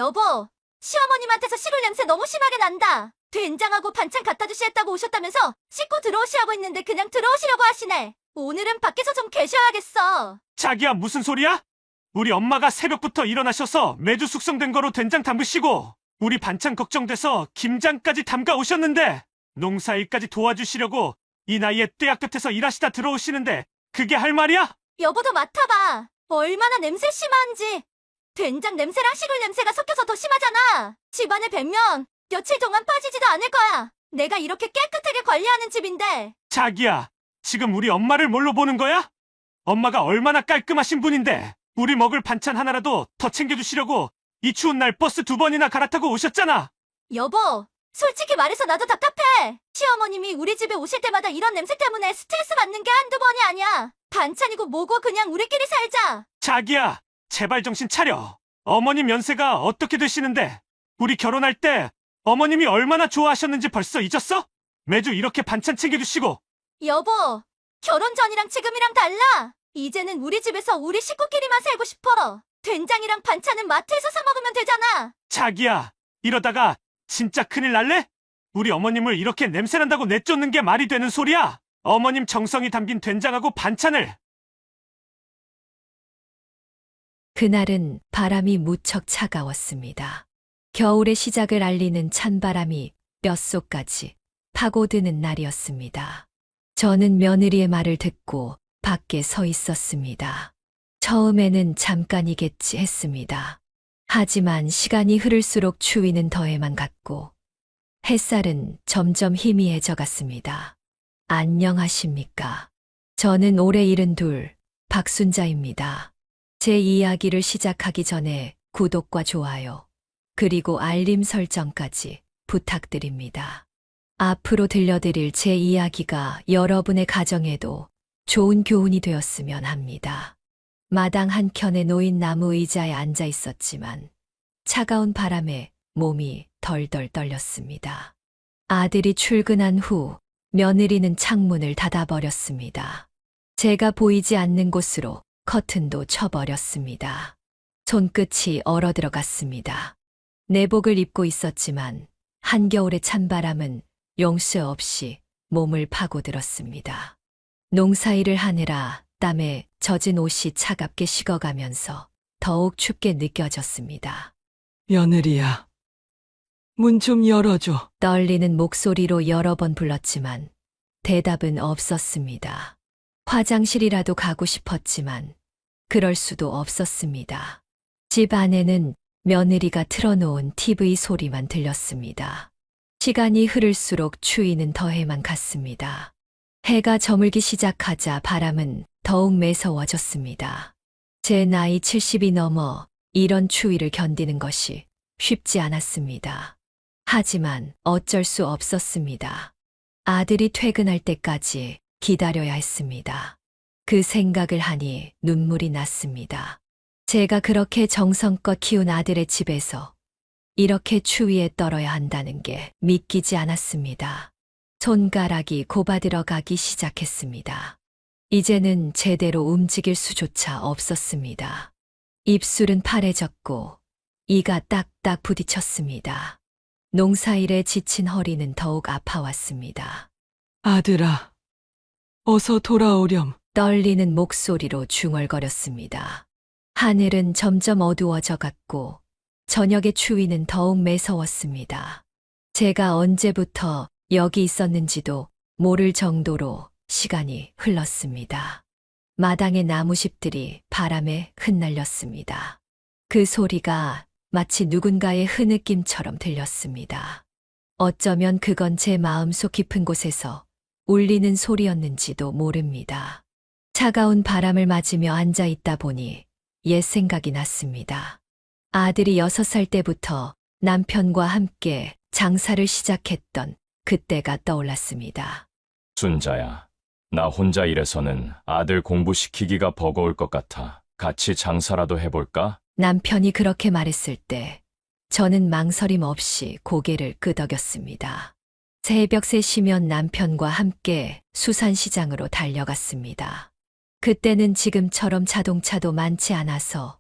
여보, 시어머님한테서 시골 냄새 너무 심하게 난다. 된장하고 반찬 갖다 주시겠다고 오셨다면서 씻고 들어오시라고 했는데 그냥 들어오시려고 하시네. 오늘은 밖에서 좀 계셔야겠어. 자기야, 무슨 소리야? 우리 엄마가 새벽부터 일어나셔서 매주 숙성된 거로 된장 담그시고 우리 반찬 걱정돼서 김장까지 담가 오셨는데 농사일까지 도와주시려고 이 나이에 떼약 끝에서 일하시다 들어오시는데 그게 할 말이야? 여보도 맡아봐. 얼마나 냄새 심한지. 된장 냄새랑 시골 냄새가 섞여서 더 심하잖아. 집안에 뵈면 며칠 동안 빠지지도 않을 거야. 내가 이렇게 깨끗하게 관리하는 집인데. 자기야, 지금 우리 엄마를 뭘로 보는 거야? 엄마가 얼마나 깔끔하신 분인데 우리 먹을 반찬 하나라도 더 챙겨주시려고 이 추운 날 버스 2번이나 갈아타고 오셨잖아. 여보, 솔직히 말해서 나도 답답해. 시어머님이 우리 집에 오실 때마다 이런 냄새 때문에 스트레스 받는 게 한두 번이 아니야. 반찬이고 뭐고 그냥 우리끼리 살자. 자기야, 제발 정신 차려. 어머님 연세가 어떻게 되시는데 우리 결혼할 때 어머님이 얼마나 좋아하셨는지 벌써 잊었어? 매주 이렇게 반찬 챙겨주시고. 여보, 결혼 전이랑 지금이랑 달라. 이제는 우리 집에서 우리 식구끼리만 살고 싶어. 된장이랑 반찬은 마트에서 사 먹으면 되잖아. 자기야, 이러다가 진짜 큰일 날래? 우리 어머님을 이렇게 냄새난다고 내쫓는 게 말이 되는 소리야? 어머님 정성이 담긴 된장하고 반찬을. 그날은 바람이 무척 차가웠습니다. 겨울의 시작을 알리는 찬바람이 뼛속까지 파고드는 날이었습니다. 저는 며느리의 말을 듣고 밖에 서 있었습니다. 처음에는 잠깐이겠지 했습니다. 하지만 시간이 흐를수록 추위는 더해만 갔고 햇살은 점점 희미해져 갔습니다. 안녕하십니까. 저는 올해 72 박순자입니다. 제 이야기를 시작하기 전에 구독과 좋아요, 그리고 알림 설정까지 부탁드립니다. 앞으로 들려드릴 제 이야기가 여러분의 가정에도 좋은 교훈이 되었으면 합니다. 마당 한켠에 놓인 나무 의자에 앉아 있었지만 차가운 바람에 몸이 덜덜 떨렸습니다. 아들이 출근한 후 며느리는 창문을 닫아버렸습니다. 제가 보이지 않는 곳으로 커튼도 쳐버렸습니다. 손끝이 얼어 들어갔습니다. 내복을 입고 있었지만 한겨울의 찬바람은 용서 없이 몸을 파고들었습니다. 농사일을 하느라 땀에 젖은 옷이 차갑게 식어가면서 더욱 춥게 느껴졌습니다. 며느리야, 문 좀 열어줘. 떨리는 목소리로 여러 번 불렀지만 대답은 없었습니다. 화장실이라도 가고 싶었지만 그럴 수도 없었습니다. 집 안에는 며느리가 틀어놓은 TV 소리만 들렸습니다. 시간이 흐를수록 추위는 더해만 갔습니다. 해가 저물기 시작하자 바람은 더욱 매서워졌습니다. 제 나이 70이 넘어 이런 추위를 견디는 것이 쉽지 않았습니다. 하지만 어쩔 수 없었습니다. 아들이 퇴근할 때까지 기다려야 했습니다. 그 생각을 하니 눈물이 났습니다. 제가 그렇게 정성껏 키운 아들의 집에서 이렇게 추위에 떨어야 한다는 게 믿기지 않았습니다. 손가락이 곱아들어가기 시작했습니다. 이제는 제대로 움직일 수조차 없었습니다. 입술은 파래졌고 이가 딱딱 부딪혔습니다. 농사일에 지친 허리는 더욱 아파왔습니다. 아들아, 어서 돌아오렴. 떨리는 목소리로 중얼거렸습니다. 하늘은 점점 어두워져 갔고 저녁의 추위는 더욱 매서웠습니다. 제가 언제부터 여기 있었는지도 모를 정도로 시간이 흘렀습니다. 마당의 나무십들이 바람에 흩날렸습니다. 그 소리가 마치 누군가의 흐느낌처럼 들렸습니다. 어쩌면 그건 제 마음속 깊은 곳에서 울리는 소리였는지도 모릅니다. 차가운 바람을 맞으며 앉아 있다 보니 옛 생각이 났습니다. 아들이 6살 때부터 남편과 함께 장사를 시작했던 그때가 떠올랐습니다. 순자야, 나 혼자 일해서는 아들 공부시키기가 버거울 것 같아. 같이 장사라도 해볼까? 남편이 그렇게 말했을 때 저는 망설임 없이 고개를 끄덕였습니다. 새벽 3시면 남편과 함께 수산시장으로 달려갔습니다. 그때는 지금처럼 자동차도 많지 않아서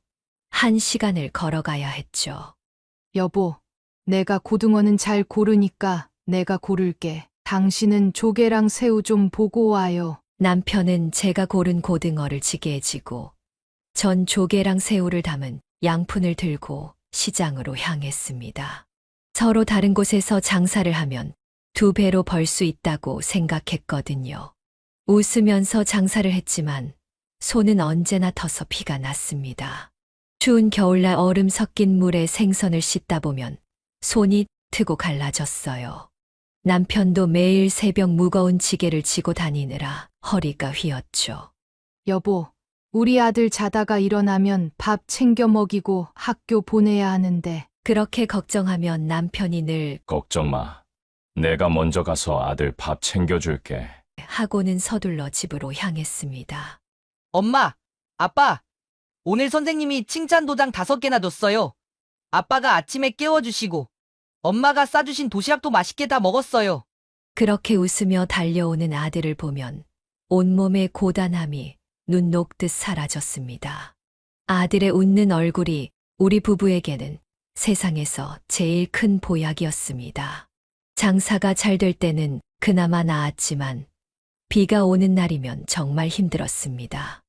1시간을 걸어가야 했죠. 여보, 내가 고등어는 잘 고르니까 내가 고를게. 당신은 조개랑 새우 좀 보고 와요. 남편은 제가 고른 고등어를 지게에 지고 전 조개랑 새우를 담은 양푼을 들고 시장으로 향했습니다. 서로 다른 곳에서 장사를 하면 2배로 벌 수 있다고 생각했거든요. 웃으면서 장사를 했지만 손은 언제나 터서 피가 났습니다. 추운 겨울날 얼음 섞인 물에 생선을 씻다 보면 손이 트고 갈라졌어요. 남편도 매일 새벽 무거운 지게를 지고 다니느라 허리가 휘었죠. 여보, 우리 아들 자다가 일어나면 밥 챙겨 먹이고 학교 보내야 하는데. 그렇게 걱정하면 남편이 늘 걱정 마. 내가 먼저 가서 아들 밥 챙겨줄게. 하고는 서둘러 집으로 향했습니다. 엄마, 아빠, 오늘 선생님이 칭찬 도장 5개나 줬어요. 아빠가 아침에 깨워주시고, 엄마가 싸주신 도시락도 맛있게 다 먹었어요. 그렇게 웃으며 달려오는 아들을 보면 온몸의 고단함이 눈 녹듯 사라졌습니다. 아들의 웃는 얼굴이 우리 부부에게는 세상에서 제일 큰 보약이었습니다. 장사가 잘 될 때는 그나마 나았지만 비가 오는 날이면 정말 힘들었습니다.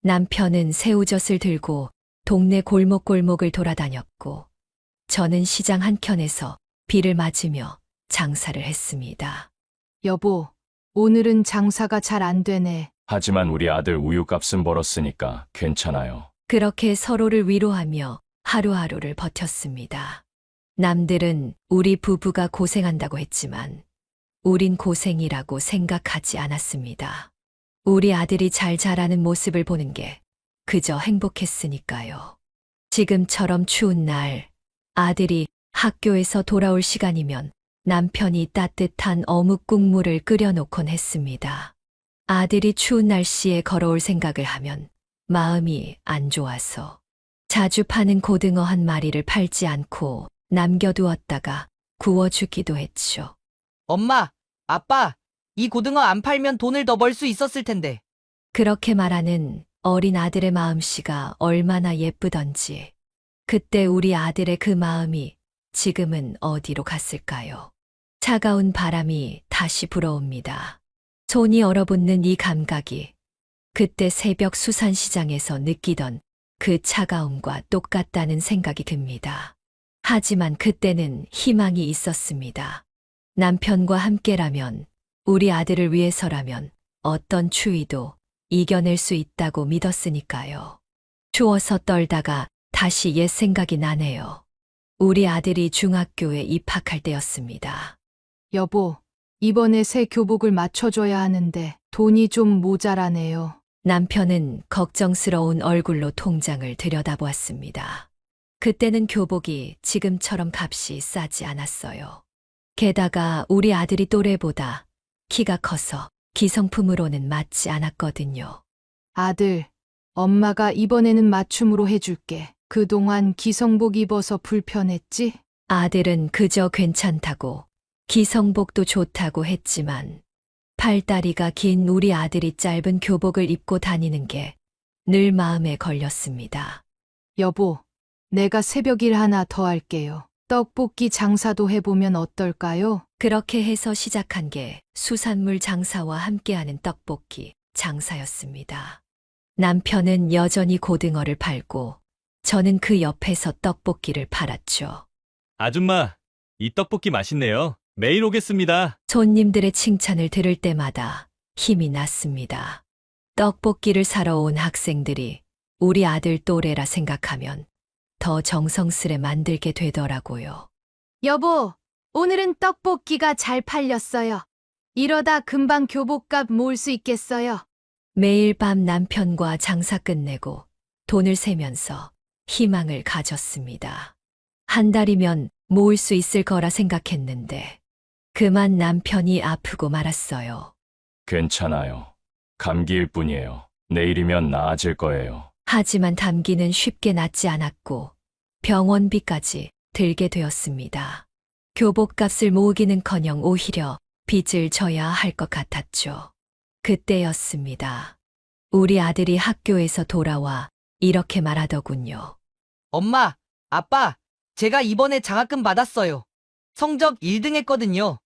남편은 새우젓을 들고 동네 골목골목을 돌아다녔고 저는 시장 한켠에서 비를 맞으며 장사를 했습니다. 여보, 오늘은 장사가 잘 안 되네. 하지만 우리 아들 우유값은 벌었으니까 괜찮아요. 그렇게 서로를 위로하며 하루하루를 버텼습니다. 남들은 우리 부부가 고생한다고 했지만 우린 고생이라고 생각하지 않았습니다. 우리 아들이 잘 자라는 모습을 보는 게 그저 행복했으니까요. 지금처럼 추운 날 아들이 학교에서 돌아올 시간이면 남편이 따뜻한 어묵 국물을 끓여놓곤 했습니다. 아들이 추운 날씨에 걸어올 생각을 하면 마음이 안 좋아서 자주 파는 고등어 한 마리를 팔지 않고 남겨두었다가 구워주기도 했죠. 엄마, 아빠, 이 고등어 안 팔면 돈을 더 벌 수 있었을 텐데. 그렇게 말하는 어린 아들의 마음씨가 얼마나 예쁘던지. 그때 우리 아들의 그 마음이 지금은 어디로 갔을까요? 차가운 바람이 다시 불어옵니다. 손이 얼어붙는 이 감각이 그때 새벽 수산시장에서 느끼던 그 차가움과 똑같다는 생각이 듭니다. 하지만 그때는 희망이 있었습니다. 남편과 함께라면, 우리 아들을 위해서라면 어떤 추위도 이겨낼 수 있다고 믿었으니까요. 추워서 떨다가 다시 옛 생각이 나네요. 우리 아들이 중학교에 입학할 때였습니다. 여보, 이번에 새 교복을 맞춰줘야 하는데 돈이 좀 모자라네요. 남편은 걱정스러운 얼굴로 통장을 들여다보았습니다. 그때는 교복이 지금처럼 값이 싸지 않았어요. 게다가 우리 아들이 또래보다 키가 커서 기성품으로는 맞지 않았거든요. 아들, 엄마가 이번에는 맞춤으로 해줄게. 그동안 기성복 입어서 불편했지? 아들은 그저 괜찮다고 기성복도 좋다고 했지만 팔다리가 긴 우리 아들이 짧은 교복을 입고 다니는 게 늘 마음에 걸렸습니다. 여보, 내가 새벽 일 하나 더 할게요. 떡볶이 장사도 해보면 어떨까요? 그렇게 해서 시작한 게 수산물 장사와 함께하는 떡볶이 장사였습니다. 남편은 여전히 고등어를 팔고 저는 그 옆에서 떡볶이를 팔았죠. 아줌마, 이 떡볶이 맛있네요. 매일 오겠습니다. 손님들의 칭찬을 들을 때마다 힘이 났습니다. 떡볶이를 사러 온 학생들이 우리 아들 또래라 생각하면 더 정성스레 만들게 되더라고요. 여보, 오늘은 떡볶이가 잘 팔렸어요. 이러다 금방 교복값 모을 수 있겠어요. 매일 밤 남편과 장사 끝내고 돈을 세면서 희망을 가졌습니다. 한 달이면 모을 수 있을 거라 생각했는데 그만 남편이 아프고 말았어요. 괜찮아요. 감기일 뿐이에요. 내일이면 나아질 거예요. 하지만 감기는 쉽게 낫지 않았고 병원비까지 들게 되었습니다. 교복값을 모으기는커녕 오히려 빚을 져야 할 것 같았죠. 그때였습니다. 우리 아들이 학교에서 돌아와 이렇게 말하더군요. 엄마, 아빠, 제가 이번에 장학금 받았어요. 성적 1등 했거든요.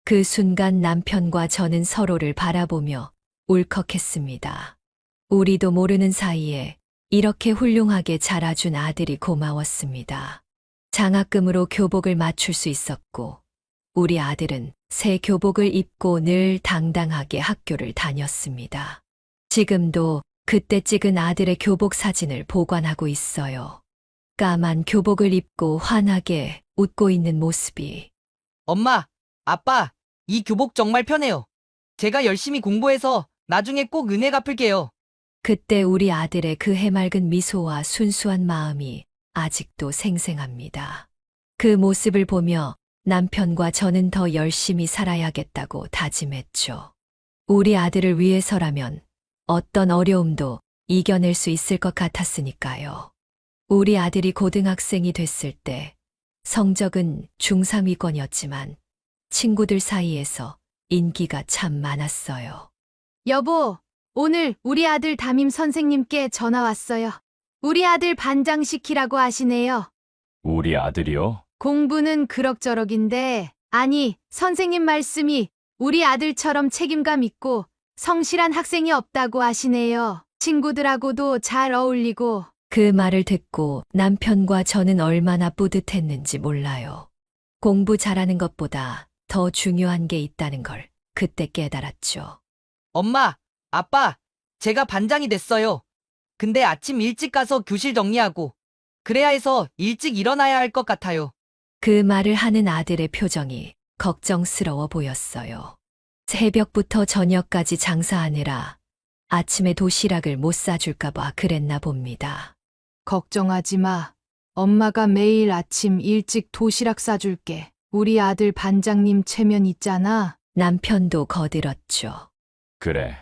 그 순간 남편과 저는 서로를 바라보며 울컥했습니다. 우리도 모르는 사이에 이렇게 훌륭하게 자라준 아들이 고마웠습니다. 장학금으로 교복을 맞출 수 있었고, 우리 아들은 새 교복을 입고 늘 당당하게 학교를 다녔습니다. 지금도 그때 찍은 아들의 교복 사진을 보관하고 있어요. 까만 교복을 입고 환하게 웃고 있는 모습이. 엄마, 아빠, 이 교복 정말 편해요. 제가 열심히 공부해서 나중에 꼭 은혜 갚을게요. 그때 우리 아들의 그 해맑은 미소와 순수한 마음이 아직도 생생합니다. 그 모습을 보며 남편과 저는 더 열심히 살아야겠다고 다짐했죠. 우리 아들을 위해서라면 어떤 어려움도 이겨낼 수 있을 것 같았으니까요. 우리 아들이 고등학생이 됐을 때 성적은 중3위권이었지만 친구들 사이에서 인기가 참 많았어요. 여보, 오늘 우리 아들 담임 선생님께 전화 왔어요. 우리 아들 반장시키라고 하시네요. 우리 아들이요? 공부는 그럭저럭인데, 아니, 선생님 말씀이 우리 아들처럼 책임감 있고 성실한 학생이 없다고 하시네요. 친구들하고도 잘 어울리고. 그 말을 듣고 남편과 저는 얼마나 뿌듯했는지 몰라요. 공부 잘하는 것보다 더 중요한 게 있다는 걸 그때 깨달았죠. 엄마, 아빠, 제가 반장이 됐어요. 근데 아침 일찍 가서 교실 정리하고, 그래야 해서 일찍 일어나야 할 것 같아요. 그 말을 하는 아들의 표정이 걱정스러워 보였어요. 새벽부터 저녁까지 장사하느라 아침에 도시락을 못 사줄까봐 그랬나 봅니다. 걱정하지 마. 엄마가 매일 아침 일찍 도시락 싸줄게. 우리 아들 반장님 체면 있잖아. 남편도 거들었죠. 그래.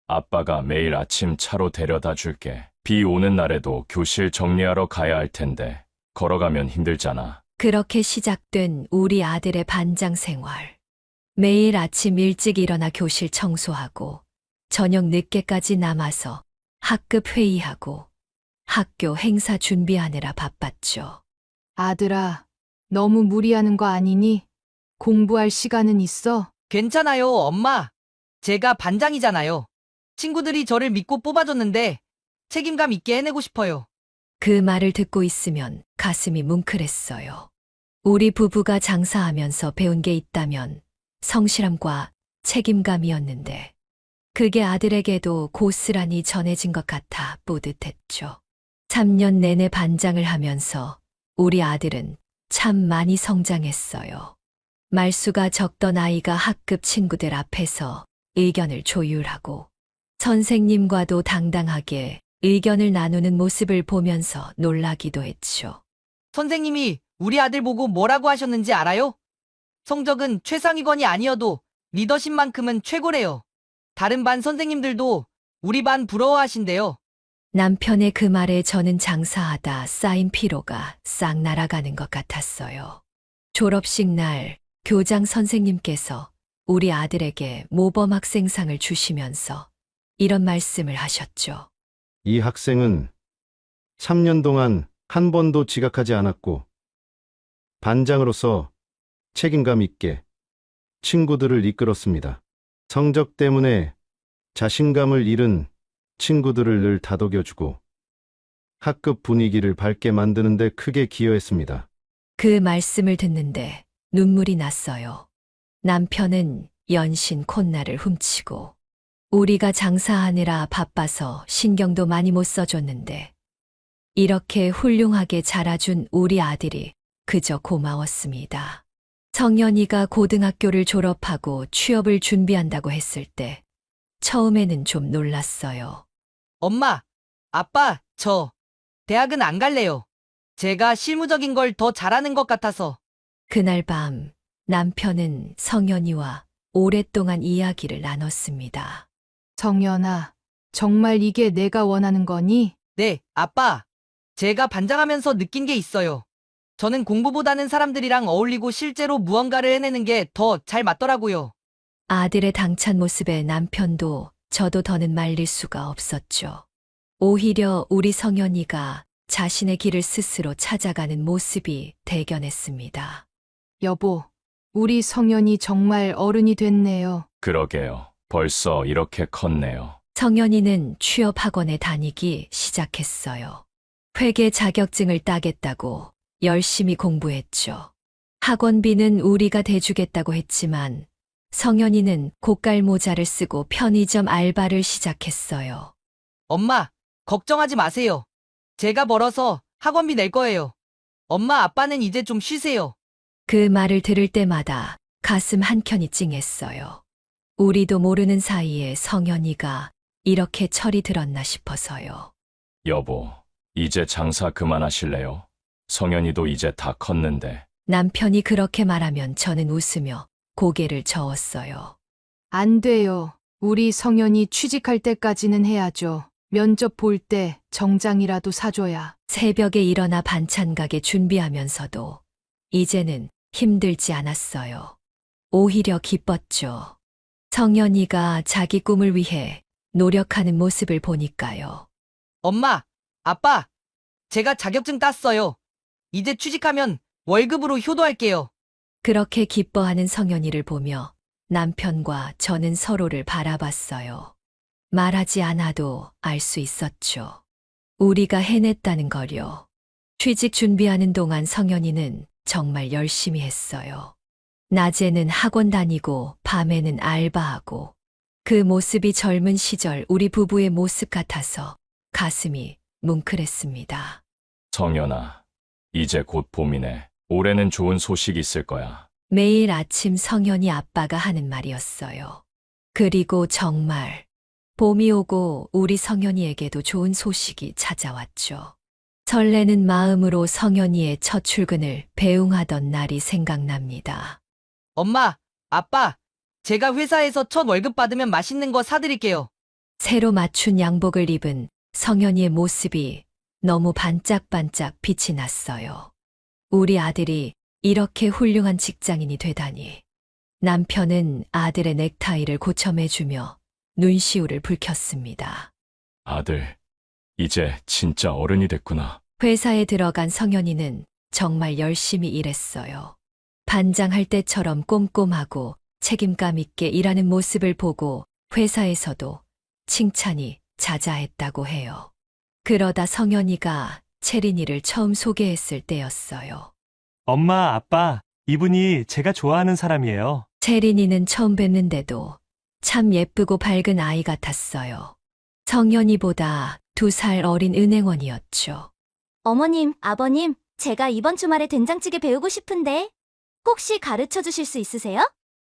아빠가 매일 아침 차로 데려다 줄게. 비 오는 날에도 교실 정리하러 가야 할 텐데 걸어가면 힘들잖아. 그렇게 시작된 우리 아들의 반장 생활. 매일 아침 일찍 일어나 교실 청소하고 저녁 늦게까지 남아서 학급 회의하고 학교 행사 준비하느라 바빴죠. 아들아, 너무 무리하는 거 아니니? 공부할 시간은 있어? 괜찮아요, 엄마. 제가 반장이잖아요. 친구들이 저를 믿고 뽑아줬는데 책임감 있게 해내고 싶어요. 그 말을 듣고 있으면 가슴이 뭉클했어요. 우리 부부가 장사하면서 배운 게 있다면 성실함과 책임감이었는데 그게 아들에게도 고스란히 전해진 것 같아 뿌듯했죠. 3년 내내 반장을 하면서 우리 아들은 참 많이 성장했어요. 말수가 적던 아이가 학급 친구들 앞에서 의견을 조율하고 선생님과도 당당하게 의견을 나누는 모습을 보면서 놀라기도 했죠. 선생님이 우리 아들 보고 뭐라고 하셨는지 알아요? 성적은 최상위권이 아니어도 리더십만큼은 최고래요. 다른 반 선생님들도 우리 반 부러워하신대요. 남편의 그 말에 저는 장사하다 쌓인 피로가 싹 날아가는 것 같았어요. 졸업식 날 교장 선생님께서 우리 아들에게 모범 학생상을 주시면서 이런 말씀을 하셨죠. 이 학생은 3년 동안 한 번도 지각하지 않았고 반장으로서 책임감 있게 친구들을 이끌었습니다. 성적 때문에 자신감을 잃은 친구들을 늘 다독여주고 학급 분위기를 밝게 만드는 데 크게 기여했습니다. 그 말씀을 듣는데 눈물이 났어요. 남편은 연신 콧날을 훔치고 우리가 장사하느라 바빠서 신경도 많이 못 써줬는데 이렇게 훌륭하게 자라준 우리 아들이 그저 고마웠습니다. 성현이가 고등학교를 졸업하고 취업을 준비한다고 했을 때 처음에는 좀 놀랐어요. 엄마, 아빠, 저 대학은 안 갈래요. 제가 실무적인 걸 더 잘하는 것 같아서. 그날 밤 남편은 성현이와 오랫동안 이야기를 나눴습니다. 성현아, 정말 이게 내가 원하는 거니? 네, 아빠. 제가 반장하면서 느낀 게 있어요. 저는 공부보다는 사람들이랑 어울리고 실제로 무언가를 해내는 게 더 잘 맞더라고요. 아들의 당찬 모습에 남편도 저도 더는 말릴 수가 없었죠. 오히려 우리 성현이가 자신의 길을 스스로 찾아가는 모습이 대견했습니다. 여보, 우리 성현이 정말 어른이 됐네요. 그러게요. 벌써 이렇게 컸네요. 성현이는 취업학원에 다니기 시작했어요. 회계 자격증을 따겠다고 열심히 공부했죠. 학원비는 우리가 대주겠다고 했지만 성현이는 고깔 모자를 쓰고 편의점 알바를 시작했어요. 엄마, 걱정하지 마세요. 제가 벌어서 학원비 낼 거예요. 엄마, 아빠는 이제 좀 쉬세요. 그 말을 들을 때마다 가슴 한켠이 찡했어요. 우리도 모르는 사이에 성현이가 이렇게 철이 들었나 싶어서요. 여보, 이제 장사 그만하실래요? 성현이도 이제 다 컸는데. 남편이 그렇게 말하면 저는 웃으며 고개를 저었어요. 안 돼요. 우리 성현이 취직할 때까지는 해야죠. 면접 볼 때 정장이라도 사줘야. 새벽에 일어나 반찬 가게 준비하면서도 이제는 힘들지 않았어요. 오히려 기뻤죠. 성현이가 자기 꿈을 위해 노력하는 모습을 보니까요. 엄마, 아빠, 제가 자격증 땄어요. 이제 취직하면 월급으로 효도할게요. 그렇게 기뻐하는 성현이를 보며 남편과 저는 서로를 바라봤어요. 말하지 않아도 알 수 있었죠. 우리가 해냈다는 걸요. 취직 준비하는 동안 성현이는 정말 열심히 했어요. 낮에는 학원 다니고 밤에는 알바하고 그 모습이 젊은 시절 우리 부부의 모습 같아서 가슴이 뭉클했습니다. 성현아, 이제 곧 봄이네. 올해는 좋은 소식 있을 거야. 매일 아침 성현이 아빠가 하는 말이었어요. 그리고 정말 봄이 오고 우리 성현이에게도 좋은 소식이 찾아왔죠. 설레는 마음으로 성현이의 첫 출근을 배웅하던 날이 생각납니다. 엄마, 아빠, 제가 회사에서 첫 월급 받으면 맛있는 거 사드릴게요. 새로 맞춘 양복을 입은 성현이의 모습이 너무 반짝반짝 빛이 났어요. 우리 아들이 이렇게 훌륭한 직장인이 되다니. 남편은 아들의 넥타이를 고쳐매주며 눈시울을 붉혔습니다. 아들, 이제 진짜 어른이 됐구나. 회사에 들어간 성현이는 정말 열심히 일했어요. 반장할 때처럼 꼼꼼하고 책임감 있게 일하는 모습을 보고 회사에서도 칭찬이 자자했다고 해요. 그러다 성현이가 채린이를 처음 소개했을 때였어요. 엄마, 아빠, 이분이 제가 좋아하는 사람이에요. 채린이는 처음 뵀는데도 참 예쁘고 밝은 아이 같았어요. 성현이보다 2살 어린 은행원이었죠. 어머님, 아버님, 제가 이번 주말에 된장찌개 배우고 싶은데 혹시 가르쳐 주실 수 있으세요?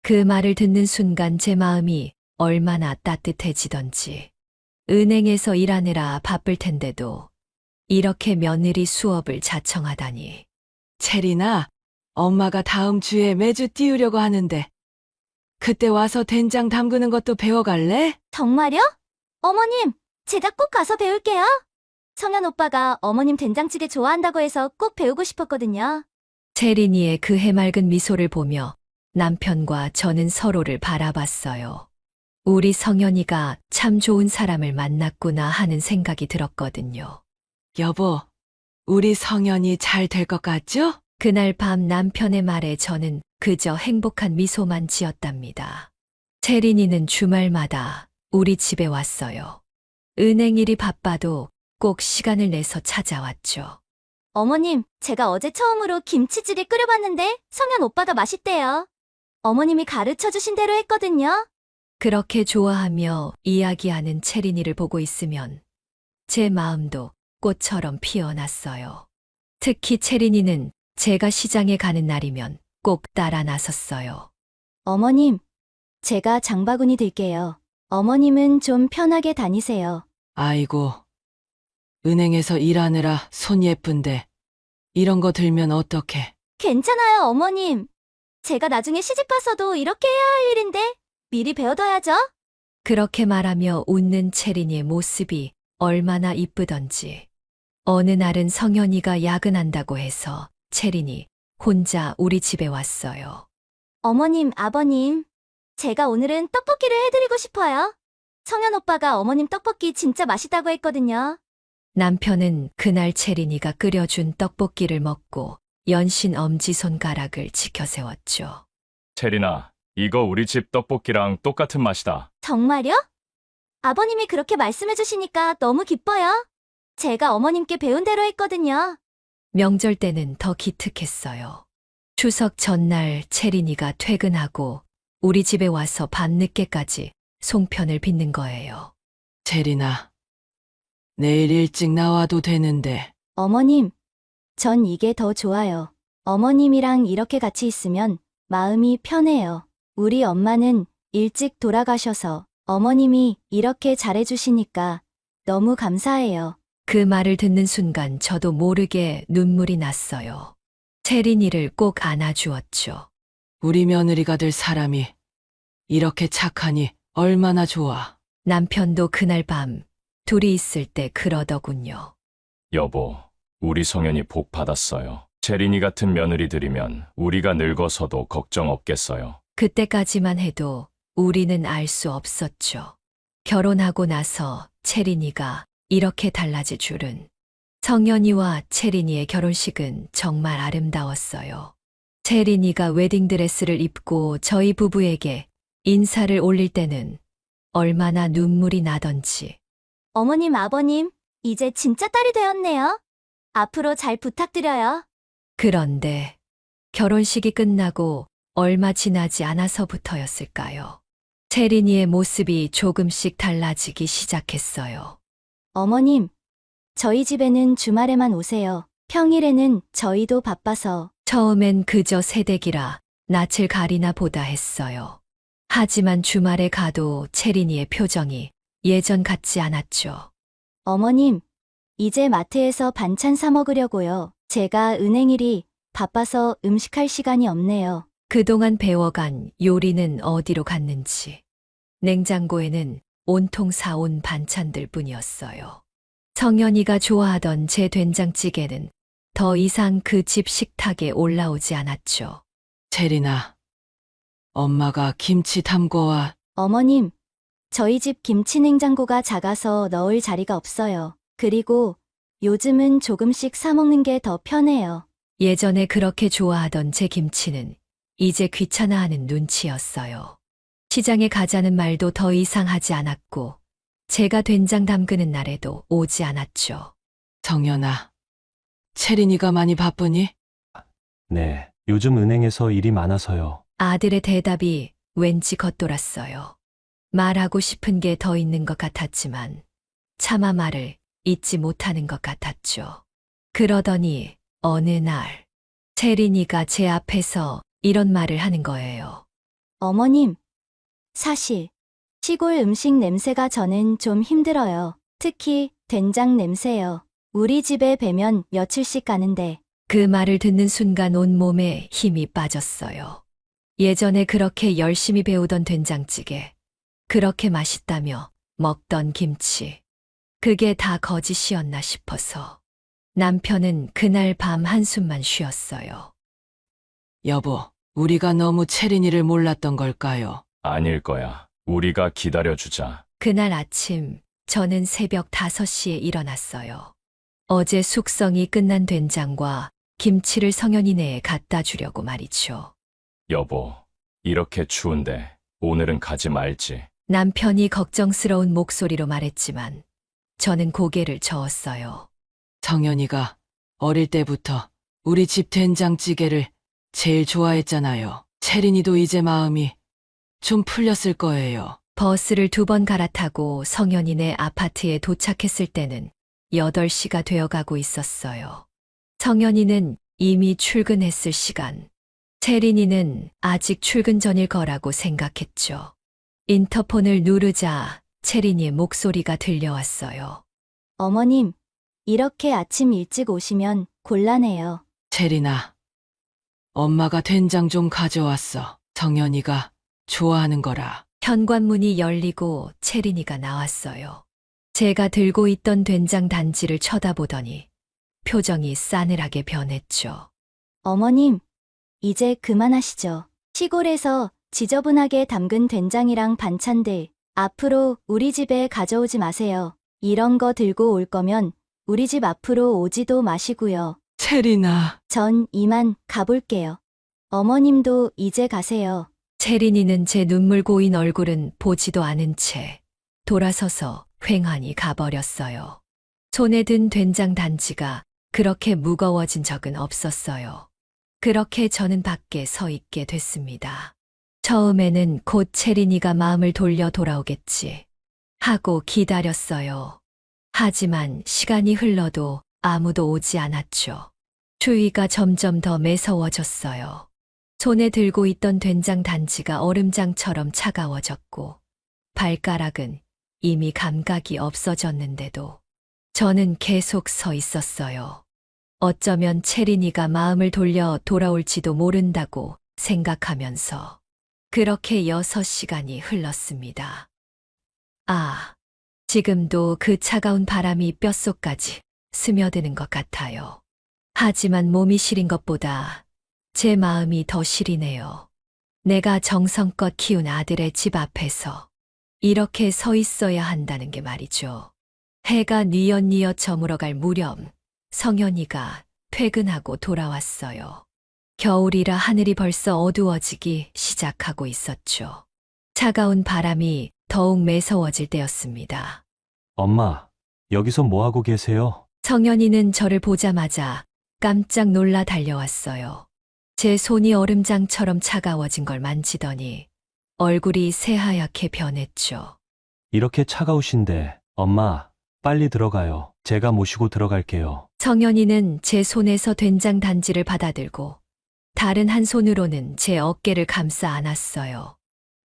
그 말을 듣는 순간 제 마음이 얼마나 따뜻해지던지. 은행에서 일하느라 바쁠 텐데도 이렇게 며느리 수업을 자청하다니. 체리나, 엄마가 다음 주에 매주 띄우려고 하는데 그때 와서 된장 담그는 것도 배워갈래? 정말요? 어머님, 제가 꼭 가서 배울게요. 성현 오빠가 어머님 된장찌개 좋아한다고 해서 꼭 배우고 싶었거든요. 채린이의 그 해맑은 미소를 보며 남편과 저는 서로를 바라봤어요. 우리 성현이가 참 좋은 사람을 만났구나 하는 생각이 들었거든요. 여보, 우리 성현이 잘 될 것 같죠? 그날 밤 남편의 말에 저는 그저 행복한 미소만 지었답니다. 채린이는 주말마다 우리 집에 왔어요. 은행 일이 바빠도 꼭 시간을 내서 찾아왔죠. 어머님, 제가 어제 처음으로 김치찌개 끓여봤는데 성현 오빠가 맛있대요. 어머님이 가르쳐 주신 대로 했거든요. 그렇게 좋아하며 이야기하는 채린이를 보고 있으면 제 마음도 꽃처럼 피어났어요. 특히 채린이는 제가 시장에 가는 날이면 꼭 따라 나섰어요. 어머님, 제가 장바구니 들게요. 어머님은 좀 편하게 다니세요. 아이고, 은행에서 일하느라 손 예쁜데 이런 거 들면 어떡해. 괜찮아요, 어머님. 제가 나중에 시집가서도 이렇게 해야 할 일인데 미리 배워둬야죠. 그렇게 말하며 웃는 채린이의 모습이 얼마나 이쁘던지. 어느 날은 성현이가 야근한다고 해서 채린이 혼자 우리 집에 왔어요. 어머님, 아버님, 제가 오늘은 떡볶이를 해드리고 싶어요. 성현 오빠가 어머님 떡볶이 진짜 맛있다고 했거든요. 남편은 그날 채린이가 끓여준 떡볶이를 먹고 연신 엄지손가락을 지켜 세웠죠. 체리나, 이거 우리 집 떡볶이랑 똑같은 맛이다. 정말요? 아버님이 그렇게 말씀해 주시니까 너무 기뻐요. 제가 어머님께 배운 대로 했거든요. 명절 때는 더 기특했어요. 추석 전날 채린이가 퇴근하고 우리 집에 와서 밤늦게까지 송편을 빚는 거예요. 체리나, 내일 일찍 나와도 되는데. 어머님, 전 이게 더 좋아요. 어머님이랑 이렇게 같이 있으면 마음이 편해요. 우리 엄마는 일찍 돌아가셔서 어머님이 이렇게 잘해주시니까 너무 감사해요. 그 말을 듣는 순간 저도 모르게 눈물이 났어요. 채린이를 꼭 안아주었죠. 우리 며느리가 될 사람이 이렇게 착하니 얼마나 좋아. 남편도 그날 밤 둘이 있을 때 그러더군요. 여보, 우리 성현이 복 받았어요. 체린이 같은 며느리들이면 우리가 늙어서도 걱정 없겠어요. 그때까지만 해도 우리는 알 수 없었죠. 결혼하고 나서 채린이가 이렇게 달라질 줄은. 성현이와 채린이의 결혼식은 정말 아름다웠어요. 채린이가 웨딩드레스를 입고 저희 부부에게 인사를 올릴 때는 얼마나 눈물이 나던지. 어머님, 아버님, 이제 진짜 딸이 되었네요. 앞으로 잘 부탁드려요. 그런데 결혼식이 끝나고 얼마 지나지 않아서부터였을까요? 채린이의 모습이 조금씩 달라지기 시작했어요. 어머님, 저희 집에는 주말에만 오세요. 평일에는 저희도 바빠서. 처음엔 그저 새댁이라 낯을 가리나 보다 했어요. 하지만 주말에 가도 채린이의 표정이 예전 같지 않았죠. 어머님, 이제 마트에서 반찬 사 먹으려고요. 제가 은행일이 바빠서 음식할 시간이 없네요. 그동안 배워간 요리는 어디로 갔는지. 냉장고에는 온통 사온 반찬들 뿐이었어요. 성현이가 좋아하던 제 된장찌개는 더 이상 그 집 식탁에 올라오지 않았죠. 체리나, 엄마가 김치 담궈와. 어머님, 저희 집 김치 냉장고가 작아서 넣을 자리가 없어요. 그리고 요즘은 조금씩 사 먹는 게 더 편해요. 예전에 그렇게 좋아하던 제 김치는 이제 귀찮아하는 눈치였어요. 시장에 가자는 말도 더 이상 하지 않았고, 제가 된장 담그는 날에도 오지 않았죠. 성현아, 채린이가 많이 바쁘니? 네, 요즘 은행에서 일이 많아서요. 아들의 대답이 왠지 겉돌았어요. 말하고 싶은 게 더 있는 것 같았지만, 차마 말을 잊지 못하는 것 같았죠. 그러더니 어느 날, 채린이가 제 앞에서 이런 말을 하는 거예요. 어머님, 사실 시골 음식 냄새가 저는 좀 힘들어요. 특히 된장 냄새요. 우리 집에 배면 며칠씩 가는데. 그 말을 듣는 순간 온몸에 힘이 빠졌어요. 예전에 그렇게 열심히 배우던 된장찌개, 그렇게 맛있다며 먹던 김치, 그게 다 거짓이었나 싶어서 남편은 그날 밤 한숨만 쉬었어요. 여보, 우리가 너무 채린이를 몰랐던 걸까요? 아닐 거야. 우리가 기다려주자. 그날 아침 저는 새벽 5시에 일어났어요. 어제 숙성이 끝난 된장과 김치를 성현이네에 갖다 주려고 말이죠. 여보, 이렇게 추운데 오늘은 가지 말지. 남편이 걱정스러운 목소리로 말했지만 저는 고개를 저었어요. 성현이가 어릴 때부터 우리 집 된장찌개를 제일 좋아했잖아요. 채린이도 이제 마음이 좀 풀렸을 거예요. 버스를 2번 갈아타고 성현이네 아파트에 도착했을 때는 8시가 되어가고 있었어요. 성현이는 이미 출근했을 시간. 채린이는 아직 출근 전일 거라고 생각했죠. 인터폰을 누르자 채린이의 목소리가 들려왔어요. 어머님, 이렇게 아침 일찍 오시면 곤란해요. 채린아, 엄마가 된장 좀 가져왔어. 성현이가 좋아하는 거라. 현관문이 열리고 채린이가 나왔어요. 제가 들고 있던 된장 단지를 쳐다보더니 표정이 싸늘하게 변했죠. 어머님, 이제 그만하시죠. 시골에서 지저분하게 담근 된장이랑 반찬들, 앞으로 우리 집에 가져오지 마세요. 이런 거 들고 올 거면 우리 집 앞으로 오지도 마시고요. 체리나, 전 이만 가볼게요. 어머님도 이제 가세요. 체린이는 제 눈물 고인 얼굴은 보지도 않은 채 돌아서서 횡하니 가버렸어요. 손에 든 된장 단지가 그렇게 무거워진 적은 없었어요. 그렇게 저는 밖에 서 있게 됐습니다. 처음에는 곧 체린이가 마음을 돌려 돌아오겠지 하고 기다렸어요. 하지만 시간이 흘러도 아무도 오지 않았죠. 추위가 점점 더 매서워졌어요. 손에 들고 있던 된장 단지가 얼음장처럼 차가워졌고 발가락은 이미 감각이 없어졌는데도 저는 계속 서 있었어요. 어쩌면 체린이가 마음을 돌려 돌아올지도 모른다고 생각하면서 그렇게 6시간이 흘렀습니다. 아, 지금도 그 차가운 바람이 뼛속까지 스며드는 것 같아요. 하지만 몸이 시린 것보다 제 마음이 더 시리네요. 내가 정성껏 키운 아들의 집 앞에서 이렇게 서 있어야 한다는 게 말이죠. 해가 뉘엿뉘엿 저물어갈 무렵 성현이가 퇴근하고 돌아왔어요. 겨울이라 하늘이 벌써 어두워지기 시작하고 있었죠. 차가운 바람이 더욱 매서워질 때였습니다. 엄마, 여기서 뭐 하고 계세요? 성현이는 저를 보자마자 깜짝 놀라 달려왔어요. 제 손이 얼음장처럼 차가워진 걸 만지더니 얼굴이 새하얗게 변했죠. 이렇게 차가우신데, 엄마, 빨리 들어가요. 제가 모시고 들어갈게요. 성현이는 제 손에서 된장 단지를 받아들고 다른 한 손으로는 제 어깨를 감싸 안았어요.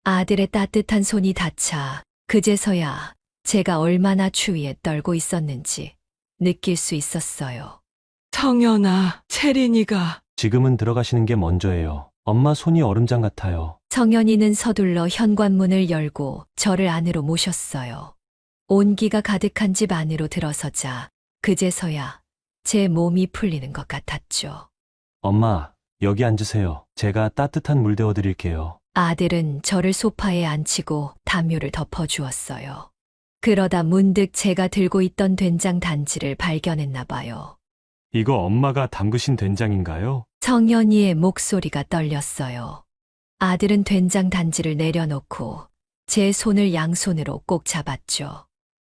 아들의 따뜻한 손이 닿자 그제서야 제가 얼마나 추위에 떨고 있었는지 느낄 수 있었어요. 성현아, 체린이가. 지금은 들어가시는 게 먼저예요. 엄마 손이 얼음장 같아요. 성현이는 서둘러 현관문을 열고 저를 안으로 모셨어요. 온기가 가득한 집 안으로 들어서자 그제서야 제 몸이 풀리는 것 같았죠. 엄마, 여기 앉으세요. 제가 따뜻한 물 데워 드릴게요. 아들은 저를 소파에 앉히고 담요를 덮어주었어요. 그러다 문득 제가 들고 있던 된장 단지를 발견했나 봐요. 이거 엄마가 담그신 된장인가요? 성현이의 목소리가 떨렸어요. 아들은 된장 단지를 내려놓고 제 손을 양손으로 꼭 잡았죠.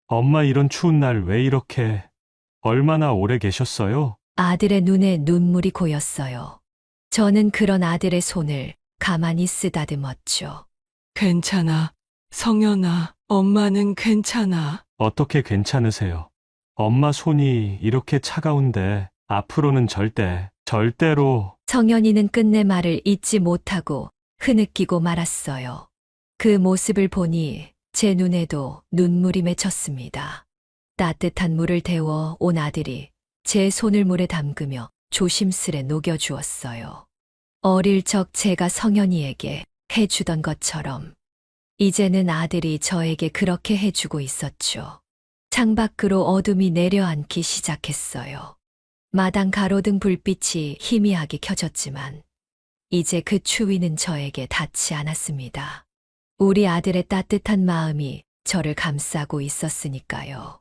엄마 이런 추운 날 왜 이렇게 얼마나 오래 계셨어요? 아들의 눈에 눈물이 고였어요. 저는 그런 아들의 손을 가만히 쓰다듬었죠. 괜찮아. 성현아, 엄마는 괜찮아. 어떻게 괜찮으세요? 엄마 손이 이렇게 차가운데 앞으로는 절대로 성현이는 끝내 말을 잇지 못하고 흐느끼고 말았어요. 그 모습을 보니 제 눈에도 눈물이 맺혔습니다. 따뜻한 물을 데워 온 아들이 제 손을 물에 담그며 조심스레 녹여주었어요. 어릴 적 제가 성현이에게 해주던 것처럼 이제는 아들이 저에게 그렇게 해주고 있었죠. 창밖으로 어둠이 내려앉기 시작했어요. 마당 가로등 불빛이 희미하게 켜졌지만 이제 그 추위는 저에게 닿지 않았습니다. 우리 아들의 따뜻한 마음이 저를 감싸고 있었으니까요.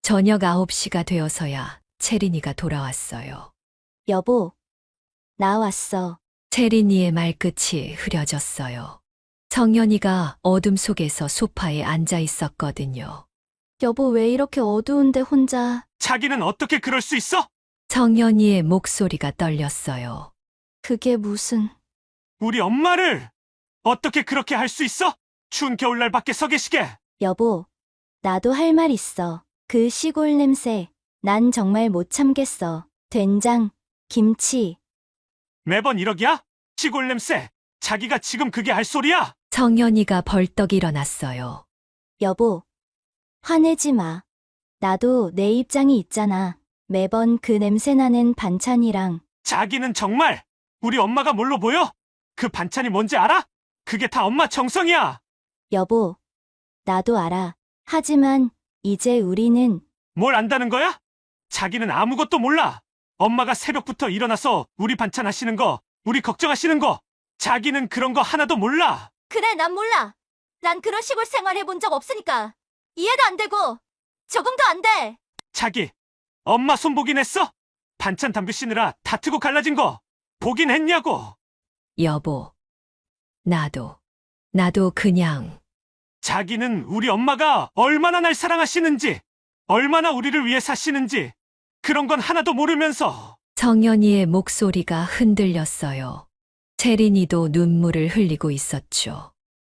저녁 9시가 되어서야 체린이가 돌아왔어요. 여보, 나 왔어. 체린이의 말끝이 흐려졌어요. 성현이가 어둠 속에서 소파에 앉아 있었거든요. 여보, 왜 이렇게 어두운데 혼자. 자기는 어떻게 그럴 수 있어? 성현이의 목소리가 떨렸어요. 그게 무슨. 우리 엄마를 어떻게 그렇게 할 수 있어? 추운 겨울날 밖에 서 계시게. 여보, 나도 할 말 있어. 그 시골 냄새, 난 정말 못 참겠어. 된장, 김치. 매번 이러기야? 시골 냄새. 자기가 지금 그게 할 소리야? 성현이가 벌떡 일어났어요. 여보, 화내지 마. 나도 내 입장이 있잖아. 매번 그 냄새나는 반찬이랑. 자기는 정말 우리 엄마가 뭘로 보여? 그 반찬이 뭔지 알아? 그게 다 엄마 정성이야. 여보, 나도 알아. 하지만 이제 우리는. 뭘 안다는 거야? 자기는 아무것도 몰라. 엄마가 새벽부터 일어나서 우리 반찬 하시는 거, 우리 걱정하시는 거. 자기는 그런 거 하나도 몰라. 그래, 난 몰라. 난 그런 시골 생활 해본 적 없으니까. 이해도 안 되고 적응도 안 돼. 자기, 엄마 손 보긴 했어? 반찬 담그시느라 다투고 갈라진 거 보긴 했냐고. 여보, 나도 그냥 자기는 우리 엄마가 얼마나 날 사랑하시는지, 얼마나 우리를 위해 사시는지 그런 건 하나도 모르면서. 성현이의 목소리가 흔들렸어요. 채린이도 눈물을 흘리고 있었죠.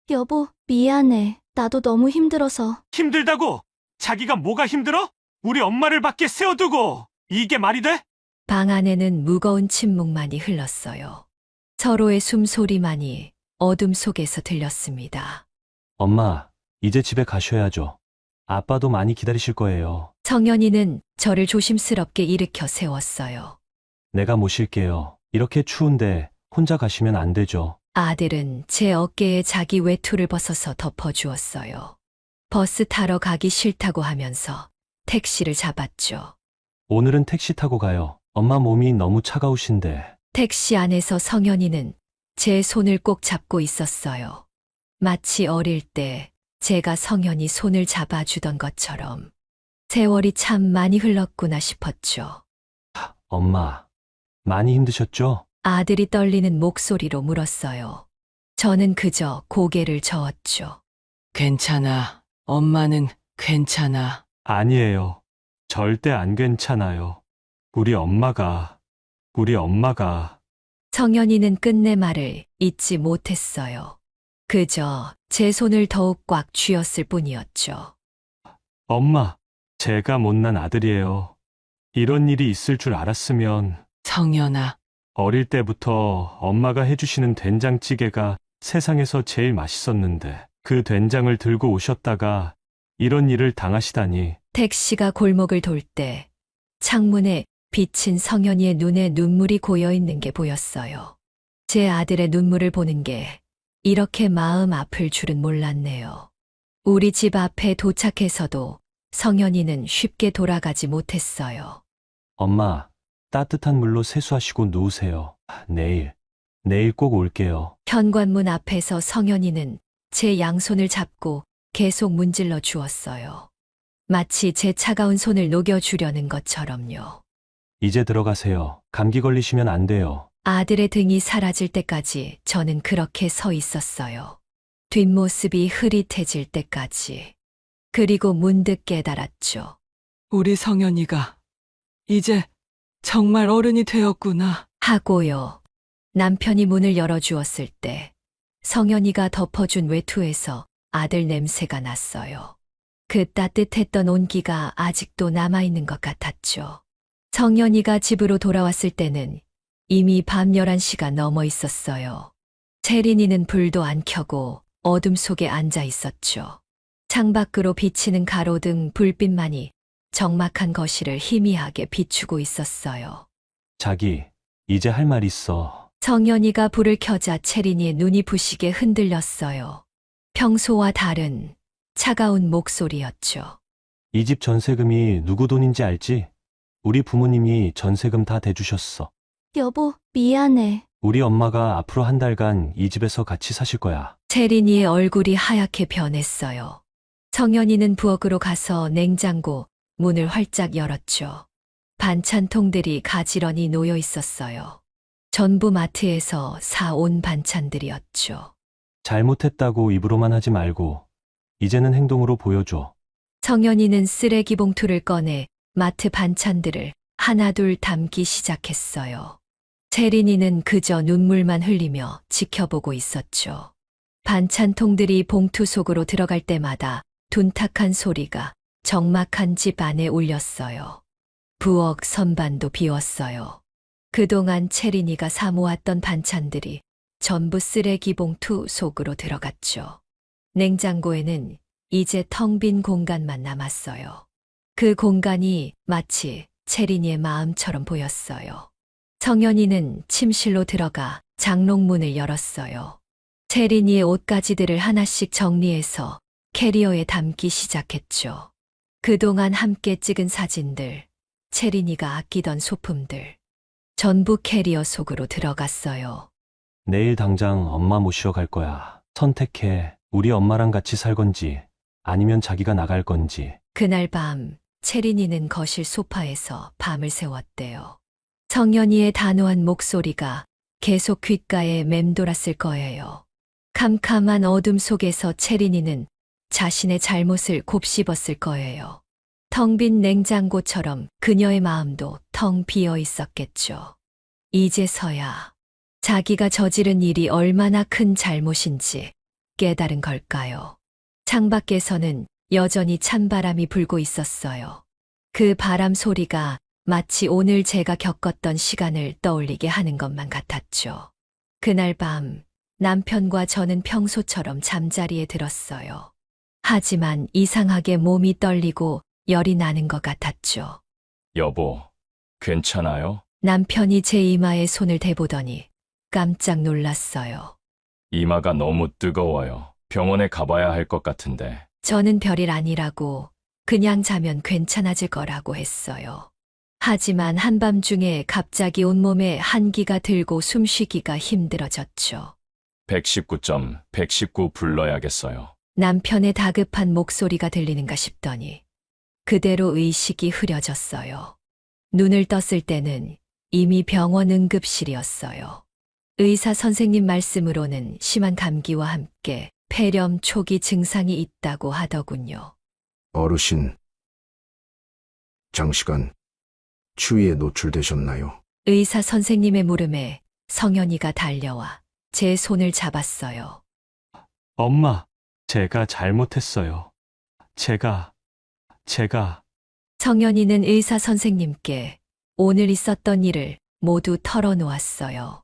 여보, 미안해. 나도 너무 힘들어서. 힘들다고? 자기가 뭐가 힘들어? 우리 엄마를 밖에 세워두고 이게 말이 돼? 방 안에는 무거운 침묵만이 흘렀어요. 서로의 숨소리만이 어둠 속에서 들렸습니다. 엄마, 이제 집에 가셔야죠. 아빠도 많이 기다리실 거예요. 성현이는 저를 조심스럽게 일으켜 세웠어요. 내가 모실게요. 이렇게 추운데 혼자 가시면 안 되죠. 아들은 제 어깨에 자기 외투를 벗어서 덮어주었어요. 버스 타러 가기 싫다고 하면서 택시를 잡았죠. 오늘은 택시 타고 가요. 엄마 몸이 너무 차가우신데. 택시 안에서 성현이는 제 손을 꼭 잡고 있었어요. 마치 어릴 때 제가 성현이 손을 잡아주던 것처럼. 세월이 참 많이 흘렀구나 싶었죠. 엄마, 많이 힘드셨죠? 아들이 떨리는 목소리로 물었어요. 저는 그저 고개를 저었죠. 괜찮아. 엄마는 괜찮아. 아니에요. 절대 안 괜찮아요. 우리 엄마가. 성현이는 끝내 말을 잊지 못했어요. 그저 제 손을 더욱 꽉 쥐었을 뿐이었죠. 엄마, 제가 못난 아들이에요. 이런 일이 있을 줄 알았으면 성현아, 어릴 때부터 엄마가 해주시는 된장찌개가 세상에서 제일 맛있었는데 그 된장을 들고 오셨다가 이런 일을 당하시다니. 택시가 골목을 돌 때 창문에 비친 성현이의 눈에 눈물이 고여 있는 게 보였어요. 제 아들의 눈물을 보는 게 이렇게 마음 아플 줄은 몰랐네요. 우리 집 앞에 도착해서도 성현이는 쉽게 돌아가지 못했어요. 엄마, 따뜻한 물로 세수하시고 누우세요. 내일 꼭 올게요. 현관문 앞에서 성현이는 제 양손을 잡고 계속 문질러 주었어요. 마치 제 차가운 손을 녹여주려는 것처럼요. 이제 들어가세요. 감기 걸리시면 안 돼요. 아들의 등이 사라질 때까지 저는 그렇게 서 있었어요. 뒷모습이 흐릿해질 때까지. 그리고 문득 깨달았죠. 우리 성현이가 이제 정말 어른이 되었구나. 하고요. 남편이 문을 열어주었을 때 성현이가 덮어준 외투에서 아들 냄새가 났어요. 그 따뜻했던 온기가 아직도 남아있는 것 같았죠. 성현이가 집으로 돌아왔을 때는 이미 밤 11시가 넘어 있었어요. 채린이는 불도 안 켜고 어둠 속에 앉아 있었죠. 창밖으로 비치는 가로등 불빛만이 적막한 거실을 희미하게 비추고 있었어요. 자기, 이제 할 말 있어. 성현이가 불을 켜자 채린이의 눈이 부시게 흔들렸어요. 평소와 다른 차가운 목소리였죠. 이 집 전세금이 누구 돈인지 알지? 우리 부모님이 전세금 다 대주셨어. 여보, 미안해. 우리 엄마가 앞으로 한 달간 이 집에서 같이 사실 거야. 채린이의 얼굴이 하얗게 변했어요. 성현이는 부엌으로 가서 냉장고 문을 활짝 열었죠. 반찬통들이 가지런히 놓여 있었어요. 전부 마트에서 사온 반찬들이었죠. 잘못했다고 입으로만 하지 말고 이제는 행동으로 보여줘. 성현이는 쓰레기 봉투를 꺼내 마트 반찬들을 하나둘 담기 시작했어요. 채린이는 그저 눈물만 흘리며 지켜보고 있었죠. 반찬통들이 봉투 속으로 들어갈 때마다 둔탁한 소리가 적막한 집 안에 울렸어요. 부엌 선반도 비웠어요. 그동안 채린이가 사모았던 반찬들이 전부 쓰레기 봉투 속으로 들어갔죠. 냉장고에는 이제 텅 빈 공간만 남았어요. 그 공간이 마치 채린이의 마음처럼 보였어요. 성현이는 침실로 들어가 장롱문을 열었어요. 채린이의 옷가지들을 하나씩 정리해서 캐리어에 담기 시작했죠. 그동안 함께 찍은 사진들, 채린이가 아끼던 소품들, 전부 캐리어 속으로 들어갔어요. 내일 당장 엄마 모시러 갈 거야. 선택해. 우리 엄마랑 같이 살 건지 아니면 자기가 나갈 건지. 그날 밤 채린이는 거실 소파에서 밤을 새웠대요. 성현이의 단호한 목소리가 계속 귓가에 맴돌았을 거예요. 캄캄한 어둠 속에서 채린이는 자신의 잘못을 곱씹었을 거예요. 텅 빈 냉장고처럼 그녀의 마음도 텅 비어 있었겠죠. 이제서야 자기가 저지른 일이 얼마나 큰 잘못인지 깨달은 걸까요? 창밖에서는 여전히 찬바람이 불고 있었어요. 그 바람 소리가 마치 오늘 제가 겪었던 시간을 떠올리게 하는 것만 같았죠. 그날 밤 남편과 저는 평소처럼 잠자리에 들었어요. 하지만 이상하게 몸이 떨리고 열이 나는 것 같았죠. 여보, 괜찮아요? 남편이 제 이마에 손을 대보더니 깜짝 놀랐어요. 이마가 너무 뜨거워요. 병원에 가봐야 할 것 같은데. 저는 별일 아니라고 그냥 자면 괜찮아질 거라고 했어요. 하지만 한밤중에 갑자기 온몸에 한기가 들고 숨쉬기가 힘들어졌죠. 119 불러야겠어요. 남편의 다급한 목소리가 들리는가 싶더니 그대로 의식이 흐려졌어요. 눈을 떴을 때는 이미 병원 응급실이었어요. 의사 선생님 말씀으로는 심한 감기와 함께 폐렴 초기 증상이 있다고 하더군요. 어르신, 장시간 추위에 노출되셨나요? 의사 선생님의 물음에 성현이가 달려와 제 손을 잡았어요. 엄마, 제가 잘못했어요. 제가 성현이는 의사 선생님께 오늘 있었던 일을 모두 털어놓았어요.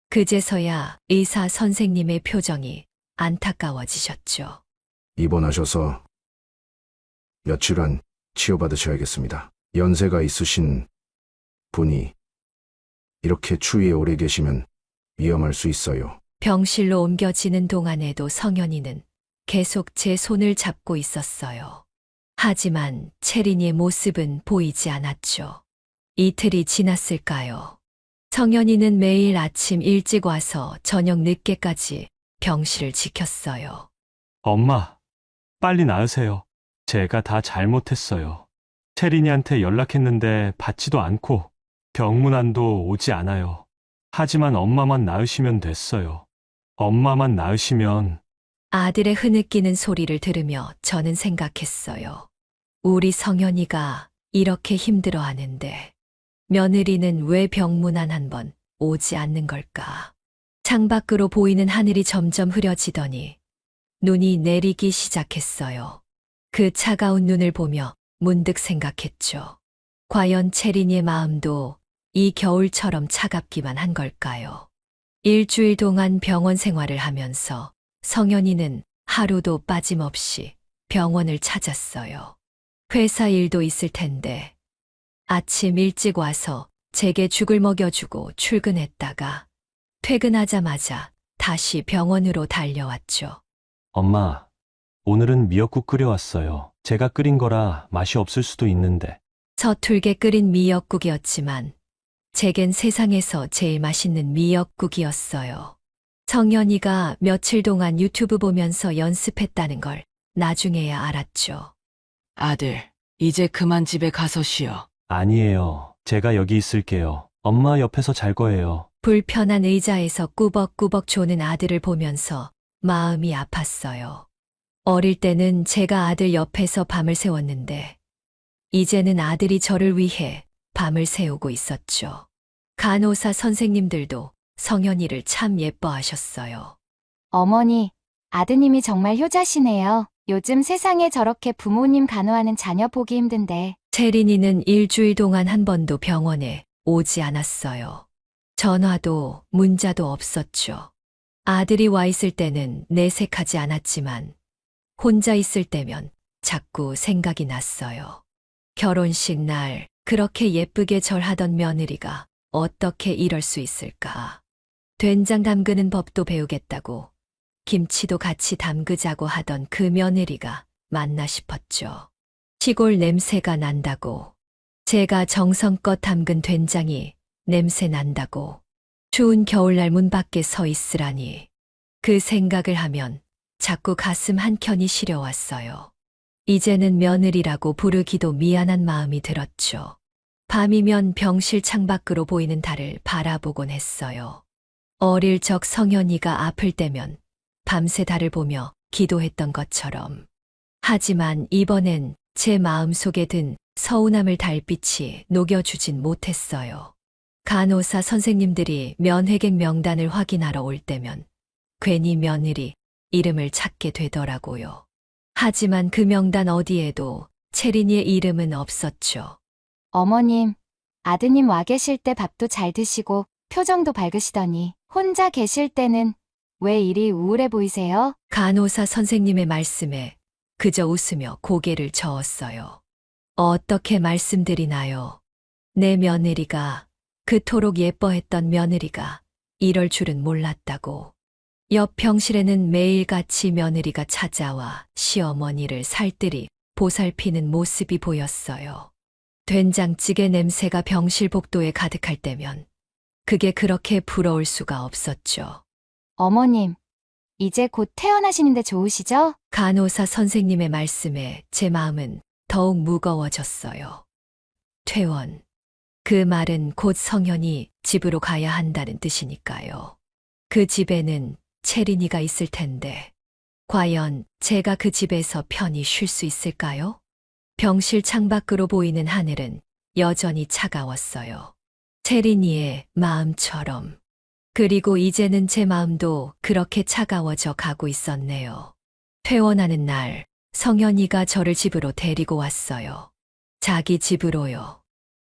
그제서야 의사 선생님의 표정이 안타까워지셨죠. 입원하셔서 며칠간 치료받으셔야겠습니다. 연세가 있으신 분이 이렇게 추위에 오래 계시면 위험할 수 있어요. 병실로 옮겨지는 동안에도 성현이는 계속 제 손을 잡고 있었어요. 하지만 채린이의 모습은 보이지 않았죠. 이틀이 지났을까요? 성현이는 매일 아침 일찍 와서 저녁 늦게까지 병실을 지켰어요. 엄마, 빨리 나으세요. 제가 다 잘못했어요. 채린이한테 연락했는데 받지도 않고 병문안도 오지 않아요. 하지만 엄마만 나으시면 됐어요. 엄마만 나으시면. 아들의 흐느끼는 소리를 들으며 저는 생각했어요. 우리 성현이가 이렇게 힘들어하는데 며느리는 왜 병문안 한번 오지 않는 걸까? 창밖으로 보이는 하늘이 점점 흐려지더니 눈이 내리기 시작했어요. 그 차가운 눈을 보며 문득 생각했죠. 과연 채린이의 마음도 이 겨울처럼 차갑기만 한 걸까요? 일주일 동안 병원 생활을 하면서 성현이는 하루도 빠짐없이 병원을 찾았어요. 회사 일도 있을 텐데 아침 일찍 와서 제게 죽을 먹여주고 출근했다가 퇴근하자마자 다시 병원으로 달려왔죠. 엄마, 오늘은 미역국 끓여왔어요. 제가 끓인 거라 맛이 없을 수도 있는데. 서툴게 끓인 미역국이었지만 제겐 세상에서 제일 맛있는 미역국이었어요. 성현이가 며칠 동안 유튜브 보면서 연습했다는 걸 나중에야 알았죠. 아들, 이제 그만 집에 가서 쉬어. 아니에요. 제가 여기 있을게요. 엄마 옆에서 잘 거예요. 불편한 의자에서 꾸벅꾸벅 조는 아들을 보면서 마음이 아팠어요. 어릴 때는 제가 아들 옆에서 밤을 새웠는데 이제는 아들이 저를 위해 밤을 새우고 있었죠. 간호사 선생님들도 성현이를 참 예뻐하셨어요. 어머니, 아드님이 정말 효자시네요. 요즘 세상에 저렇게 부모님 간호하는 자녀 보기 힘든데. 채린이는 일주일 동안 한 번도 병원에 오지 않았어요. 전화도 문자도 없었죠. 아들이 와 있을 때는 내색하지 않았지만 혼자 있을 때면 자꾸 생각이 났어요. 결혼식 날 그렇게 예쁘게 절하던 며느리가 어떻게 이럴 수 있을까? 된장 담그는 법도 배우겠다고 김치도 같이 담그자고 하던 그 며느리가 맞나 싶었죠. 시골 냄새가 난다고, 제가 정성껏 담근 된장이 냄새 난다고, 추운 겨울날 문 밖에 서 있으라니. 그 생각을 하면 자꾸 가슴 한켠이 시려왔어요. 이제는 며느리라고 부르기도 미안한 마음이 들었죠. 밤이면 병실 창밖으로 보이는 달을 바라보곤 했어요. 어릴 적 성현이가 아플 때면 밤새 달을 보며 기도했던 것처럼. 하지만 이번엔 제 마음속에 든 서운함을 달빛이 녹여주진 못했어요. 간호사 선생님들이 면회객 명단을 확인하러 올 때면 괜히 며느리 이름을 찾게 되더라고요. 하지만 그 명단 어디에도 채린이의 이름은 없었죠. 어머님, 아드님 와 계실 때 밥도 잘 드시고 표정도 밝으시더니 혼자 계실 때는 왜 이리 우울해 보이세요? 간호사 선생님의 말씀에 그저 웃으며 고개를 저었어요. 어떻게 말씀드리나요? 내 며느리가, 그토록 예뻐했던 며느리가 이럴 줄은 몰랐다고. 옆 병실에는 매일같이 며느리가 찾아와 시어머니를 살뜰히 보살피는 모습이 보였어요. 된장찌개 냄새가 병실 복도에 가득할 때면 그게 그렇게 부러울 수가 없었죠. 어머님, 이제 곧 퇴원하시는데 좋으시죠? 간호사 선생님의 말씀에 제 마음은 더욱 무거워졌어요. 퇴원. 그 말은 곧 성현이 집으로 가야 한다는 뜻이니까요. 그 집에는 채린이가 있을 텐데, 과연 제가 그 집에서 편히 쉴 수 있을까요? 병실 창밖으로 보이는 하늘은 여전히 차가웠어요. 채린이의 마음처럼. 그리고 이제는 제 마음도 그렇게 차가워져 가고 있었네요. 퇴원하는 날, 성현이가 저를 집으로 데리고 왔어요. 자기 집으로요.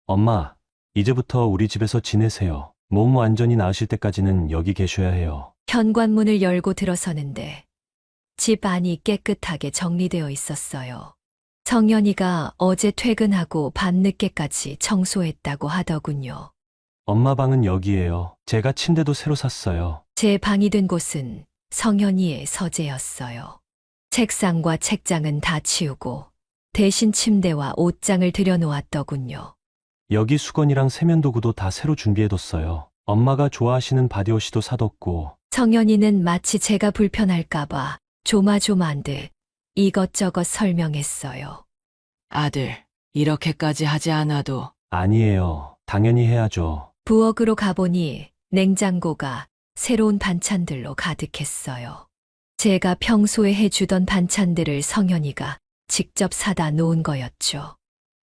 엄마, 이제부터 우리 집에서 지내세요. 몸 완전히 나으실 때까지는 여기 계셔야 해요. 현관문을 열고 들어서는데 집 안이 깨끗하게 정리되어 있었어요. 성현이가 어제 퇴근하고 밤늦게까지 청소했다고 하더군요. 엄마 방은 여기예요. 제가 침대도 새로 샀어요. 제 방이 된 곳은 성현이의 서재였어요. 책상과 책장은 다 치우고 대신 침대와 옷장을 들여놓았더군요. 여기 수건이랑 세면도구도 다 새로 준비해뒀어요. 엄마가 좋아하시는 바디워시도 사뒀고. 성현이는 마치 제가 불편할까봐 조마조마한 듯 이것저것 설명했어요. 아들, 이렇게까지 하지 않아도. 아니에요. 당연히 해야죠. 부엌으로 가보니 냉장고가 새로운 반찬들로 가득했어요. 제가 평소에 해주던 반찬들을 성현이가 직접 사다 놓은 거였죠.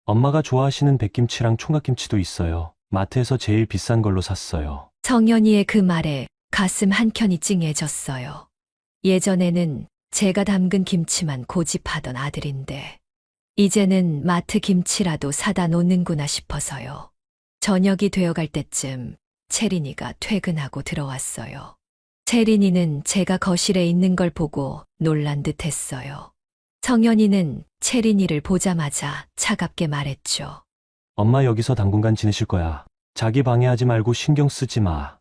엄마가 좋아하시는 백김치랑 총각김치도 있어요. 마트에서 제일 비싼 걸로 샀어요. 성현이의 그 말에 가슴 한켠이 찡해졌어요. 예전에는 제가 담근 김치만 고집하던 아들인데 이제는 마트 김치라도 사다 놓는구나 싶어서요. 저녁이 되어갈 때쯤 채린이가 퇴근하고 들어왔어요. 채린이는 제가 거실에 있는 걸 보고 놀란 듯 했어요. 성현이는 채린이를 보자마자 차갑게 말했죠. 엄마 여기서 당분간 지내실 거야. 자기 방해하지 말고 신경 쓰지 마.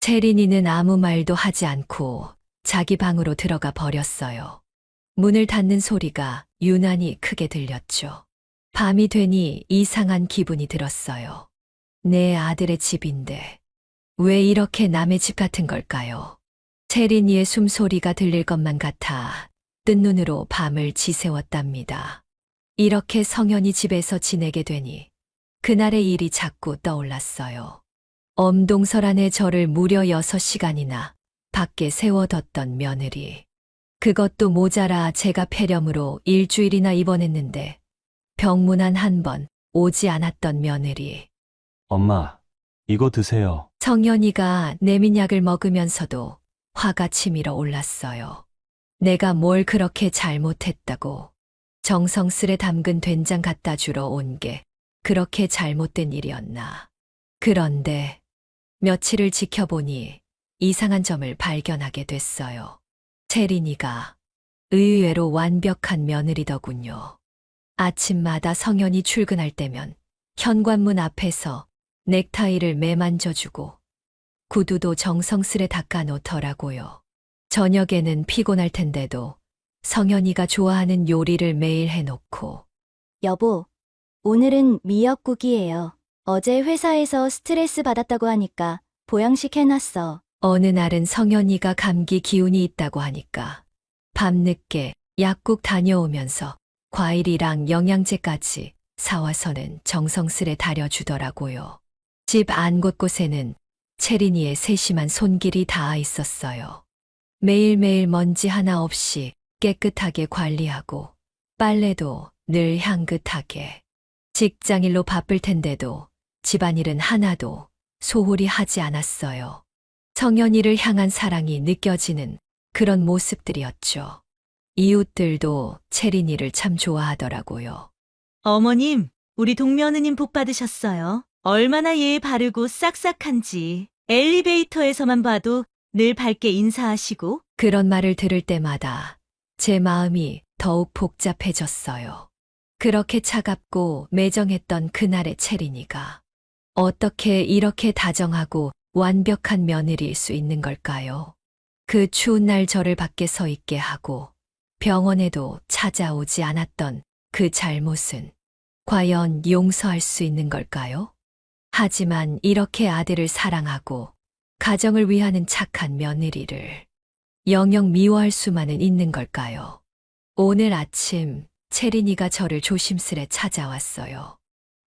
채린이는 아무 말도 하지 않고 자기 방으로 들어가 버렸어요. 문을 닫는 소리가 유난히 크게 들렸죠. 밤이 되니 이상한 기분이 들었어요. 내 아들의 집인데 왜 이렇게 남의 집 같은 걸까요? 채린이의 숨소리가 들릴 것만 같아 뜬 눈으로 밤을 지새웠답니다. 이렇게 성현이 집에서 지내게 되니 그날의 일이 자꾸 떠올랐어요. 엄동설 안에 저를 무려 6시간이나 밖에 세워뒀던 며느리. 그것도 모자라 제가 폐렴으로 일주일이나 입원했는데 병문안 한 번 오지 않았던 며느리. 엄마, 이거 드세요. 성현이가 내민약을 먹으면서도 화가 치밀어 올랐어요. 내가 뭘 그렇게 잘못했다고. 정성스레 담근 된장 갖다 주러 온 게 그렇게 잘못된 일이었나. 그런데 며칠을 지켜보니 이상한 점을 발견하게 됐어요. 채린이가 의외로 완벽한 며느리더군요. 아침마다 성현이 출근할 때면 현관문 앞에서 넥타이를 매만져주고 구두도 정성스레 닦아놓더라고요. 저녁에는 피곤할 텐데도 성현이가 좋아하는 요리를 매일 해놓고 여보, 오늘은 미역국이에요. 어제 회사에서 스트레스 받았다고 하니까 보양식 해놨어. 어느 날은 성현이가 감기 기운이 있다고 하니까 밤늦게 약국 다녀오면서 과일이랑 영양제까지 사와서는 정성스레 다려주더라고요. 집 안 곳곳에는 채린이의 세심한 손길이 닿아 있었어요. 매일매일 먼지 하나 없이 깨끗하게 관리하고 빨래도 늘 향긋하게. 직장일로 바쁠 텐데도 집안일은 하나도 소홀히 하지 않았어요. 성현이를 향한 사랑이 느껴지는 그런 모습들이었죠. 이웃들도 채린이를 참 좋아하더라고요. 어머님, 우리 동며느님 복 받으셨어요. 얼마나 예의 바르고 싹싹한지. 엘리베이터에서만 봐도 늘 밝게 인사하시고. 그런 말을 들을 때마다 제 마음이 더욱 복잡해졌어요. 그렇게 차갑고 매정했던 그날의 채린이가 어떻게 이렇게 다정하고 완벽한 며느리일 수 있는 걸까요? 그 추운 날 저를 밖에 서 있게 하고 병원에도 찾아오지 않았던 그 잘못은 과연 용서할 수 있는 걸까요? 하지만 이렇게 아들을 사랑하고 가정을 위하는 착한 며느리를 영영 미워할 수만은 있는 걸까요? 오늘 아침 채린이가 저를 조심스레 찾아왔어요.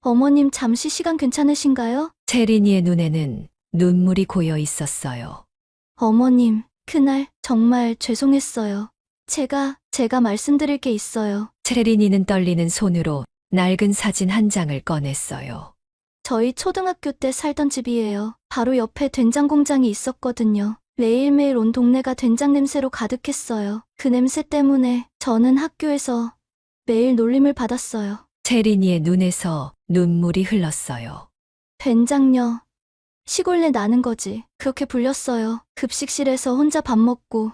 어머님 잠시 시간 괜찮으신가요? 채린이의 눈에는 눈물이 고여 있었어요. 어머님, 그날 정말 죄송했어요. 제가 말씀드릴 게 있어요. 채린이는 떨리는 손으로 낡은 사진 한 장을 꺼냈어요. 저희 초등학교 때 살던 집이에요. 바로 옆에 된장 공장이 있었거든요. 매일매일 온 동네가 된장 냄새로 가득했어요. 그 냄새 때문에 저는 학교에서 매일 놀림을 받았어요. 채린이의 눈에서 눈물이 흘렀어요. 된장녀. 시골내 나는 거지. 그렇게 불렸어요. 급식실에서 혼자 밥 먹고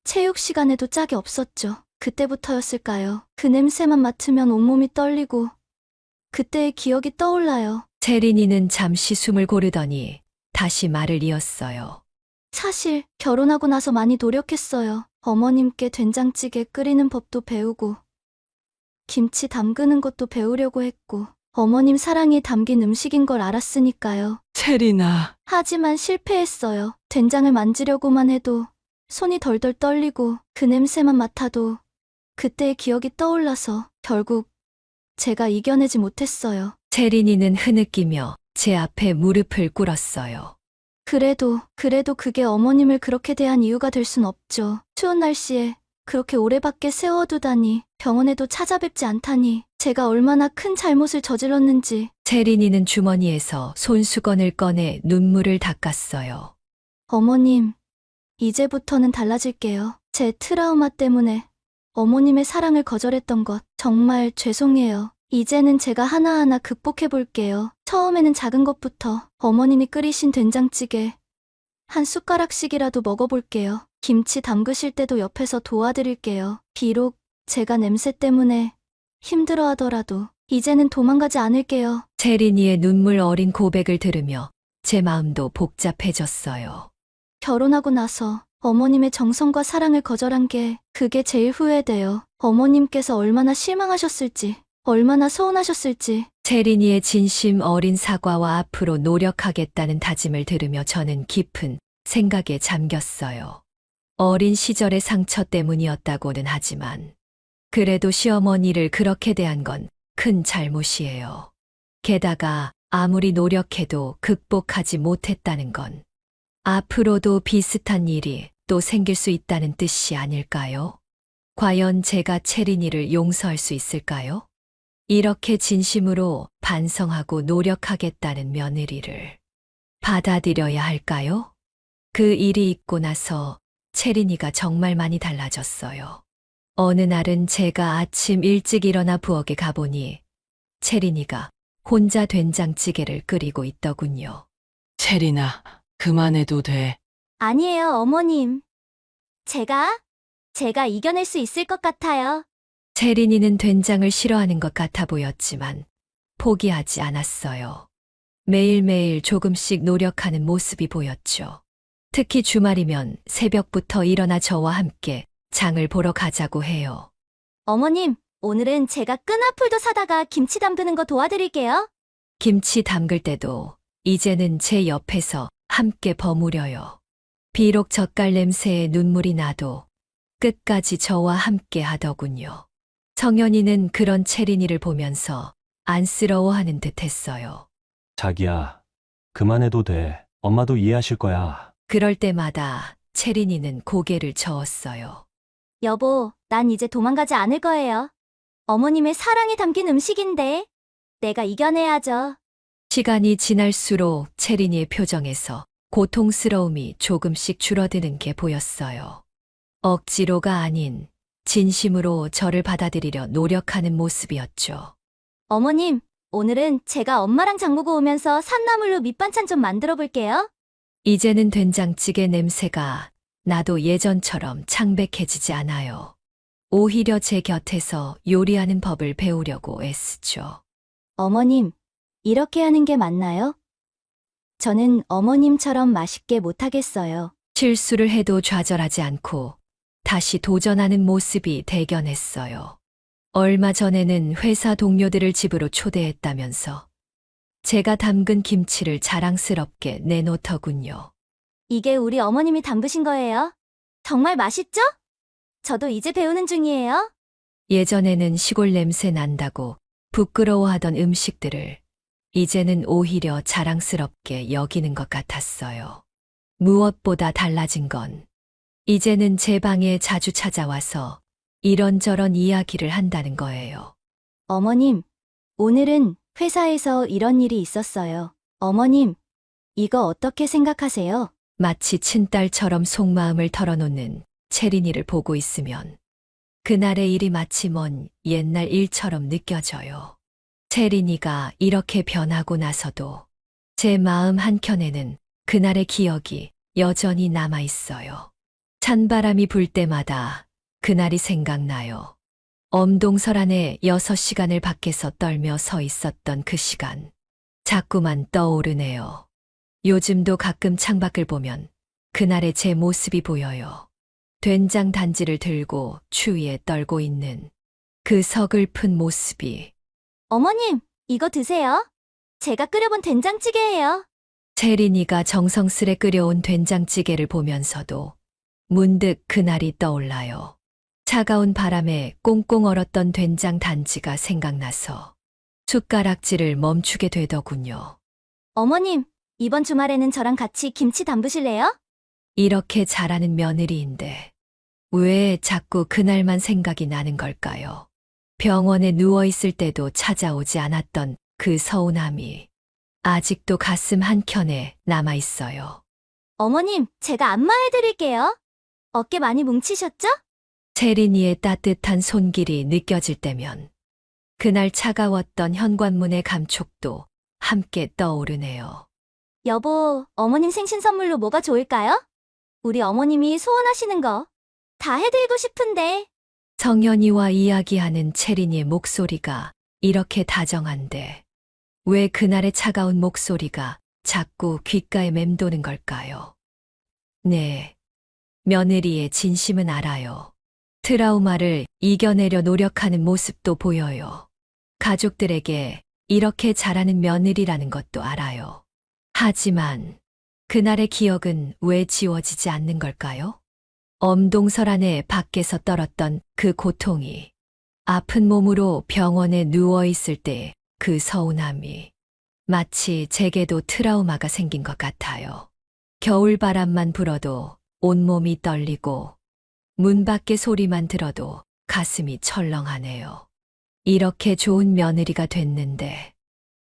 체육 시간에도 짝이 없었죠. 그때부터였을까요? 그 냄새만 맡으면 온몸이 떨리고 그때의 기억이 떠올라요. 채린이는 잠시 숨을 고르더니 다시 말을 이었어요. 사실 결혼하고 나서 많이 노력했어요. 어머님께 된장찌개 끓이는 법도 배우고 김치 담그는 것도 배우려고 했고 어머님 사랑이 담긴 음식인 걸 알았으니까요. 채린아, 하지만 실패했어요. 된장을 만지려고만 해도 손이 덜덜 떨리고 그 냄새만 맡아도 그때의 기억이 떠올라서 결국 제가 이겨내지 못했어요. 채린이는 흐느끼며 제 앞에 무릎을 꿇었어요. 그래도 그게 어머님을 그렇게 대한 이유가 될 순 없죠. 추운 날씨에 그렇게 오래 밖에 세워두다니 병원에도 찾아뵙지 않다니 제가 얼마나 큰 잘못을 저질렀는지. 채린이는 주머니에서 손수건을 꺼내 눈물을 닦았어요. 어머님, 이제부터는 달라질게요. 제 트라우마 때문에 어머님의 사랑을 거절했던 것 정말 죄송해요. 이제는 제가 하나하나 극복해 볼게요. 처음에는 작은 것부터 어머님이 끓이신 된장찌개 한 숟가락씩이라도 먹어볼게요. 김치 담그실 때도 옆에서 도와드릴게요. 비록 제가 냄새 때문에 힘들어하더라도 이제는 도망가지 않을게요. 채린이의 눈물 어린 고백을 들으며 제 마음도 복잡해졌어요. 결혼하고 나서 어머님의 정성과 사랑을 거절한 게 그게 제일 후회돼요. 어머님께서 얼마나 실망하셨을지, 얼마나 서운하셨을지. 채린이의 진심 어린 사과와 앞으로 노력하겠다는 다짐을 들으며 저는 깊은 생각에 잠겼어요. 어린 시절의 상처 때문이었다고는 하지만 그래도 시어머니를 그렇게 대한 건 큰 잘못이에요. 게다가 아무리 노력해도 극복하지 못했다는 건 앞으로도 비슷한 일이 또 생길 수 있다는 뜻이 아닐까요? 과연 제가 채린이를 용서할 수 있을까요? 이렇게 진심으로 반성하고 노력하겠다는 며느리를 받아들여야 할까요? 그 일이 있고 나서 채린이가 정말 많이 달라졌어요. 어느 날은 제가 아침 일찍 일어나 부엌에 가보니 채린이가 혼자 된장찌개를 끓이고 있더군요. 채린아, 그만해도 돼. 아니에요, 어머님. 제가 이겨낼 수 있을 것 같아요. 채린이는 된장을 싫어하는 것 같아 보였지만 포기하지 않았어요. 매일매일 조금씩 노력하는 모습이 보였죠. 특히 주말이면 새벽부터 일어나 저와 함께 장을 보러 가자고 해요. 어머님, 오늘은 제가 끈화풀도 사다가 김치 담그는 거 도와드릴게요. 김치 담글 때도 이제는 제 옆에서 함께 버무려요. 비록 젓갈 냄새에 눈물이 나도 끝까지 저와 함께 하더군요. 성현이는 그런 채린이를 보면서 안쓰러워하는 듯 했어요. 자기야, 그만해도 돼. 엄마도 이해하실 거야. 그럴 때마다 채린이는 고개를 저었어요. 여보, 난 이제 도망가지 않을 거예요. 어머님의 사랑이 담긴 음식인데 내가 이겨내야죠. 시간이 지날수록 채린이의 표정에서 고통스러움이 조금씩 줄어드는 게 보였어요. 억지로가 아닌 진심으로 저를 받아들이려 노력하는 모습이었죠. 어머님, 오늘은 제가 엄마랑 장보고 오면서 산나물로 밑반찬 좀 만들어 볼게요. 이제는 된장찌개 냄새가 나도 예전처럼 창백해지지 않아요. 오히려 제 곁에서 요리하는 법을 배우려고 애쓰죠. 어머님, 이렇게 하는 게 맞나요? 저는 어머님처럼 맛있게 못하겠어요. 실수를 해도 좌절하지 않고 다시 도전하는 모습이 대견했어요. 얼마 전에는 회사 동료들을 집으로 초대했다면서 제가 담근 김치를 자랑스럽게 내놓더군요. 이게 우리 어머님이 담그신 거예요? 정말 맛있죠? 저도 이제 배우는 중이에요. 예전에는 시골 냄새 난다고 부끄러워하던 음식들을 이제는 오히려 자랑스럽게 여기는 것 같았어요. 무엇보다 달라진 건 이제는 제 방에 자주 찾아와서 이런저런 이야기를 한다는 거예요. 어머님, 오늘은 회사에서 이런 일이 있었어요. 어머님, 이거 어떻게 생각하세요? 마치 친딸처럼 속마음을 털어놓는 채린이를 보고 있으면 그날의 일이 마치 먼 옛날 일처럼 느껴져요. 채린이가 이렇게 변하고 나서도 제 마음 한켠에는 그날의 기억이 여전히 남아 있어요. 찬바람이 불 때마다 그날이 생각나요. 엄동설 안에 6시간을 밖에서 떨며 서 있었던 그 시간. 자꾸만 떠오르네요. 요즘도 가끔 창밖을 보면 그날의 제 모습이 보여요. 된장 단지를 들고 추위에 떨고 있는 그 서글픈 모습이. 어머님, 이거 드세요. 제가 끓여본 된장찌개예요. 채린이가 정성스레 끓여온 된장찌개를 보면서도 문득 그날이 떠올라요. 차가운 바람에 꽁꽁 얼었던 된장 단지가 생각나서 숟가락질을 멈추게 되더군요. 어머님, 이번 주말에는 저랑 같이 김치 담그실래요? 이렇게 잘하는 며느리인데 왜 자꾸 그날만 생각이 나는 걸까요? 병원에 누워있을 때도 찾아오지 않았던 그 서운함이 아직도 가슴 한켠에 남아있어요. 어머님, 제가 안마해드릴게요. 어깨 많이 뭉치셨죠? 채린이의 따뜻한 손길이 느껴질 때면 그날 차가웠던 현관문의 감촉도 함께 떠오르네요. 여보, 어머님 생신 선물로 뭐가 좋을까요? 우리 어머님이 소원하시는 거 다 해드리고 싶은데. 성현이와 이야기하는 채린이의 목소리가 이렇게 다정한데 왜 그날의 차가운 목소리가 자꾸 귓가에 맴도는 걸까요? 네, 며느리의 진심은 알아요. 트라우마를 이겨내려 노력하는 모습도 보여요. 가족들에게 이렇게 잘하는 며느리라는 것도 알아요. 하지만 그날의 기억은 왜 지워지지 않는 걸까요? 엄동설 안에 밖에서 떨었던 그 고통이, 아픈 몸으로 병원에 누워있을 때 그 서운함이 마치 제게도 트라우마가 생긴 것 같아요. 겨울바람만 불어도 온몸이 떨리고 문 밖의 소리만 들어도 가슴이 철렁하네요. 이렇게 좋은 며느리가 됐는데,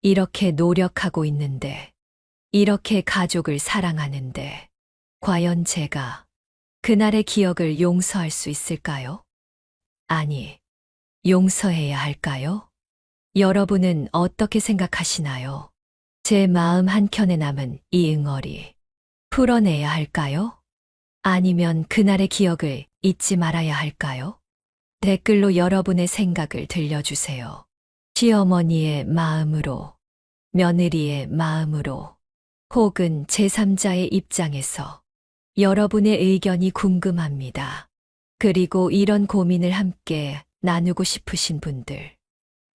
이렇게 노력하고 있는데, 이렇게 가족을 사랑하는데, 과연 제가 그날의 기억을 용서할 수 있을까요? 아니, 용서해야 할까요? 여러분은 어떻게 생각하시나요? 제 마음 한켠에 남은 이 응어리, 풀어내야 할까요? 아니면 그날의 기억을 잊지 말아야 할까요? 댓글로 여러분의 생각을 들려주세요. 시어머니의 마음으로, 며느리의 마음으로, 혹은 제3자의 입장에서 여러분의 의견이 궁금합니다. 그리고 이런 고민을 함께 나누고 싶으신 분들,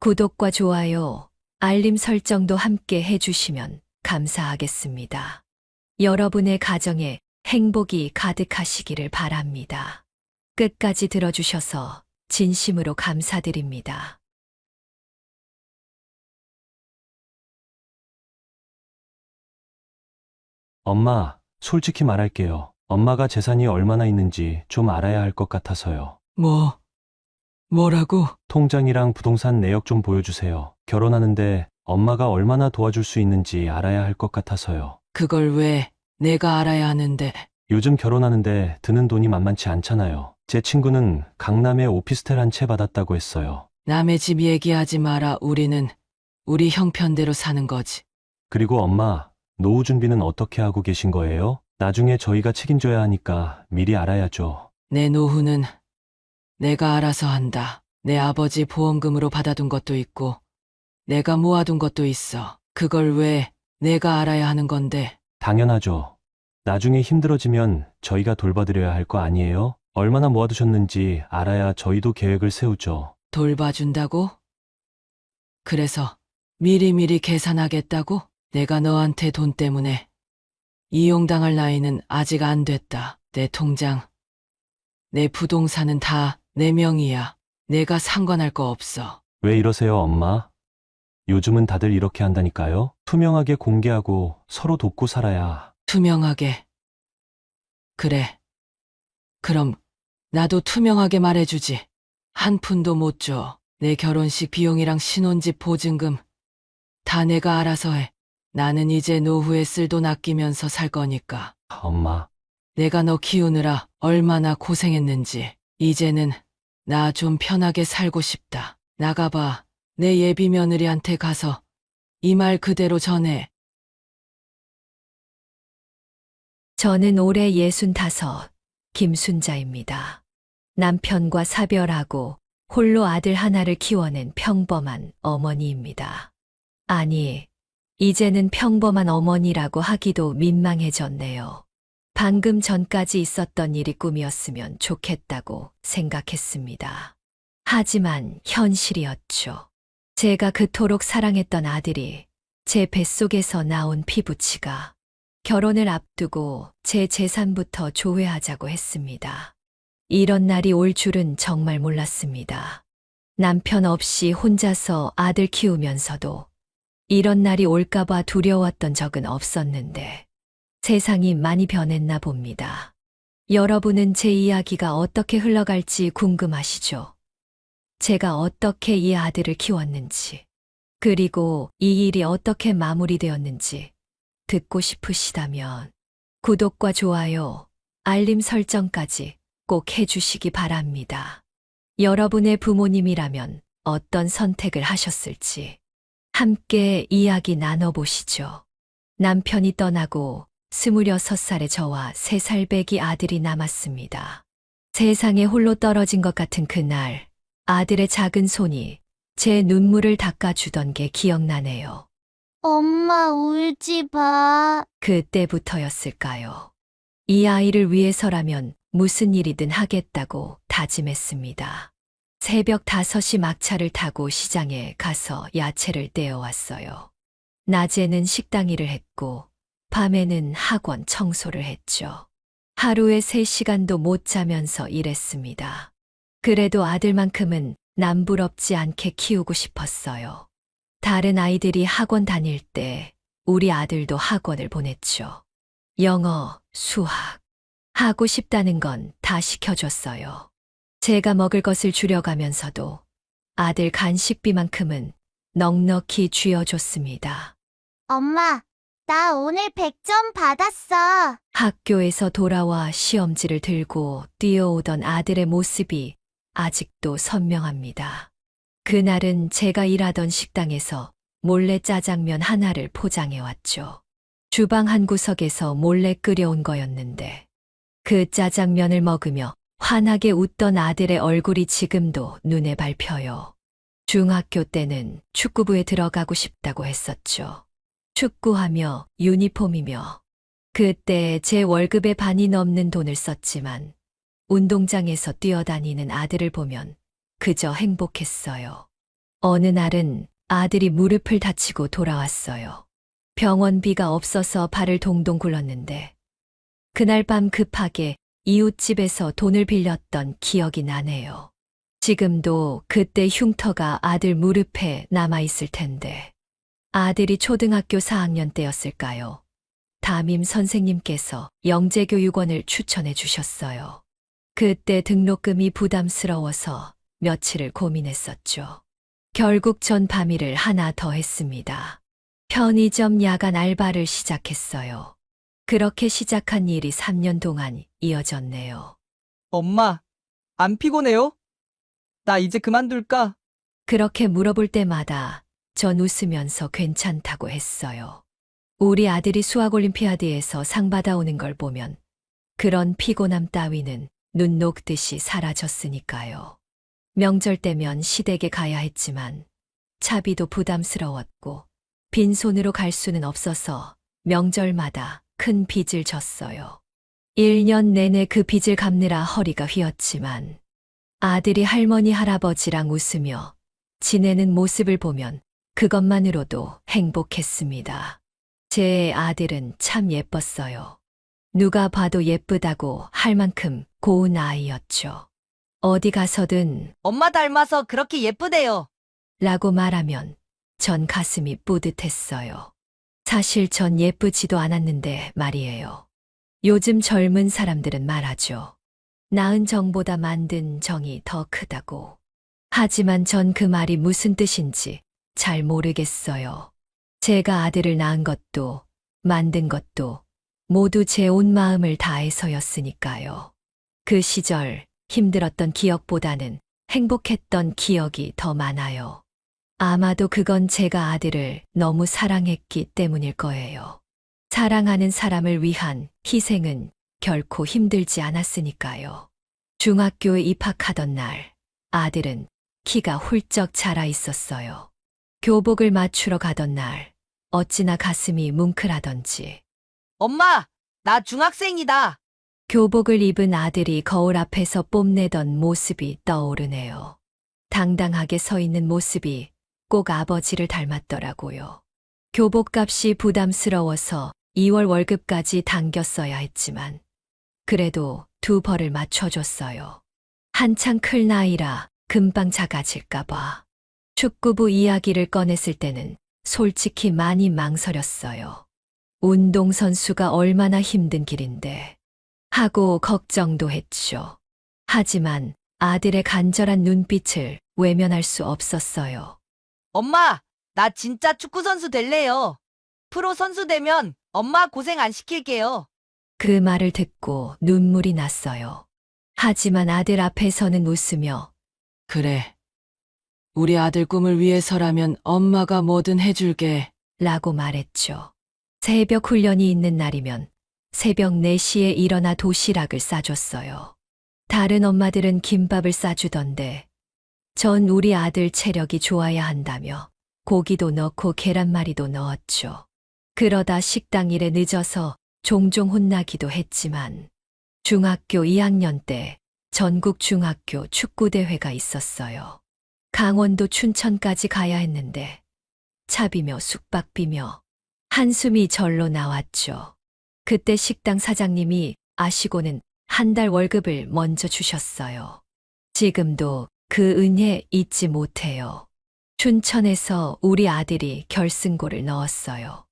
구독과 좋아요, 알림 설정도 함께 해주시면 감사하겠습니다. 여러분의 가정에 행복이 가득하시기를 바랍니다. 끝까지 들어주셔서 진심으로 감사드립니다. 엄마, 솔직히 말할게요. 엄마가 재산이 얼마나 있는지 좀 알아야 할 것 같아서요. 뭐라고? 통장이랑 부동산 내역 좀 보여주세요. 결혼하는데 엄마가 얼마나 도와줄 수 있는지 알아야 할 것 같아서요. 그걸 왜 내가 알아야 하는데? 요즘 결혼하는데 드는 돈이 만만치 않잖아요. 제 친구는 강남에 오피스텔 한 채 받았다고 했어요. 남의 집 얘기하지 마라. 우리는 우리 형편대로 사는 거지. 그리고 엄마, 노후 준비는 어떻게 하고 계신 거예요? 나중에 저희가 책임져야 하니까 미리 알아야죠. 내 노후는 내가 알아서 한다. 내 아버지 보험금으로 받아둔 것도 있고 내가 모아둔 것도 있어. 그걸 왜 내가 알아야 하는 건데? 당연하죠. 나중에 힘들어지면 저희가 돌봐드려야 할 거 아니에요? 얼마나 모아두셨는지 알아야 저희도 계획을 세우죠. 돌봐준다고? 그래서 미리미리 계산하겠다고? 내가 너한테 돈 때문에 이용당할 나이는 아직 안 됐다. 내 통장, 내 부동산은 다 내 명의야. 내가 상관할 거 없어. 왜 이러세요, 엄마? 요즘은 다들 이렇게 한다니까요? 투명하게 공개하고 서로 돕고 살아야. 투명하게. 그래. 그럼 나도 투명하게 말해주지. 한 푼도 못 줘. 내 결혼식 비용이랑 신혼집 보증금 다 내가 알아서 해. 나는 이제 노후에 쓸 돈 아끼면서 살 거니까. 엄마, 내가 너 키우느라 얼마나 고생했는지. 이제는 나 좀 편하게 살고 싶다. 나가봐. 내 예비 며느리한테 가서 이 말 그대로 전해. 저는 올해 65, 김순자입니다. 남편과 사별하고 홀로 아들 하나를 키워낸 평범한 어머니입니다. 아니, 이제는 평범한 어머니라고 하기도 민망해졌네요. 방금 전까지 있었던 일이 꿈이었으면 좋겠다고 생각했습니다. 하지만 현실이었죠. 제가 그토록 사랑했던 아들이 제 뱃속에서 나온 피부치가 결혼을 앞두고 제 재산부터 조회하자고 했습니다. 이런 날이 올 줄은 정말 몰랐습니다. 남편 없이 혼자서 아들 키우면서도 이런 날이 올까봐 두려웠던 적은 없었는데 세상이 많이 변했나 봅니다. 여러분은 제 이야기가 어떻게 흘러갈지 궁금하시죠? 제가 어떻게 이 아들을 키웠는지, 그리고 이 일이 어떻게 마무리되었는지 듣고 싶으시다면 구독과 좋아요, 알림 설정까지 꼭 해주시기 바랍니다. 여러분의 부모님이라면 어떤 선택을 하셨을지 함께 이야기 나눠보시죠. 남편이 떠나고 26살의 저와 3살 배기 아들이 남았습니다. 세상에 홀로 떨어진 것 같은 그날, 아들의 작은 손이 제 눈물을 닦아주던 게 기억나네요. 엄마 울지 마. 그때부터였을까요? 이 아이를 위해서라면 무슨 일이든 하겠다고 다짐했습니다. 새벽 5시 막차를 타고 시장에 가서 야채를 떼어왔어요. 낮에는 식당 일을 했고 밤에는 학원 청소를 했죠. 하루에 3시간도 못 자면서 일했습니다. 그래도 아들만큼은 남부럽지 않게 키우고 싶었어요. 다른 아이들이 학원 다닐 때 우리 아들도 학원을 보냈죠. 영어, 수학. 하고 싶다는 건 다 시켜줬어요. 제가 먹을 것을 줄여가면서도 아들 간식비만큼은 넉넉히 쥐어줬습니다. 엄마, 나 오늘 100점 받았어. 학교에서 돌아와 시험지를 들고 뛰어오던 아들의 모습이 아직도 선명합니다. 그날은 제가 일하던 식당에서 몰래 짜장면 하나를 포장해왔죠. 주방 한 구석에서 몰래 끓여온 거였는데 그 짜장면을 먹으며 환하게 웃던 아들의 얼굴이 지금도 눈에 밟혀요. 중학교 때는 축구부에 들어가고 싶다고 했었죠. 축구하며 유니폼이며 그때 제 월급의 반이 넘는 돈을 썼지만 운동장에서 뛰어다니는 아들을 보면 그저 행복했어요. 어느 날은 아들이 무릎을 다치고 돌아왔어요. 병원비가 없어서 발을 동동 굴렀는데 그날 밤 급하게 이웃집에서 돈을 빌렸던 기억이 나네요. 지금도 그때 흉터가 아들 무릎에 남아있을 텐데. 아들이 초등학교 4학년 때였을까요? 담임 선생님께서 영재교육원을 추천해 주셨어요. 그때 등록금이 부담스러워서 며칠을 고민했었죠. 결국 전 밤일을 하나 더 했습니다. 편의점 야간 알바를 시작했어요. 그렇게 시작한 일이 3년 동안 이어졌네요. 엄마, 안 피곤해요? 나 이제 그만둘까? 그렇게 물어볼 때마다 전 웃으면서 괜찮다고 했어요. 우리 아들이 수학올림피아드에서 상 받아오는 걸 보면 그런 피곤함 따위는 눈 녹듯이 사라졌으니까요. 명절 때면 시댁에 가야 했지만 차비도 부담스러웠고 빈손으로 갈 수는 없어서 명절마다 큰 빚을 졌어요. 1년 내내 그 빚을 갚느라 허리가 휘었지만 아들이 할머니 할아버지랑 웃으며 지내는 모습을 보면 그것만으로도 행복했습니다. 제 아들은 참 예뻤어요. 누가 봐도 예쁘다고 할 만큼 고운 아이였죠. 어디 가서든 엄마 닮아서 그렇게 예쁘대요. 라고 말하면 전 가슴이 뿌듯했어요. 사실 전 예쁘지도 않았는데 말이에요. 요즘 젊은 사람들은 말하죠. 낳은 정보다 만든 정이 더 크다고. 하지만 전 그 말이 무슨 뜻인지 잘 모르겠어요. 제가 아들을 낳은 것도 만든 것도 모두 제 온 마음을 다해서였으니까요. 그 시절 힘들었던 기억보다는 행복했던 기억이 더 많아요. 아마도 그건 제가 아들을 너무 사랑했기 때문일 거예요. 사랑하는 사람을 위한 희생은 결코 힘들지 않았으니까요. 중학교에 입학하던 날, 아들은 키가 훌쩍 자라 있었어요. 교복을 맞추러 가던 날, 어찌나 가슴이 뭉클하던지. 엄마, 나 중학생이다. 교복을 입은 아들이 거울 앞에서 뽐내던 모습이 떠오르네요. 당당하게 서 있는 모습이 꼭 아버지를 닮았더라고요. 교복값이 부담스러워서 2월 월급까지 당겼어야 했지만 그래도 두 벌을 맞춰줬어요. 한창 클 나이라 금방 작아질까봐. 축구부 이야기를 꺼냈을 때는 솔직히 많이 망설였어요. 운동선수가 얼마나 힘든 길인데 하고 걱정도 했죠. 하지만 아들의 간절한 눈빛을 외면할 수 없었어요. 엄마, 나 진짜 축구선수 될래요. 프로 선수 되면 엄마 고생 안 시킬게요. 그 말을 듣고 눈물이 났어요. 하지만 아들 앞에서는 웃으며 그래. 우리 아들 꿈을 위해서라면 엄마가 뭐든 해줄게. 라고 말했죠. 새벽 훈련이 있는 날이면 새벽 4시에 일어나 도시락을 싸줬어요. 다른 엄마들은 김밥을 싸주던데 전 우리 아들 체력이 좋아야 한다며 고기도 넣고 계란말이도 넣었죠. 그러다 식당 일에 늦어서 종종 혼나기도 했지만 중학교 2학년 때 전국 중학교 축구대회가 있었어요. 강원도 춘천까지 가야 했는데 차비며 숙박비며 한숨이 절로 나왔죠. 그때 식당 사장님이 아시고는 한 달 월급을 먼저 주셨어요. 지금도 그 은혜 잊지 못해요. 춘천에서 우리 아들이 결승골을 넣었어요.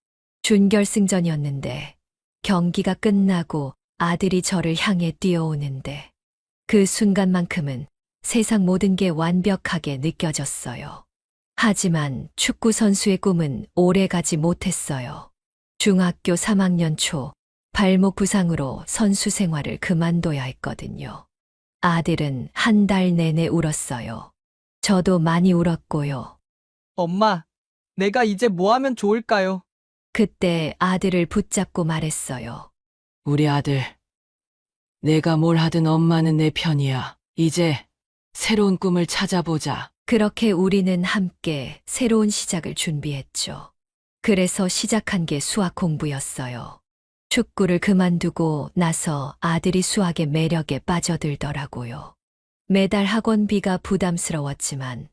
준결승전이었는데 경기가 끝나고 아들이 저를 향해 뛰어오는데 그 순간만큼은 세상 모든 게 완벽하게 느껴졌어요. 하지만 축구 선수의 꿈은 오래가지 못했어요. 중학교 3학년 초 발목 부상으로 선수 생활을 그만둬야 했거든요. 아들은 한 달 내내 울었어요. 저도 많이 울었고요. 엄마, 내가 이제 뭐 하면 좋을까요? 그때 아들을 붙잡고 말했어요. 우리 아들. 내가 뭘 하든 엄마는 내 편이야. 이제 새로운 꿈을 찾아보자. 그렇게 우리는 함께 새로운 시작을 준비했죠. 그래서 시작한 게 수학 공부였어요. 축구를 그만두고 나서 아들이 수학의 매력에 빠져들더라고요. 매달 학원비가 부담스러웠지만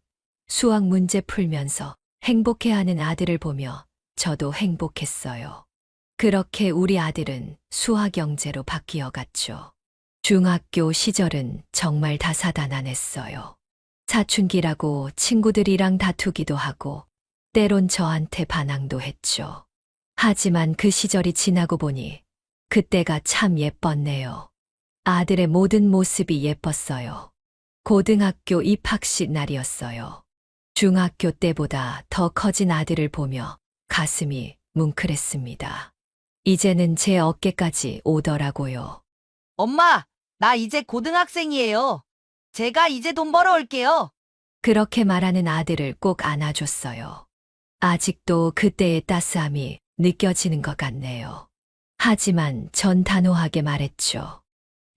수학 문제 풀면서 행복해하는 아들을 보며 저도 행복했어요. 그렇게 우리 아들은 수학 영재로 바뀌어 갔죠. 중학교 시절은 정말 다사다난했어요. 사춘기라고 친구들이랑 다투기도 하고, 때론 저한테 반항도 했죠. 하지만 그 시절이 지나고 보니, 그때가 참 예뻤네요. 아들의 모든 모습이 예뻤어요. 고등학교 입학식 날이었어요. 중학교 때보다 더 커진 아들을 보며 가슴이 뭉클했습니다. 이제는 제 어깨까지 오더라고요. 엄마, 나 이제 고등학생이에요. 제가 이제 돈 벌어올게요. 그렇게 말하는 아들을 꼭 안아줬어요. 아직도 그때의 따스함이 느껴지는 것 같네요. 하지만 전 단호하게 말했죠.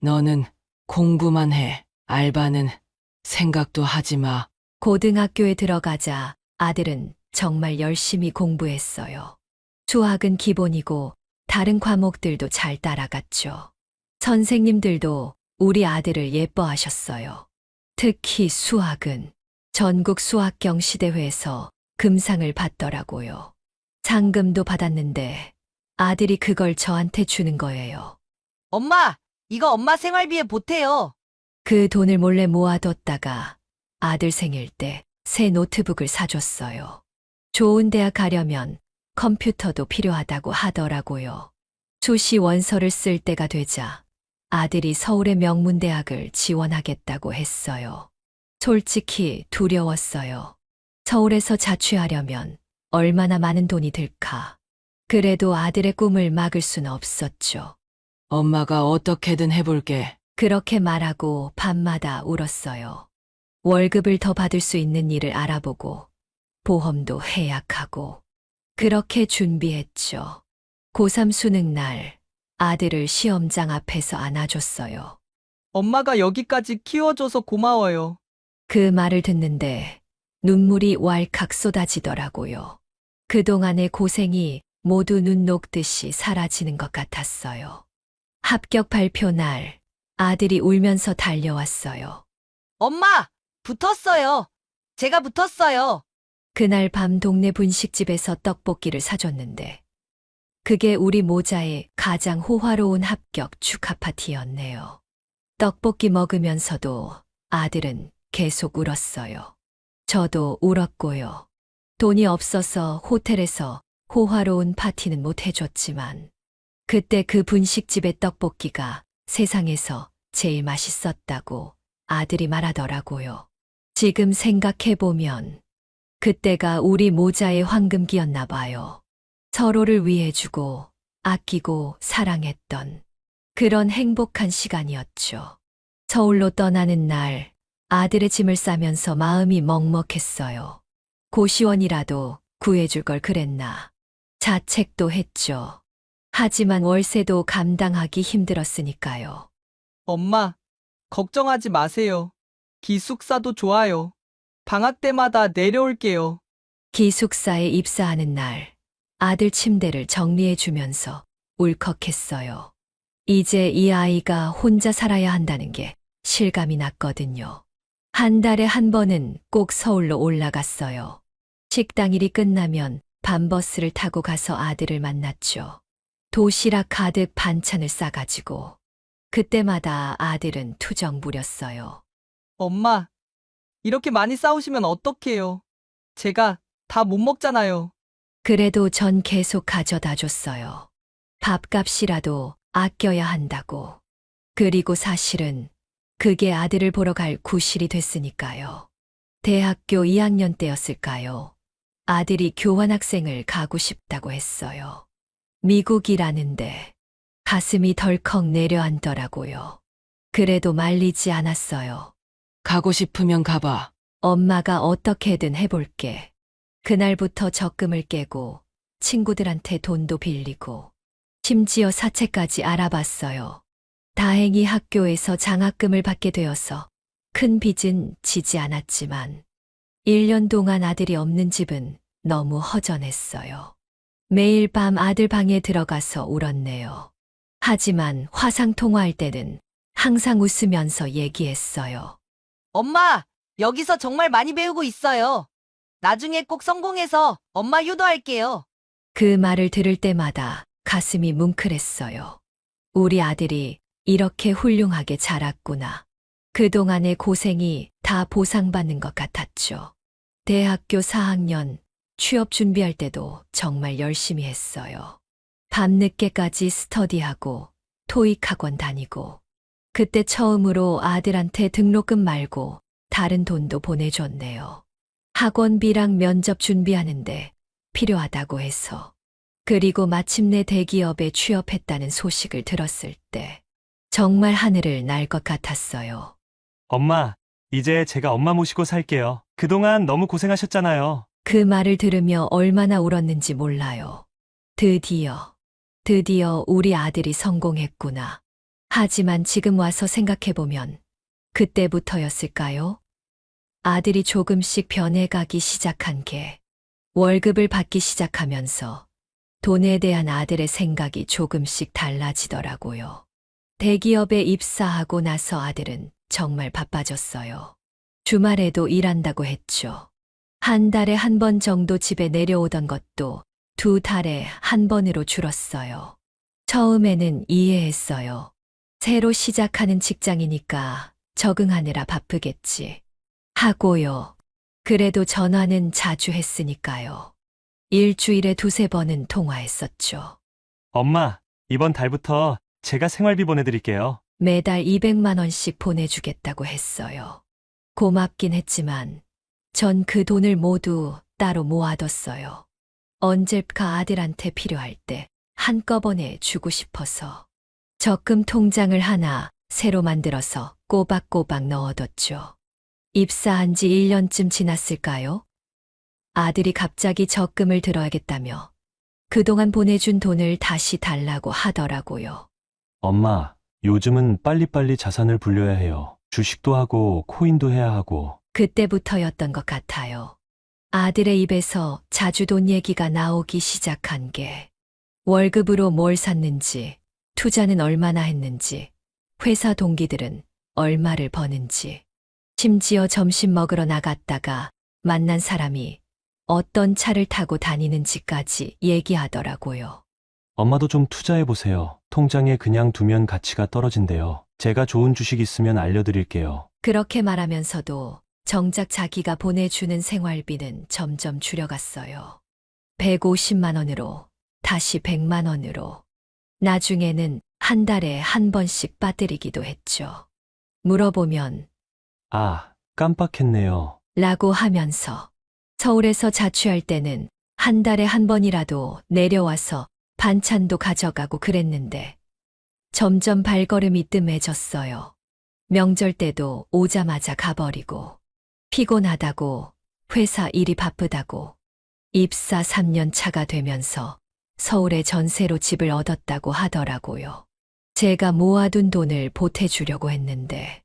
너는 공부만 해. 알바는 생각도 하지 마. 고등학교에 들어가자 아들은 정말 열심히 공부했어요. 수학은 기본이고 다른 과목들도 잘 따라갔죠. 선생님들도 우리 아들을 예뻐하셨어요. 특히 수학은 전국 수학경 시대회에서 금상을 받더라고요. 상금도 받았는데 아들이 그걸 저한테 주는 거예요. 엄마, 이거 엄마 생활비에 보태요. 그 돈을 몰래 모아뒀다가 아들 생일 때 새 노트북을 사줬어요. 좋은 대학 가려면 컴퓨터도 필요하다고 하더라고요. 수시 원서를 쓸 때가 되자 아들이 서울의 명문대학을 지원하겠다고 했어요. 솔직히 두려웠어요. 서울에서 자취하려면 얼마나 많은 돈이 들까. 그래도 아들의 꿈을 막을 수는 없었죠. 엄마가 어떻게든 해볼게. 그렇게 말하고 밤마다 울었어요. 월급을 더 받을 수 있는 일을 알아보고 보험도 해약하고 그렇게 준비했죠. 고3 수능 날 아들을 시험장 앞에서 안아줬어요. 엄마가 여기까지 키워줘서 고마워요. 그 말을 듣는데 눈물이 왈칵 쏟아지더라고요. 그동안의 고생이 모두 눈 녹듯이 사라지는 것 같았어요. 합격 발표 날 아들이 울면서 달려왔어요. 엄마, 붙었어요. 제가 붙었어요. 그날 밤 동네 분식집에서 떡볶이를 사줬는데 그게 우리 모자의 가장 호화로운 합격 축하 파티였네요. 떡볶이 먹으면서도 아들은 계속 울었어요. 저도 울었고요. 돈이 없어서 호텔에서 호화로운 파티는 못 해줬지만 그때 그 분식집의 떡볶이가 세상에서 제일 맛있었다고 아들이 말하더라고요. 지금 생각해보면 그때가 우리 모자의 황금기였나 봐요. 서로를 위해주고 아끼고 사랑했던 그런 행복한 시간이었죠. 서울로 떠나는 날 아들의 짐을 싸면서 마음이 먹먹했어요. 고시원이라도 구해줄 걸 그랬나. 자책도 했죠. 하지만 월세도 감당하기 힘들었으니까요. 엄마, 걱정하지 마세요. 기숙사도 좋아요. 방학 때마다 내려올게요. 기숙사에 입사하는 날 아들 침대를 정리해주면서 울컥했어요. 이제 이 아이가 혼자 살아야 한다는 게 실감이 났거든요. 한 달에 한 번은 꼭 서울로 올라갔어요. 식당 일이 끝나면 밤버스를 타고 가서 아들을 만났죠. 도시락 가득 반찬을 싸가지고 그때마다 아들은 투정 부렸어요. 엄마, 이렇게 많이 싸우시면 어떡해요. 제가 다 못 먹잖아요. 그래도 전 계속 가져다 줬어요. 밥값이라도 아껴야 한다고. 그리고 사실은 그게 아들을 보러 갈 구실이 됐으니까요. 대학교 2학년 때였을까요? 아들이 교환학생을 가고 싶다고 했어요. 미국이라는데 가슴이 덜컥 내려앉더라고요. 그래도 말리지 않았어요. 가고 싶으면 가봐. 엄마가 어떻게든 해볼게. 그날부터 적금을 깨고 친구들한테 돈도 빌리고 심지어 사채까지 알아봤어요. 다행히 학교에서 장학금을 받게 되어서 큰 빚은 지지 않았지만 1년 동안 아들이 없는 집은 너무 허전했어요. 매일 밤 아들 방에 들어가서 울었네요. 하지만 화상 통화할 때는 항상 웃으면서 얘기했어요. 엄마, 여기서 정말 많이 배우고 있어요. 나중에 꼭 성공해서 엄마 효도할게요. 그 말을 들을 때마다 가슴이 뭉클했어요. 우리 아들이 이렇게 훌륭하게 자랐구나. 그동안의 고생이 다 보상받는 것 같았죠. 대학교 4학년 취업 준비할 때도 정말 열심히 했어요. 밤늦게까지 스터디하고 토익 학원 다니고 그때 처음으로 아들한테 등록금 말고 다른 돈도 보내줬네요. 학원비랑 면접 준비하는데 필요하다고 해서. 그리고 마침내 대기업에 취업했다는 소식을 들었을 때 정말 하늘을 날 것 같았어요. 엄마, 이제 제가 엄마 모시고 살게요. 그동안 너무 고생하셨잖아요. 그 말을 들으며 얼마나 울었는지 몰라요. 드디어 우리 아들이 성공했구나. 하지만 지금 와서 생각해보면 그때부터였을까요? 아들이 조금씩 변해가기 시작한 게 월급을 받기 시작하면서 돈에 대한 아들의 생각이 조금씩 달라지더라고요. 대기업에 입사하고 나서 아들은 정말 바빠졌어요. 주말에도 일한다고 했죠. 한 달에 한 번 정도 집에 내려오던 것도 2달에 한 번으로 줄었어요. 처음에는 이해했어요. 새로 시작하는 직장이니까 적응하느라 바쁘겠지. 하고요. 그래도 전화는 자주 했으니까요. 일주일에 2~3번은 통화했었죠. 엄마, 이번 달부터 제가 생활비 보내드릴게요. 매달 200만 원씩 보내주겠다고 했어요. 고맙긴 했지만 전 그 돈을 모두 따로 모아뒀어요. 언제까 아들한테 필요할 때 한꺼번에 주고 싶어서. 적금 통장을 하나 새로 만들어서 꼬박꼬박 넣어뒀죠. 입사한 지 1년쯤 지났을까요? 아들이 갑자기 적금을 들어야겠다며 그동안 보내준 돈을 다시 달라고 하더라고요. 엄마, 요즘은 빨리빨리 자산을 불려야 해요. 주식도 하고 코인도 해야 하고. 그때부터였던 것 같아요. 아들의 입에서 자주 돈 얘기가 나오기 시작한 게 월급으로 뭘 샀는지, 투자는 얼마나 했는지, 회사 동기들은 얼마를 버는지, 심지어 점심 먹으러 나갔다가 만난 사람이 어떤 차를 타고 다니는지까지 얘기하더라고요. 엄마도 좀 투자해보세요. 통장에 그냥 두면 가치가 떨어진대요. 제가 좋은 주식 있으면 알려드릴게요. 그렇게 말하면서도 정작 자기가 보내주는 생활비는 점점 줄여갔어요. 150만 원으로, 다시 100만 원으로. 나중에는 한 달에 한 번씩 빠뜨리기도 했죠. 물어보면 아, 깜빡했네요. 라고 하면서 서울에서 자취할 때는 한 달에 한 번이라도 내려와서 반찬도 가져가고 그랬는데 점점 발걸음이 뜸해졌어요. 명절 때도 오자마자 가버리고 피곤하다고 회사 일이 바쁘다고 입사 3년 차가 되면서 서울에 전세로 집을 얻었다고 하더라고요. 제가 모아둔 돈을 보태주려고 했는데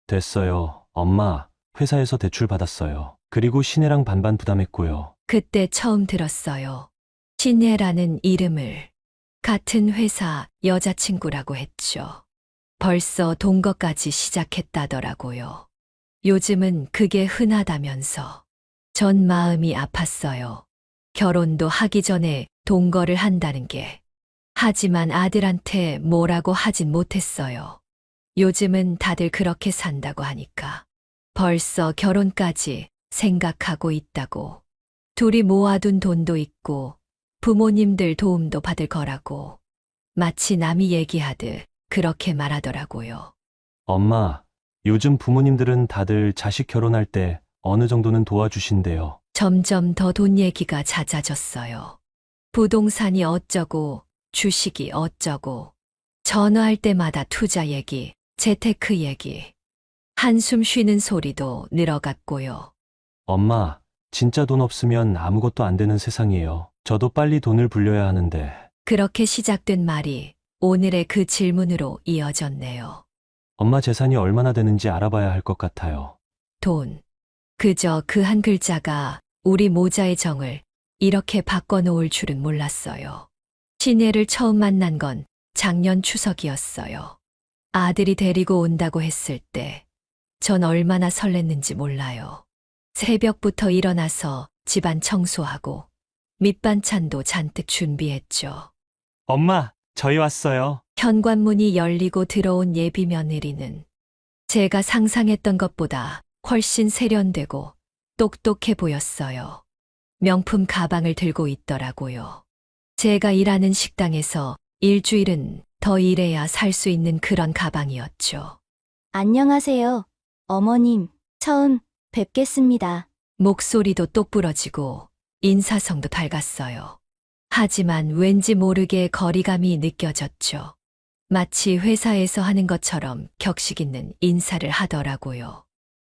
됐어요. 엄마, 회사에서 대출 받았어요. 그리고 시내랑 반반 부담했고요. 그때 처음 들었어요. 신혜라는 이름을. 같은 회사 여자친구라고 했죠. 벌써 동거까지 시작했다더라고요. 요즘은 그게 흔하다면서. 전 마음이 아팠어요. 결혼도 하기 전에 동거를 한다는 게. 하지만 아들한테 뭐라고 하진 못했어요. 요즘은 다들 그렇게 산다고 하니까. 벌써 결혼까지 생각하고 있다고. 둘이 모아둔 돈도 있고 부모님들 도움도 받을 거라고. 마치 남이 얘기하듯 그렇게 말하더라고요. 엄마, 요즘 부모님들은 다들 자식 결혼할 때 어느 정도는 도와주신대요. 점점 더 돈 얘기가 잦아졌어요. 부동산이 어쩌고, 주식이 어쩌고, 전화할 때마다 투자 얘기, 재테크 얘기. 한숨 쉬는 소리도 늘어갔고요. 엄마, 진짜 돈 없으면 아무것도 안 되는 세상이에요. 저도 빨리 돈을 불려야 하는데. 그렇게 시작된 말이 오늘의 그 질문으로 이어졌네요. 엄마 재산이 얼마나 되는지 알아봐야 할 것 같아요. 돈. 그저 그 한 글자가 우리 모자의 정을 이렇게 바꿔놓을 줄은 몰랐어요. 신혜를 처음 만난 건 작년 추석이었어요. 아들이 데리고 온다고 했을 때 전 얼마나 설렜는지 몰라요. 새벽부터 일어나서 집안 청소하고 밑반찬도 잔뜩 준비했죠. 엄마, 저희 왔어요. 현관문이 열리고 들어온 예비 며느리는 제가 상상했던 것보다 훨씬 세련되고 똑똑해 보였어요. 명품 가방을 들고 있더라고요. 제가 일하는 식당에서 일주일은 더 일해야 살 수 있는 그런 가방이었죠. 안녕하세요. 어머님, 처음 뵙겠습니다. 목소리도 똑부러지고 인사성도 밝았어요. 하지만 왠지 모르게 거리감이 느껴졌죠. 마치 회사에서 하는 것처럼 격식 있는 인사를 하더라고요.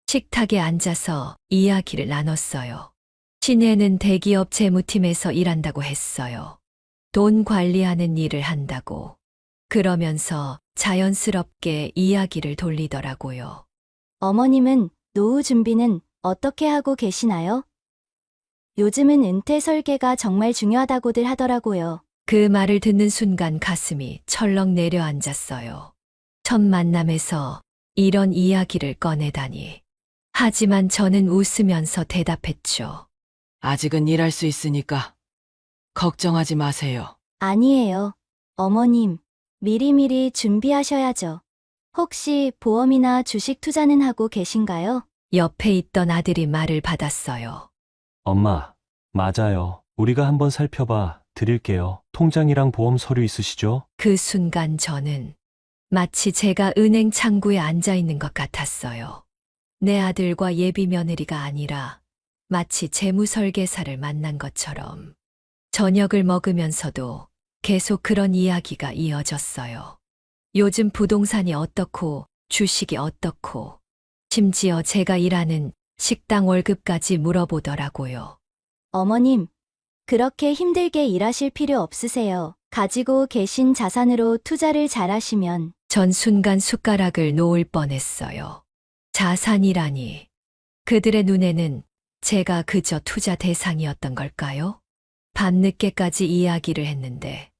식탁에 앉아서 이야기를 나눴어요. 신혜는 대기업 재무팀에서 일한다고 했어요. 돈 관리하는 일을 한다고. 그러면서 자연스럽게 이야기를 돌리더라고요. 어머님은 노후 준비는 어떻게 하고 계시나요? 요즘은 은퇴 설계가 정말 중요하다고들 하더라고요. 그 말을 듣는 순간 가슴이 철렁 내려앉았어요. 첫 만남에서 이런 이야기를 꺼내다니. 하지만 저는 웃으면서 대답했죠. 아직은 일할 수 있으니까 걱정하지 마세요. 아니에요. 어머님, 미리미리 준비하셔야죠. 혹시 보험이나 주식 투자는 하고 계신가요? 옆에 있던 아들이 말을 받았어요. 엄마, 맞아요. 우리가 한번 살펴봐 드릴게요. 통장이랑 보험 서류 있으시죠? 그 순간 저는 마치 제가 은행 창구에 앉아 있는 것 같았어요. 내 아들과 예비 며느리가 아니라 마치 재무설계사를 만난 것처럼. 저녁을 먹으면서도 계속 그런 이야기가 이어졌어요. 요즘 부동산이 어떻고 주식이 어떻고 심지어 제가 일하는 식당 월급까지 물어보더라고요. 어머님, 그렇게 힘들게 일하실 필요 없으세요. 가지고 계신 자산으로 투자를 잘하시면 전 순간 숟가락을 놓을 뻔했어요. 자산이라니. 그들의 눈에는 제가 그저 투자 대상이었던 걸까요? 밤늦게까지 이야기를 했는데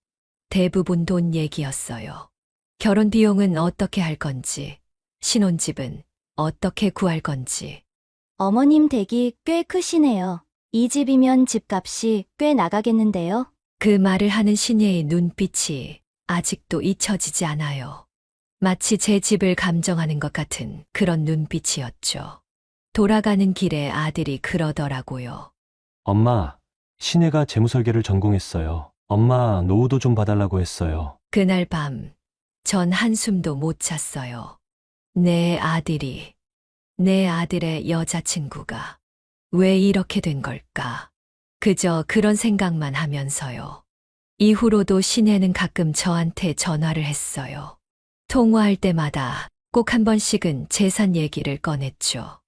대부분 돈 얘기였어요. 결혼 비용은 어떻게 할 건지, 신혼집은 어떻게 구할 건지. 어머님 댁이 꽤 크시네요. 이 집이면 집값이 꽤 나가겠는데요? 그 말을 하는 신예의 눈빛이 아직도 잊혀지지 않아요. 마치 제 집을 감정하는 것 같은 그런 눈빛이었죠. 돌아가는 길에 아들이 그러더라고요. 엄마, 신혜가 재무설계를 전공했어요. 엄마, 노후도 좀 봐달라고 했어요. 그날 밤, 전 한숨도 못 잤어요. 내 아들이, 내 아들의 여자친구가 왜 이렇게 된 걸까? 그저 그런 생각만 하면서요. 이후로도 신혜는 가끔 저한테 전화를 했어요. 통화할 때마다 꼭 한 번씩은 재산 얘기를 꺼냈죠.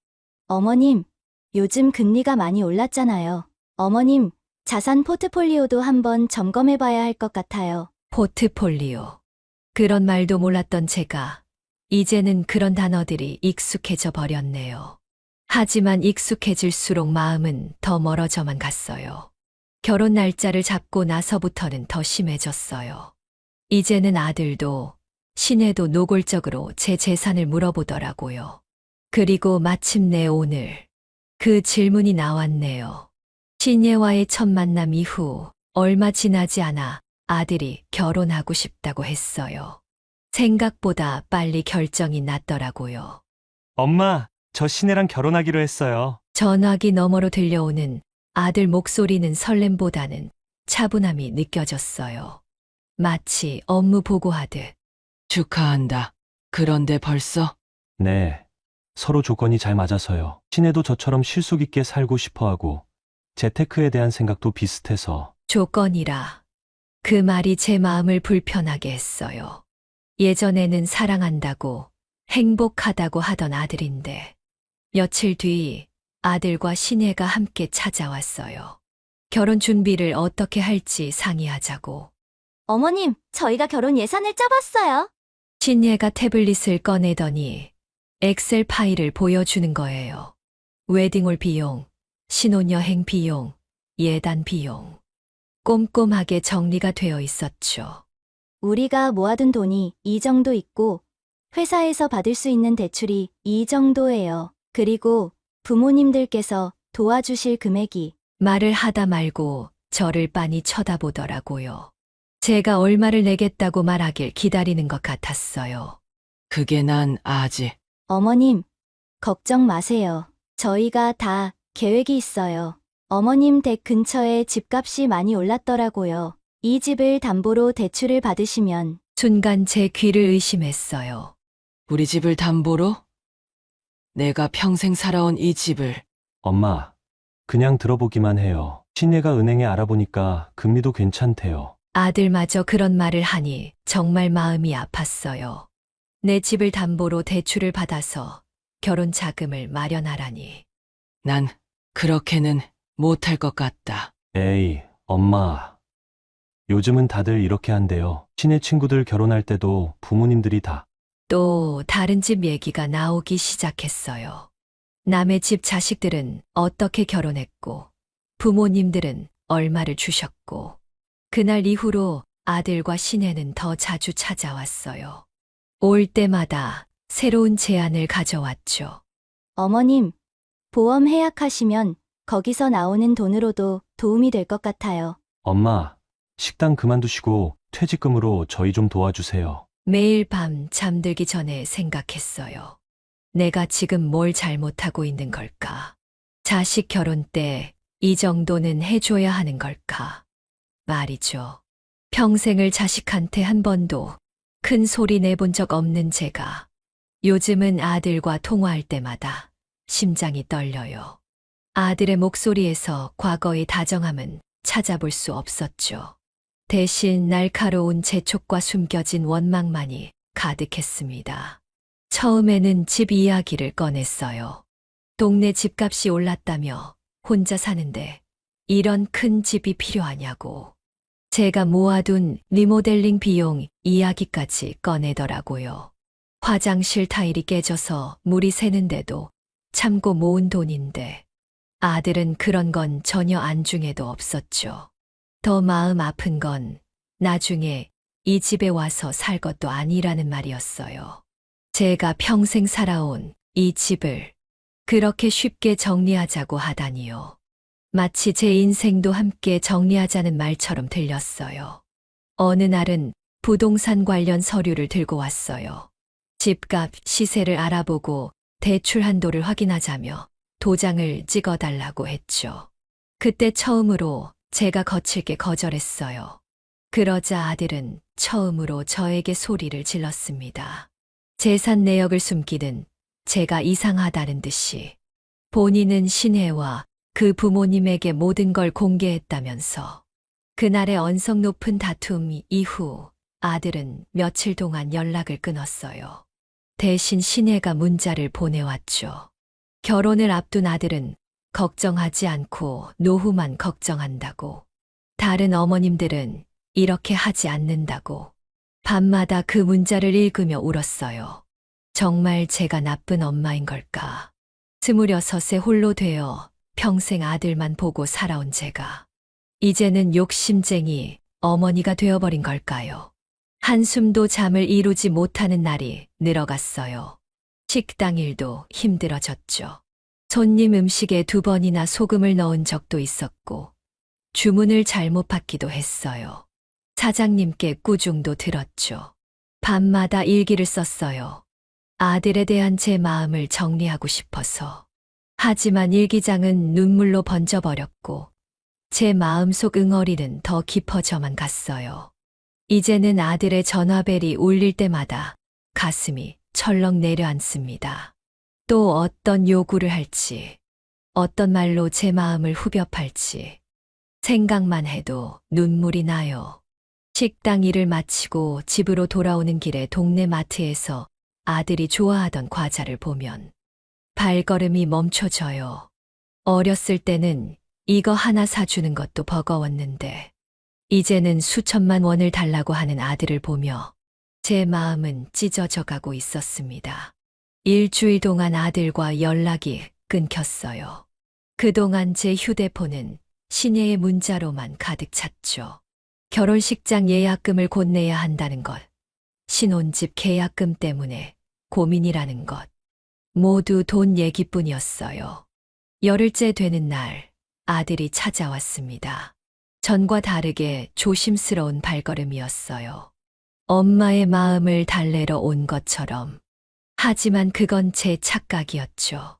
어머님, 요즘 금리가 많이 올랐잖아요. 어머님, 자산 포트폴리오도 한번 점검해봐야 할 것 같아요. 포트폴리오. 그런 말도 몰랐던 제가 이제는 그런 단어들이 익숙해져 버렸네요. 하지만 익숙해질수록 마음은 더 멀어져만 갔어요. 결혼 날짜를 잡고 나서부터는 더 심해졌어요. 이제는 아들도 신혜도 노골적으로 제 재산을 물어보더라고요. 그리고 마침내 오늘 그 질문이 나왔네요. 신혜와의 첫 만남 이후 얼마 지나지 않아 아들이 결혼하고 싶다고 했어요. 생각보다 빨리 결정이 났더라고요. 엄마, 저 신혜랑 결혼하기로 했어요. 전화기 너머로 들려오는 아들 목소리는 설렘보다는 차분함이 느껴졌어요. 마치 업무 보고하듯. 축하한다. 그런데 벌써? 네. 서로 조건이 잘 맞아서요. 신혜도 저처럼 실속 있게 살고 싶어 하고, 재테크에 대한 생각도 비슷해서. 조건이라. 그 말이 제 마음을 불편하게 했어요. 예전에는 사랑한다고, 행복하다고 하던 아들인데, 며칠 뒤 아들과 신혜가 함께 찾아왔어요. 결혼 준비를 어떻게 할지 상의하자고. 어머님, 저희가 결혼 예산을 짜봤어요. 신혜가 태블릿을 꺼내더니 엑셀 파일을 보여주는 거예요. 웨딩홀 비용, 신혼여행 비용, 예단 비용. 꼼꼼하게 정리가 되어 있었죠. 우리가 모아둔 돈이 이 정도 있고, 회사에서 받을 수 있는 대출이 이 정도예요. 그리고 부모님들께서 도와주실 금액이. 말을 하다 말고 저를 빤히 쳐다보더라고요. 제가 얼마를 내겠다고 말하길 기다리는 것 같았어요. 그게 난 아직 어머님, 걱정 마세요. 저희가 다 계획이 있어요. 어머님 댁 근처에 집값이 많이 올랐더라고요. 이 집을 담보로 대출을 받으시면 순간 제 귀를 의심했어요. 우리 집을 담보로? 내가 평생 살아온 이 집을. 엄마, 그냥 들어보기만 해요. 시내가 은행에 알아보니까 금리도 괜찮대요. 아들마저 그런 말을 하니 정말 마음이 아팠어요. 내 집을 담보로 대출을 받아서 결혼 자금을 마련하라니. 난 그렇게는 못할 것 같다. 에이, 엄마. 요즘은 다들 이렇게 한대요. 시내 친구들 결혼할 때도 부모님들이 다. 또 다른 집 얘기가 나오기 시작했어요. 남의 집 자식들은 어떻게 결혼했고, 부모님들은 얼마를 주셨고, 그날 이후로 아들과 시내는 더 자주 찾아왔어요. 올 때마다 새로운 제안을 가져왔죠. 어머님, 보험 해약하시면 거기서 나오는 돈으로도 도움이 될 것 같아요. 엄마, 식당 그만두시고 퇴직금으로 저희 좀 도와주세요. 매일 밤 잠들기 전에 생각했어요. 내가 지금 뭘 잘못하고 있는 걸까? 자식 결혼 때 이 정도는 해줘야 하는 걸까? 말이죠. 평생을 자식한테 한 번도 큰 소리 내본 적 없는 제가 요즘은 아들과 통화할 때마다 심장이 떨려요. 아들의 목소리에서 과거의 다정함은 찾아볼 수 없었죠. 대신 날카로운 재촉과 숨겨진 원망만이 가득했습니다. 처음에는 집 이야기를 꺼냈어요. 동네 집값이 올랐다며 혼자 사는데 이런 큰 집이 필요하냐고. 제가 모아둔 리모델링 비용 이야기까지 꺼내더라고요. 화장실 타일이 깨져서 물이 새는데도 참고 모은 돈인데 아들은 그런 건 전혀 안중에도 없었죠. 더 마음 아픈 건 나중에 이 집에 와서 살 것도 아니라는 말이었어요. 제가 평생 살아온 이 집을 그렇게 쉽게 정리하자고 하다니요. 마치 제 인생도 함께 정리하자는 말처럼 들렸어요. 어느 날은 부동산 관련 서류를 들고 왔어요. 집값 시세를 알아보고 대출 한도를 확인하자며 도장을 찍어달라고 했죠. 그때 처음으로 제가 거칠게 거절했어요. 그러자 아들은 처음으로 저에게 소리를 질렀습니다. 재산 내역을 숨기든 제가 이상하다는 듯이 본인은 시내와 그 부모님에게 모든 걸 공개했다면서 그날의 언성 높은 다툼 이후 아들은 며칠 동안 연락을 끊었어요. 대신 시내가 문자를 보내왔죠. 결혼을 앞둔 아들은 걱정하지 않고 노후만 걱정한다고. 다른 어머님들은 이렇게 하지 않는다고. 밤마다 그 문자를 읽으며 울었어요. 정말 제가 나쁜 엄마인 걸까? 26에 홀로 되어 평생 아들만 보고 살아온 제가 이제는 욕심쟁이 어머니가 되어버린 걸까요? 한숨도 잠을 이루지 못하는 날이 늘어갔어요. 식당 일도 힘들어졌죠. 손님 음식에 2번이나 소금을 넣은 적도 있었고 주문을 잘못 받기도 했어요. 사장님께 꾸중도 들었죠. 밤마다 일기를 썼어요. 아들에 대한 제 마음을 정리하고 싶어서. 하지만 일기장은 눈물로 번져버렸고 제 마음속 응어리는 더 깊어져만 갔어요. 이제는 아들의 전화벨이 울릴 때마다 가슴이 철렁 내려앉습니다. 또 어떤 요구를 할지, 어떤 말로 제 마음을 후벼 팔지 생각만 해도 눈물이 나요. 식당 일을 마치고 집으로 돌아오는 길에 동네 마트에서 아들이 좋아하던 과자를 보면 발걸음이 멈춰져요. 어렸을 때는 이거 하나 사주는 것도 버거웠는데 이제는 수천만 원을 달라고 하는 아들을 보며 제 마음은 찢어져 가고 있었습니다. 일주일 동안 아들과 연락이 끊겼어요. 그동안 제 휴대폰은 시내의 문자로만 가득 찼죠. 결혼식장 예약금을 곧 내야 한다는 것, 신혼집 계약금 때문에 고민이라는 것, 모두 돈 얘기뿐이었어요. 열흘째 되는 날 아들이 찾아왔습니다. 전과 다르게 조심스러운 발걸음이었어요. 엄마의 마음을 달래러 온 것처럼 하지만 그건 제 착각이었죠.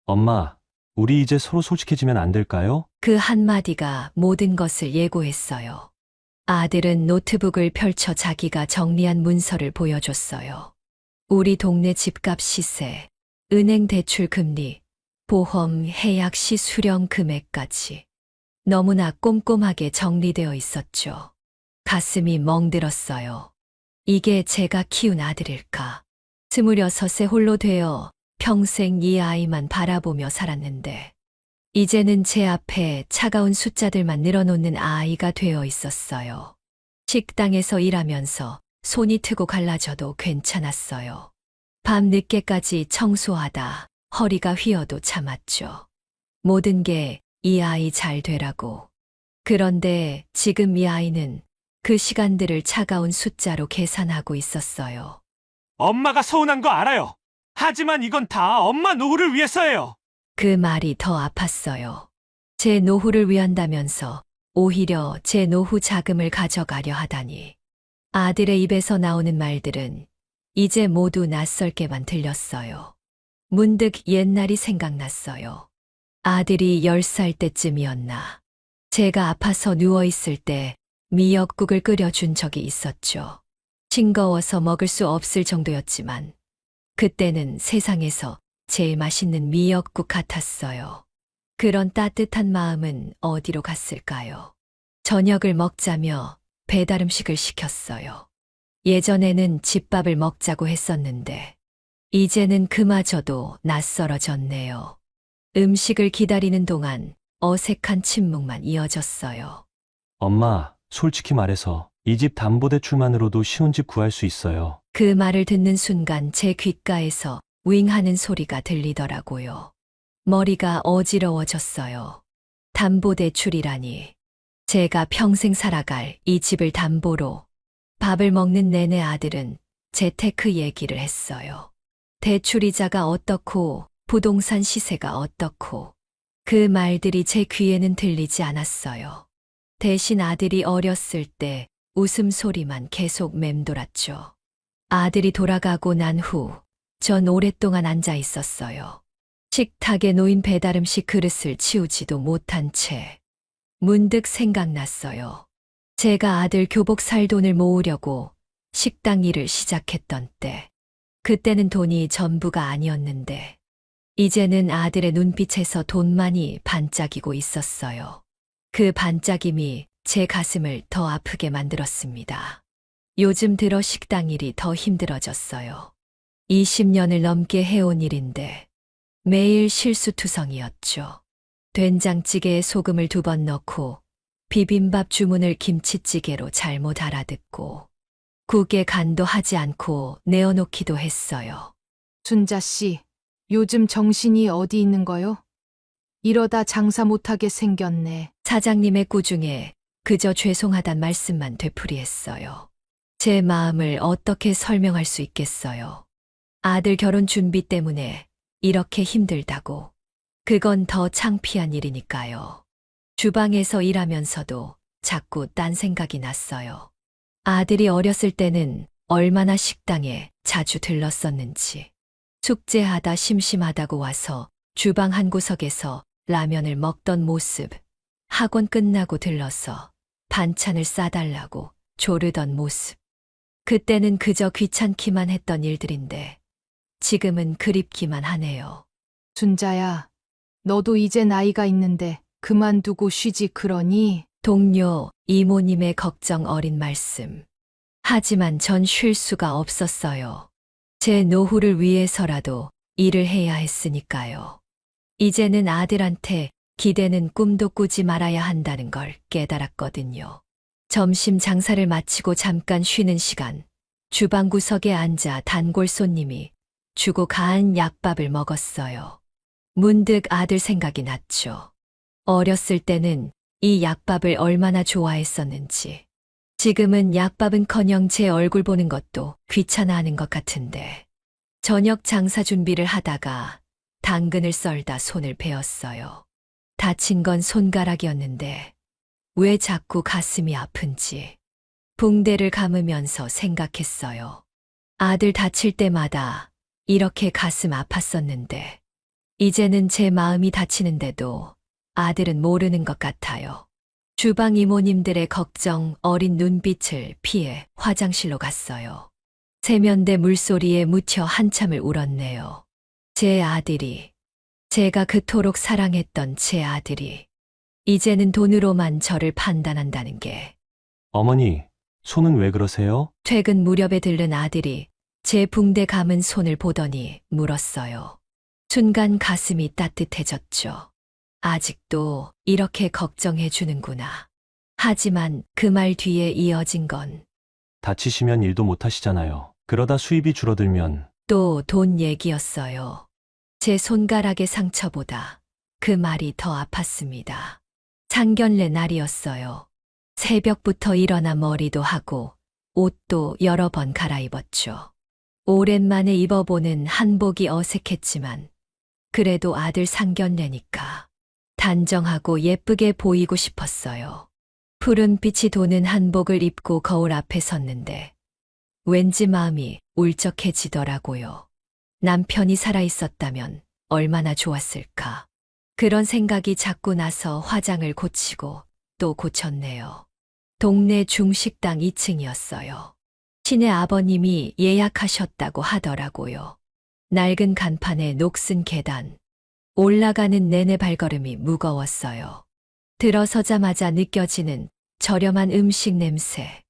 엄마, 우리 이제 서로 솔직해지면 안 될까요? 그 한마디가 모든 것을 예고했어요. 아들은 노트북을 펼쳐 자기가 정리한 문서를 보여줬어요. 우리 동네 집값 시세, 은행 대출 금리, 보험, 해약 시 수령 금액까지 너무나 꼼꼼하게 정리되어 있었죠. 가슴이 멍들었어요. 이게 제가 키운 아들일까? 26세 홀로 되어 평생 이 아이만 바라보며 살았는데 이제는 제 앞에 차가운 숫자들만 늘어놓는 아이가 되어 있었어요. 식당에서 일하면서 손이 트고 갈라져도 괜찮았어요. 밤 늦게까지 청소하다 허리가 휘어도 참았죠. 모든 게 이 아이 잘 되라고. 그런데 지금 이 아이는 그 시간들을 차가운 숫자로 계산하고 있었어요. 엄마가 서운한 거 알아요. 하지만 이건 다 엄마 노후를 위해서예요. 그 말이 더 아팠어요. 제 노후를 위한다면서 오히려 제 노후 자금을 가져가려 하다니. 아들의 입에서 나오는 말들은 이제 모두 낯설게만 들렸어요. 문득 옛날이 생각났어요. 아들이 10살 때쯤이었나. 제가 아파서 누워있을 때 미역국을 끓여준 적이 있었죠. 싱거워서 먹을 수 없을 정도였지만 그때는 세상에서 제일 맛있는 미역국 같았어요. 그런 따뜻한 마음은 어디로 갔을까요? 저녁을 먹자며 배달 음식을 시켰어요. 예전에는 집밥을 먹자고 했었는데 이제는 그마저도 낯설어졌네요. 음식을 기다리는 동안 어색한 침묵만 이어졌어요. 엄마, 솔직히 말해서 이 집 담보대출만으로도 신혼집 구할 수 있어요. 그 말을 듣는 순간 제 귓가에서 윙 하는 소리가 들리더라고요. 머리가 어지러워졌어요. 담보대출이라니. 제가 평생 살아갈 이 집을 담보로. 밥을 먹는 내내 아들은 재테크 얘기를 했어요. 대출이자가 어떻고 부동산 시세가 어떻고 그 말들이 제 귀에는 들리지 않았어요. 대신 아들이 어렸을 때 웃음소리만 계속 맴돌았죠. 아들이 돌아가고 난 후 전 오랫동안 앉아 있었어요. 식탁에 놓인 배달음식 그릇을 치우지도 못한 채 문득 생각났어요. 제가 아들 교복 살 돈을 모으려고 식당 일을 시작했던 때. 그때는 돈이 전부가 아니었는데 이제는 아들의 눈빛에서 돈만이 반짝이고 있었어요. 그 반짝임이 제 가슴을 더 아프게 만들었습니다. 요즘 들어 식당 일이 더 힘들어졌어요. 20년을 넘게 해온 일인데 매일 실수투성이었죠. 된장찌개에 소금을 2번 넣고 비빔밥 주문을 김치찌개로 잘못 알아듣고 국에 간도 하지 않고 내어놓기도 했어요. 순자 씨, 요즘 정신이 어디 있는 거요? 이러다 장사 못하게 생겼네. 사장님의 꾸중에 그저 죄송하단 말씀만 되풀이했어요. 제 마음을 어떻게 설명할 수 있겠어요. 아들 결혼 준비 때문에 이렇게 힘들다고. 그건 더 창피한 일이니까요. 주방에서 일하면서도 자꾸 딴 생각이 났어요. 아들이 어렸을 때는 얼마나 식당에 자주 들렀었는지. 숙제하다 심심하다고 와서 주방 한 구석에서 라면을 먹던 모습. 학원 끝나고 들러서 반찬을 싸달라고 조르던 모습. 그때는 그저 귀찮기만 했던 일들인데 지금은 그립기만 하네요. 순자야, 너도 이제 나이가 있는데 그만두고 쉬지 그러니? 동료, 이모님의 걱정 어린 말씀. 하지만 전 쉴 수가 없었어요. 제 노후를 위해서라도 일을 해야 했으니까요. 이제는 아들한테 기대는 꿈도 꾸지 말아야 한다는 걸 깨달았거든요. 점심 장사를 마치고 잠깐 쉬는 시간, 주방 구석에 앉아 단골 손님이 주고 간 약밥을 먹었어요. 문득 아들 생각이 났죠. 어렸을 때는 이 약밥을 얼마나 좋아했었는지. 지금은 약밥은커녕 제 얼굴 보는 것도 귀찮아하는 것 같은데. 저녁 장사 준비를 하다가 당근을 썰다 손을 베었어요. 다친 건 손가락이었는데 왜 자꾸 가슴이 아픈지. 붕대를 감으면서 생각했어요. 아들 다칠 때마다 이렇게 가슴 아팠었는데, 이제는 제 마음이 다치는데도 아들은 모르는 것 같아요. 주방 이모님들의 걱정, 어린 눈빛을 피해 화장실로 갔어요. 세면대 물소리에 묻혀 한참을 울었네요. 제 아들이, 제가 그토록 사랑했던 제 아들이, 이제는 돈으로만 저를 판단한다는 게. 어머니, 손은 왜 그러세요? 퇴근 무렵에 들른 아들이 제 붕대 감은 손을 보더니 물었어요. 순간 가슴이 따뜻해졌죠. 아직도 이렇게 걱정해 주는구나. 하지만 그 말 뒤에 이어진 건 다치시면 일도 못 하시잖아요. 그러다 수입이 줄어들면 또 돈 얘기였어요. 제 손가락의 상처보다 그 말이 더 아팠습니다. 상견례 날이었어요. 새벽부터 일어나 머리도 하고 옷도 여러 번 갈아입었죠. 오랜만에 입어보는 한복이 어색했지만 그래도 아들 상견례니까 단정하고 예쁘게 보이고 싶었어요. 푸른 빛이 도는 한복을 입고 거울 앞에 섰는데 왠지 마음이 울적해지더라고요. 남편이 살아있었다면 얼마나 좋았을까. 그런 생각이 자꾸 나서 화장을 고치고 또 고쳤네요. 동네 중식당 2층이었어요. 시내 아버님이 예약하셨다고 하더라고요. 낡은 간판에 녹슨 계단. 올라가는 내내 발걸음이 무거웠어요. 들어서자마자 느껴지는 저렴한 음식 냄새.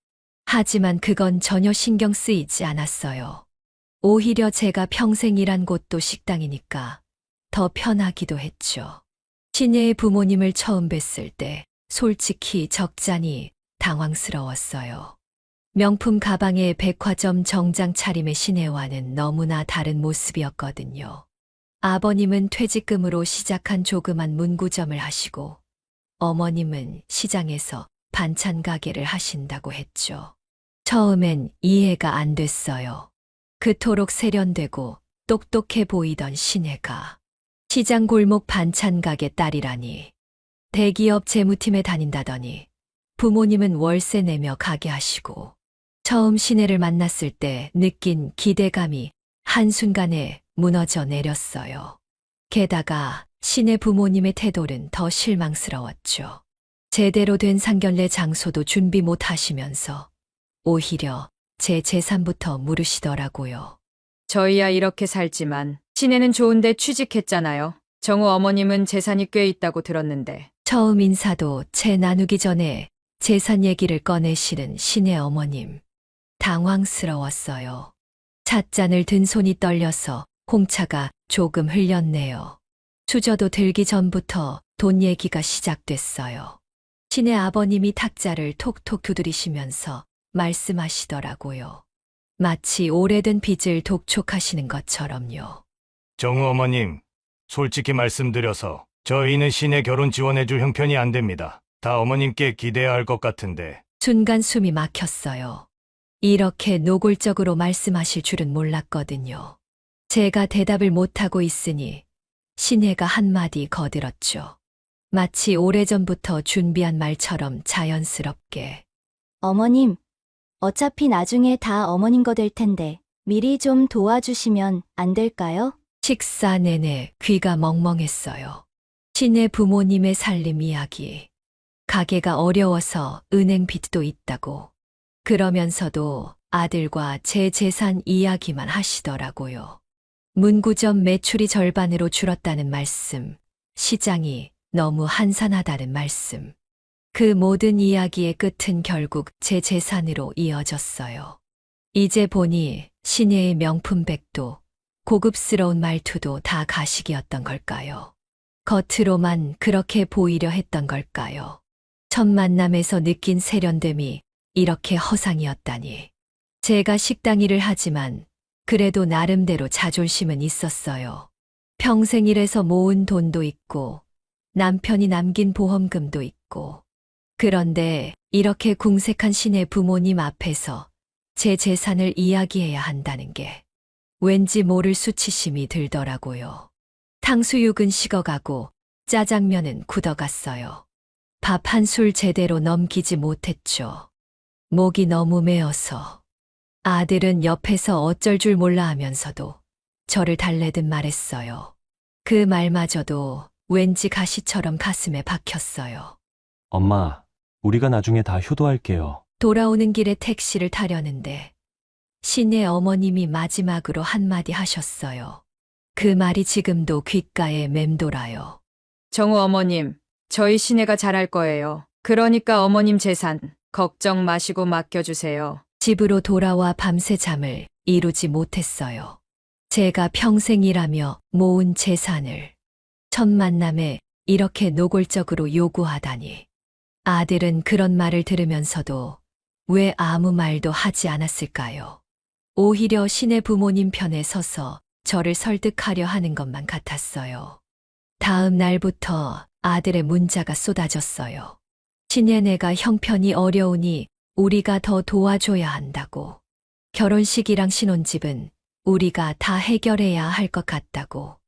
하지만 그건 전혀 신경 쓰이지 않았어요. 오히려 제가 평생 일한 곳도 식당이니까 더 편하기도 했죠. 시내의 부모님을 처음 뵀을 때 솔직히 적잖이 당황스러웠어요. 명품 가방에 백화점 정장 차림의 시내와는 너무나 다른 모습이었거든요. 아버님은 퇴직금으로 시작한 조그만 문구점을 하시고 어머님은 시장에서 반찬 가게를 하신다고 했죠. 처음엔 이해가 안 됐어요. 그토록 세련되고 똑똑해 보이던 시내가 시장 골목 반찬 가게 딸이라니. 대기업 재무팀에 다닌다더니 부모님은 월세 내며 가게 하시고 처음 시내를 만났을 때 느낀 기대감이 한순간에 무너져 내렸어요. 게다가 시내 부모님의 태도는 더 실망스러웠죠. 제대로 된 상견례 장소도 준비 못 하시면서 오히려 제 재산부터 물으시더라고요. 저희야 이렇게 살지만 시내는 좋은데 취직했잖아요. 정우 어머님은 재산이 꽤 있다고 들었는데. 처음 인사도 채 나누기 전에 재산 얘기를 꺼내시는 시내 어머님. 당황스러웠어요. 찻잔을 든 손이 떨려서 홍차가 조금 흘렸네요. 수저도 들기 전부터 돈 얘기가 시작됐어요. 시내 아버님이 탁자를 톡톡 두드리시면서 말씀하시더라고요. 마치 오래된 빚을 독촉하시는 것처럼요. 정우 어머님, 솔직히 말씀드려서 저희는 시내 결혼 지원해줄 형편이 안 됩니다. 다 어머님께 기대야 할 것 같은데. 순간 숨이 막혔어요. 이렇게 노골적으로 말씀하실 줄은 몰랐거든요. 제가 대답을 못하고 있으니 시내가 한마디 거들었죠. 마치 오래전부터 준비한 말처럼 자연스럽게. 어머님, 어차피 나중에 다 어머님 거 될 텐데 미리 좀 도와주시면 안 될까요? 식사 내내 귀가 멍멍했어요. 시내 부모님의 살림 이야기. 가게가 어려워서 은행 빚도 있다고. 그러면서도 아들과 제 재산 이야기만 하시더라고요. 문구점 매출이 절반으로 줄었다는 말씀, 시장이 너무 한산하다는 말씀. 그 모든 이야기의 끝은 결국 제 재산으로 이어졌어요. 이제 보니 시내의 명품백도 고급스러운 말투도 다 가식이었던 걸까요? 겉으로만 그렇게 보이려 했던 걸까요? 첫 만남에서 느낀 세련됨이 이렇게 허상이었다니. 제가 식당 일을 하지만 그래도 나름대로 자존심은 있었어요. 평생 일해서 모은 돈도 있고 남편이 남긴 보험금도 있고. 그런데 이렇게 궁색한 시내 부모님 앞에서 제 재산을 이야기해야 한다는 게 왠지 모를 수치심이 들더라고요. 탕수육은 식어가고 짜장면은 굳어갔어요. 밥 한 술 제대로 넘기지 못했죠. 목이 너무 메어서. 아들은 옆에서 어쩔 줄 몰라 하면서도 저를 달래듯 말했어요. 그 말마저도 왠지 가시처럼 가슴에 박혔어요. 엄마, 우리가 나중에 다 효도할게요. 돌아오는 길에 택시를 타려는데 신의 어머님이 마지막으로 한마디 하셨어요. 그 말이 지금도 귓가에 맴돌아요. 정우 어머님, 저희 시내가 잘할 거예요. 그러니까 어머님 재산 걱정 마시고 맡겨주세요. 집으로 돌아와 밤새 잠을 이루지 못했어요. 제가 평생 일하며 모은 재산을 첫 만남에 이렇게 노골적으로 요구하다니. 아들은 그런 말을 들으면서도 왜 아무 말도 하지 않았을까요? 오히려 신의 부모님 편에 서서 저를 설득하려 하는 것만 같았어요. 다음 날부터 아들의 문자가 쏟아졌어요. 신예네가 형편이 어려우니 우리가 더 도와줘야 한다고. 결혼식이랑 신혼집은 우리가 다 해결해야 할 것 같다고.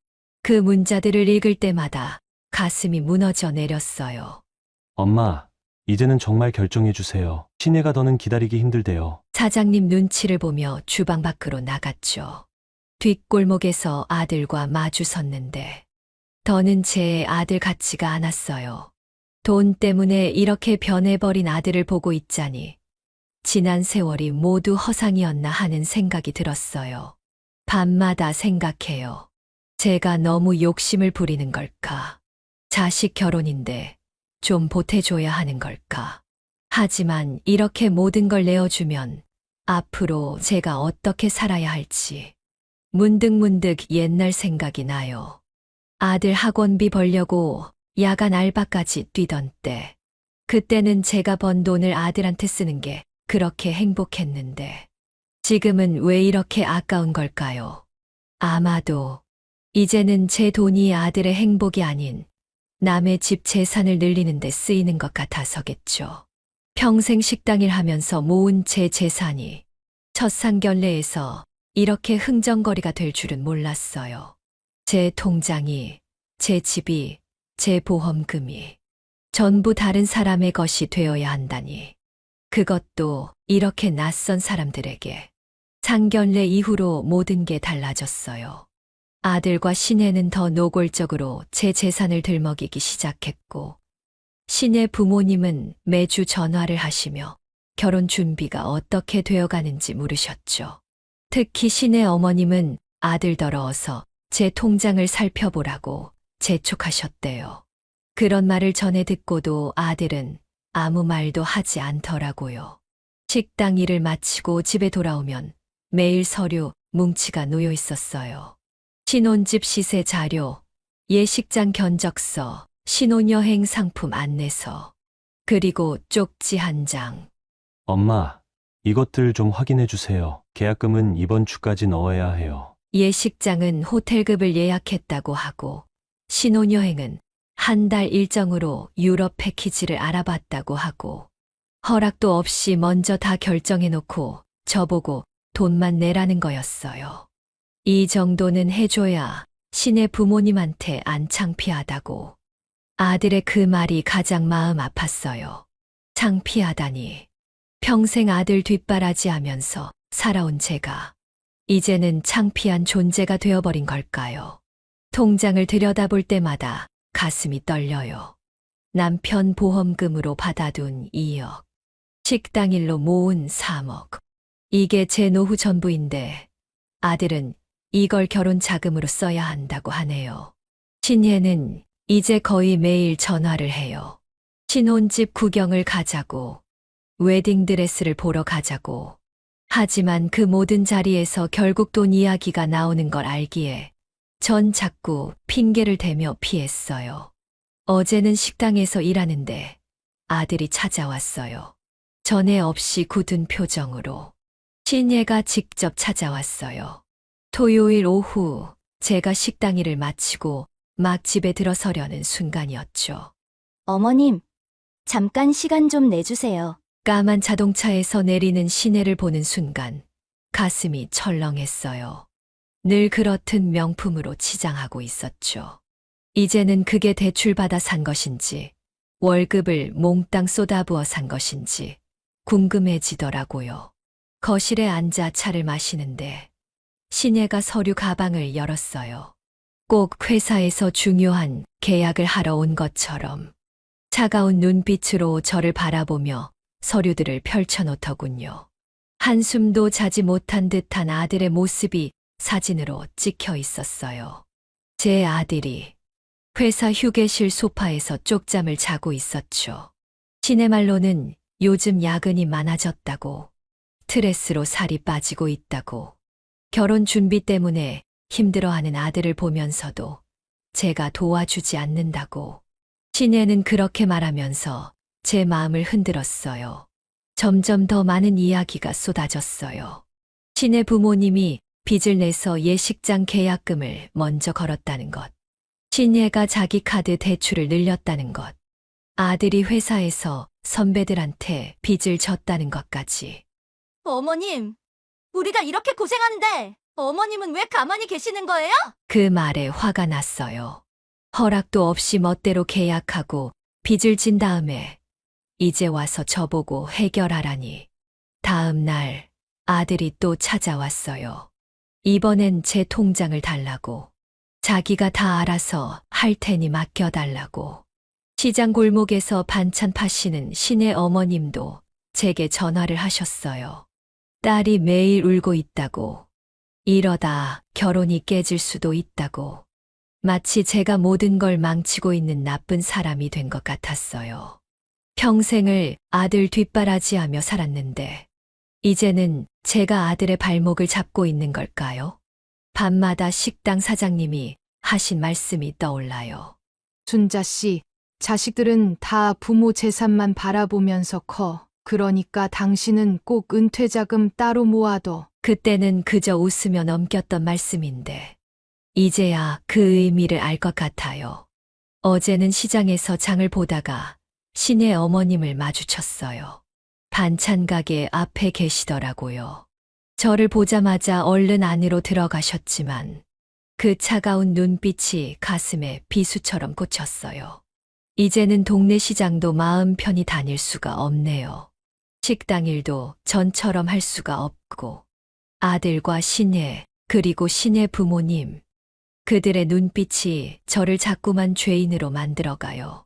그 문자들을 읽을 때마다 가슴이 무너져 내렸어요. 엄마, 이제는 정말 결정해주세요. 신혜가 더는 기다리기 힘들대요. 사장님 눈치를 보며 주방 밖으로 나갔죠. 뒷골목에서 아들과 마주 섰는데 더는 제 아들 같지가 않았어요. 돈 때문에 이렇게 변해버린 아들을 보고 있자니 지난 세월이 모두 허상이었나 하는 생각이 들었어요. 밤마다 생각해요. 제가 너무 욕심을 부리는 걸까? 자식 결혼인데 좀 보태줘야 하는 걸까? 하지만 이렇게 모든 걸 내어주면 앞으로 제가 어떻게 살아야 할지 문득문득 옛날 생각이 나요. 아들 학원비 벌려고 야간 알바까지 뛰던 때, 그때는 제가 번 돈을 아들한테 쓰는 게 그렇게 행복했는데 지금은 왜 이렇게 아까운 걸까요? 아마도 이제는 제 돈이 아들의 행복이 아닌 남의 집 재산을 늘리는 데 쓰이는 것 같아서겠죠. 평생 식당일 하면서 모은 제 재산이 첫 상견례에서 이렇게 흥정거리가 될 줄은 몰랐어요. 제 통장이, 제 집이, 제 보험금이 전부 다른 사람의 것이 되어야 한다니. 그것도 이렇게 낯선 사람들에게. 상견례 이후로 모든 게 달라졌어요. 아들과 신혜는 더 노골적으로 제 재산을 들먹이기 시작했고, 신혜 부모님은 매주 전화를 하시며 결혼 준비가 어떻게 되어가는지 물으셨죠. 특히 신혜 어머님은 아들더러워서 제 통장을 살펴보라고 재촉하셨대요. 그런 말을 전해 듣고도 아들은 아무 말도 하지 않더라고요. 식당 일을 마치고 집에 돌아오면 매일 서류, 뭉치가 놓여 있었어요. 신혼집 시세 자료, 예식장 견적서, 신혼여행 상품 안내서, 그리고 쪽지 한 장. 엄마, 이것들 좀 확인해 주세요. 계약금은 이번 주까지 넣어야 해요. 예식장은 호텔급을 예약했다고 하고, 신혼여행은 한 달 일정으로 유럽 패키지를 알아봤다고 하고, 허락도 없이 먼저 다 결정해 놓고 저보고 돈만 내라는 거였어요. 이 정도는 해줘야 신의 부모님한테 안 창피하다고. 아들의 그 말이 가장 마음 아팠어요. 창피하다니. 평생 아들 뒷바라지 하면서 살아온 제가 이제는 창피한 존재가 되어버린 걸까요? 통장을 들여다볼 때마다 가슴이 떨려요. 남편 보험금으로 받아둔 2억, 식당 일로 모은 3억. 이게 제 노후 전부인데 아들은 이걸 결혼 자금으로 써야 한다고 하네요. 신혜는 이제 거의 매일 전화를 해요. 신혼집 구경을 가자고, 웨딩드레스를 보러 가자고. 하지만 그 모든 자리에서 결국 돈 이야기가 나오는 걸 알기에 전 자꾸 핑계를 대며 피했어요. 어제는 식당에서 일하는데 아들이 찾아왔어요. 전에 없이 굳은 표정으로. 신혜가 직접 찾아왔어요. 토요일 오후 제가 식당 일을 마치고 막 집에 들어서려는 순간이었죠. 어머님, 잠깐 시간 좀 내주세요. 까만 자동차에서 내리는 신혜를 보는 순간 가슴이 철렁했어요. 늘 그렇듯 명품으로 치장하고 있었죠. 이제는 그게 대출받아 산 것인지 월급을 몽땅 쏟아부어 산 것인지 궁금해지더라고요. 거실에 앉아 차를 마시는데 신혜가 서류 가방을 열었어요. 꼭 회사에서 중요한 계약을 하러 온 것처럼 차가운 눈빛으로 저를 바라보며 서류들을 펼쳐놓더군요. 한숨도 자지 못한 듯한 아들의 모습이 사진으로 찍혀 있었어요. 제 아들이 회사 휴게실 소파에서 쪽잠을 자고 있었죠. 신의 말로는 요즘 야근이 많아졌다고, 스트레스로 살이 빠지고 있다고, 결혼 준비 때문에 힘들어하는 아들을 보면서도 제가 도와주지 않는다고. 신혜는 그렇게 말하면서 제 마음을 흔들었어요. 점점 더 많은 이야기가 쏟아졌어요. 신혜 부모님이 빚을 내서 예식장 계약금을 먼저 걸었다는 것. 신혜가 자기 카드 대출을 늘렸다는 것. 아들이 회사에서 선배들한테 빚을 졌다는 것까지. 어머님, 우리가 이렇게 고생하는데 어머님은 왜 가만히 계시는 거예요? 그 말에 화가 났어요. 허락도 없이 멋대로 계약하고 빚을 진 다음에 이제 와서 저보고 해결하라니. 다음 날 아들이 또 찾아왔어요. 이번엔 제 통장을 달라고. 자기가 다 알아서 할 테니 맡겨달라고. 시장 골목에서 반찬 파시는 신의 어머님도 제게 전화를 하셨어요. 딸이 매일 울고 있다고. 이러다 결혼이 깨질 수도 있다고. 마치 제가 모든 걸 망치고 있는 나쁜 사람이 된 것 같았어요. 평생을 아들 뒷바라지하며 살았는데 이제는 제가 아들의 발목을 잡고 있는 걸까요? 밤마다 식당 사장님이 하신 말씀이 떠올라요. 순자 씨, 자식들은 다 부모 재산만 바라보면서 커. 그러니까 당신은 꼭 은퇴자금 따로 모아둬. 그때는 그저 웃으며 넘겼던 말씀인데 이제야 그 의미를 알 것 같아요. 어제는 시장에서 장을 보다가 신의 어머님을 마주쳤어요. 반찬 가게 앞에 계시더라고요. 저를 보자마자 얼른 안으로 들어가셨지만 그 차가운 눈빛이 가슴에 비수처럼 꽂혔어요. 이제는 동네 시장도 마음 편히 다닐 수가 없네요. 식당 일도 전처럼 할 수가 없고 아들과 신혜 그리고 신혜 부모님 그들의 눈빛이 저를 자꾸만 죄인으로 만들어가요.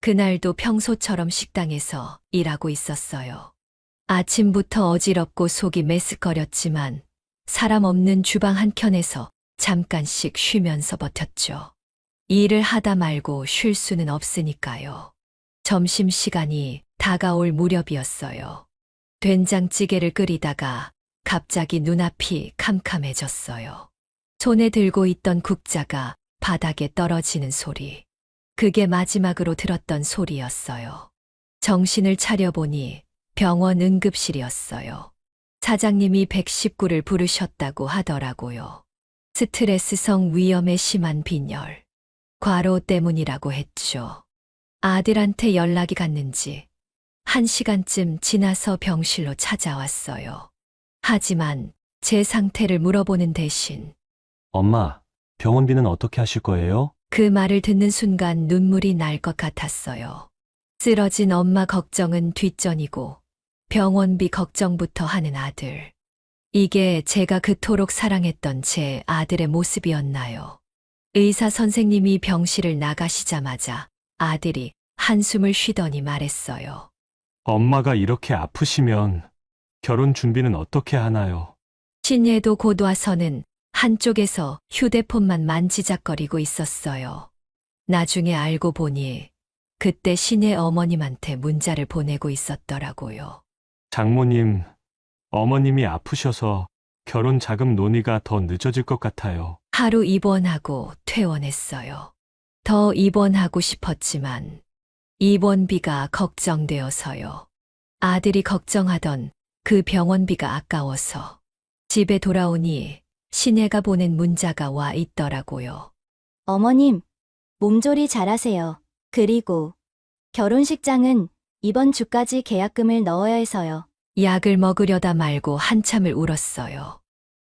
그날도 평소처럼 식당에서 일하고 있었어요. 아침부터 어지럽고 속이 메스꺼렸지만 사람 없는 주방 한켠에서 잠깐씩 쉬면서 버텼죠. 일을 하다 말고 쉴 수는 없으니까요. 점심시간이 다가올 무렵이었어요. 된장찌개를 끓이다가 갑자기 눈앞이 캄캄해졌어요. 손에 들고 있던 국자가 바닥에 떨어지는 소리. 그게 마지막으로 들었던 소리였어요. 정신을 차려보니 병원 응급실이었어요. 사장님이 119를 부르셨다고 하더라고요. 스트레스성 위염에 심한 빈혈. 과로 때문이라고 했죠. 아들한테 연락이 갔는지 1시간쯤 지나서 병실로 찾아왔어요. 하지만 제 상태를 물어보는 대신 엄마, 병원비는 어떻게 하실 거예요? 그 말을 듣는 순간 눈물이 날 것 같았어요. 쓰러진 엄마 걱정은 뒷전이고 병원비 걱정부터 하는 아들. 이게 제가 그토록 사랑했던 제 아들의 모습이었나요? 의사 선생님이 병실을 나가시자마자 아들이 한숨을 쉬더니 말했어요. 엄마가 이렇게 아프시면 결혼 준비는 어떻게 하나요? 신예도 곧 와서는 한쪽에서 휴대폰만 만지작거리고 있었어요. 나중에 알고 보니 그때 신의 어머님한테 문자를 보내고 있었더라고요. 장모님, 어머님이 아프셔서 결혼 자금 논의가 더 늦어질 것 같아요. 하루 입원하고 퇴원했어요. 더 입원하고 싶었지만 입원비가 걱정되어서요. 아들이 걱정하던 그 병원비가 아까워서 집에 돌아오니 신혜가 보낸 문자가 와 있더라고요. 어머님, 몸조리 잘하세요. 그리고 결혼식장은 이번 주까지 계약금을 넣어야 해서요. 약을 먹으려다 말고 한참을 울었어요.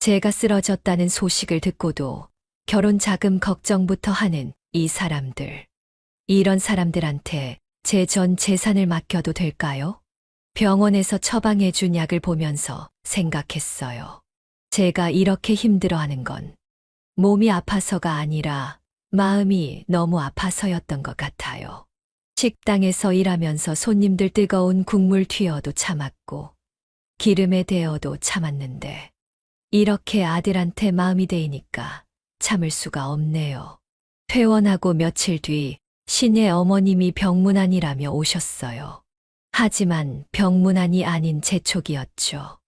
제가 쓰러졌다는 소식을 듣고도 결혼 자금 걱정부터 하는 이 사람들. 이런 사람들한테 제 전 재산을 맡겨도 될까요? 병원에서 처방해준 약을 보면서 생각했어요. 제가 이렇게 힘들어하는 건 몸이 아파서가 아니라 마음이 너무 아파서였던 것 같아요. 식당에서 일하면서 손님들 뜨거운 국물 튀어도 참았고 기름에 데어도 참았는데 이렇게 아들한테 마음이 데이니까 참을 수가 없네요. 퇴원하고 며칠 뒤 신의 어머님이 병문안이라며 오셨어요. 하지만 병문안이 아닌 재촉이었죠.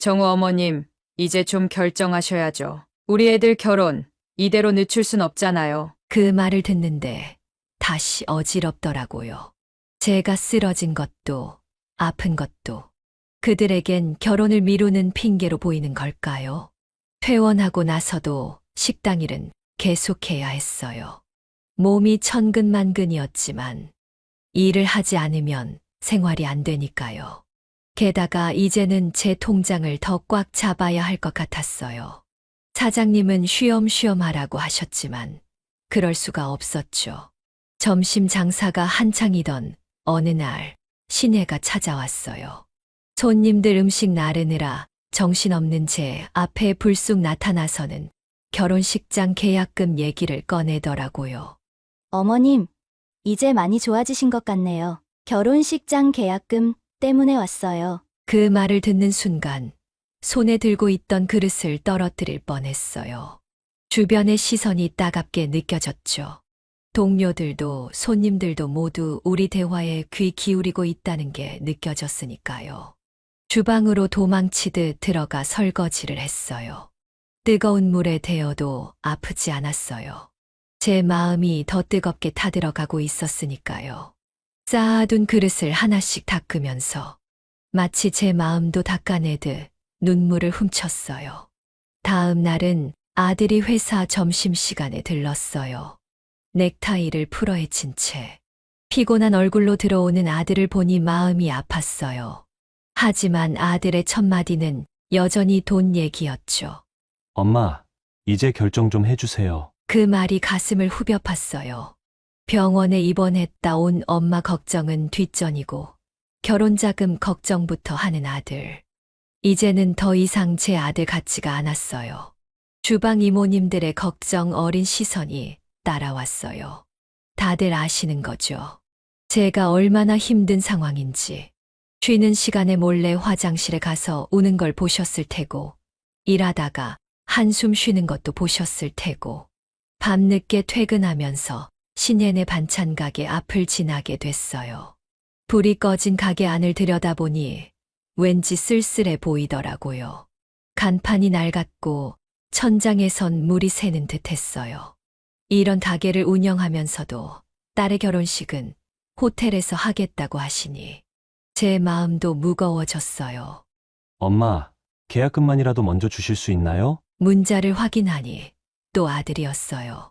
정우 어머님, 이제 좀 결정하셔야죠. 우리 애들 결혼 이대로 늦출 순 없잖아요. 그 말을 듣는데 다시 어지럽더라고요. 제가 쓰러진 것도 아픈 것도 그들에겐 결혼을 미루는 핑계로 보이는 걸까요? 퇴원하고 나서도 식당 일은 계속해야 했어요. 몸이 천근만근이었지만 일을 하지 않으면 생활이 안 되니까요. 게다가 이제는 제 통장을 더 꽉 잡아야 할 것 같았어요. 사장님은 쉬엄쉬엄 하라고 하셨지만 그럴 수가 없었죠. 점심 장사가 한창이던 어느 날 신혜가 찾아왔어요. 손님들 음식 나르느라 정신없는 제 앞에 불쑥 나타나서는 결혼식장 계약금 얘기를 꺼내더라고요. 어머님, 이제 많이 좋아지신 것 같네요. 결혼식장 계약금 때문에 왔어요. 그 말을 듣는 순간 손에 들고 있던 그릇을 떨어뜨릴 뻔했어요. 주변의 시선이 따갑게 느껴졌죠. 동료들도 손님들도 모두 우리 대화에 귀 기울이고 있다는 게 느껴졌으니까요. 주방으로 도망치듯 들어가 설거지를 했어요. 뜨거운 물에 데어도 아프지 않았어요. 제 마음이 더 뜨겁게 타들어가고 있었으니까요. 쌓아둔 그릇을 하나씩 닦으면서 마치 제 마음도 닦아내듯 눈물을 훔쳤어요. 다음 날은 아들이 회사 점심시간에 들렀어요. 넥타이를 풀어헤친 채 피곤한 얼굴로 들어오는 아들을 보니 마음이 아팠어요. 하지만 아들의 첫마디는 여전히 돈 얘기였죠. 엄마, 이제 결정 좀 해주세요. 그 말이 가슴을 후벼 팠어요. 병원에 입원했다 온 엄마 걱정은 뒷전이고 결혼자금 걱정부터 하는 아들. 이제는 더 이상 제 아들 같지가 않았어요. 주방 이모님들의 걱정 어린 시선이 따라왔어요. 다들 아시는 거죠. 제가 얼마나 힘든 상황인지. 쉬는 시간에 몰래 화장실에 가서 우는 걸 보셨을 테고, 일하다가 한숨 쉬는 것도 보셨을 테고, 밤늦게 퇴근하면서 신예네 반찬 가게 앞을 지나게 됐어요. 불이 꺼진 가게 안을 들여다보니 왠지 쓸쓸해 보이더라고요. 간판이 낡았고 천장에선 물이 새는 듯 했어요. 이런 가게를 운영하면서도 딸의 결혼식은 호텔에서 하겠다고 하시니 제 마음도 무거워졌어요. 엄마, 계약금만이라도 먼저 주실 수 있나요? 문자를 확인하니 또 아들이었어요.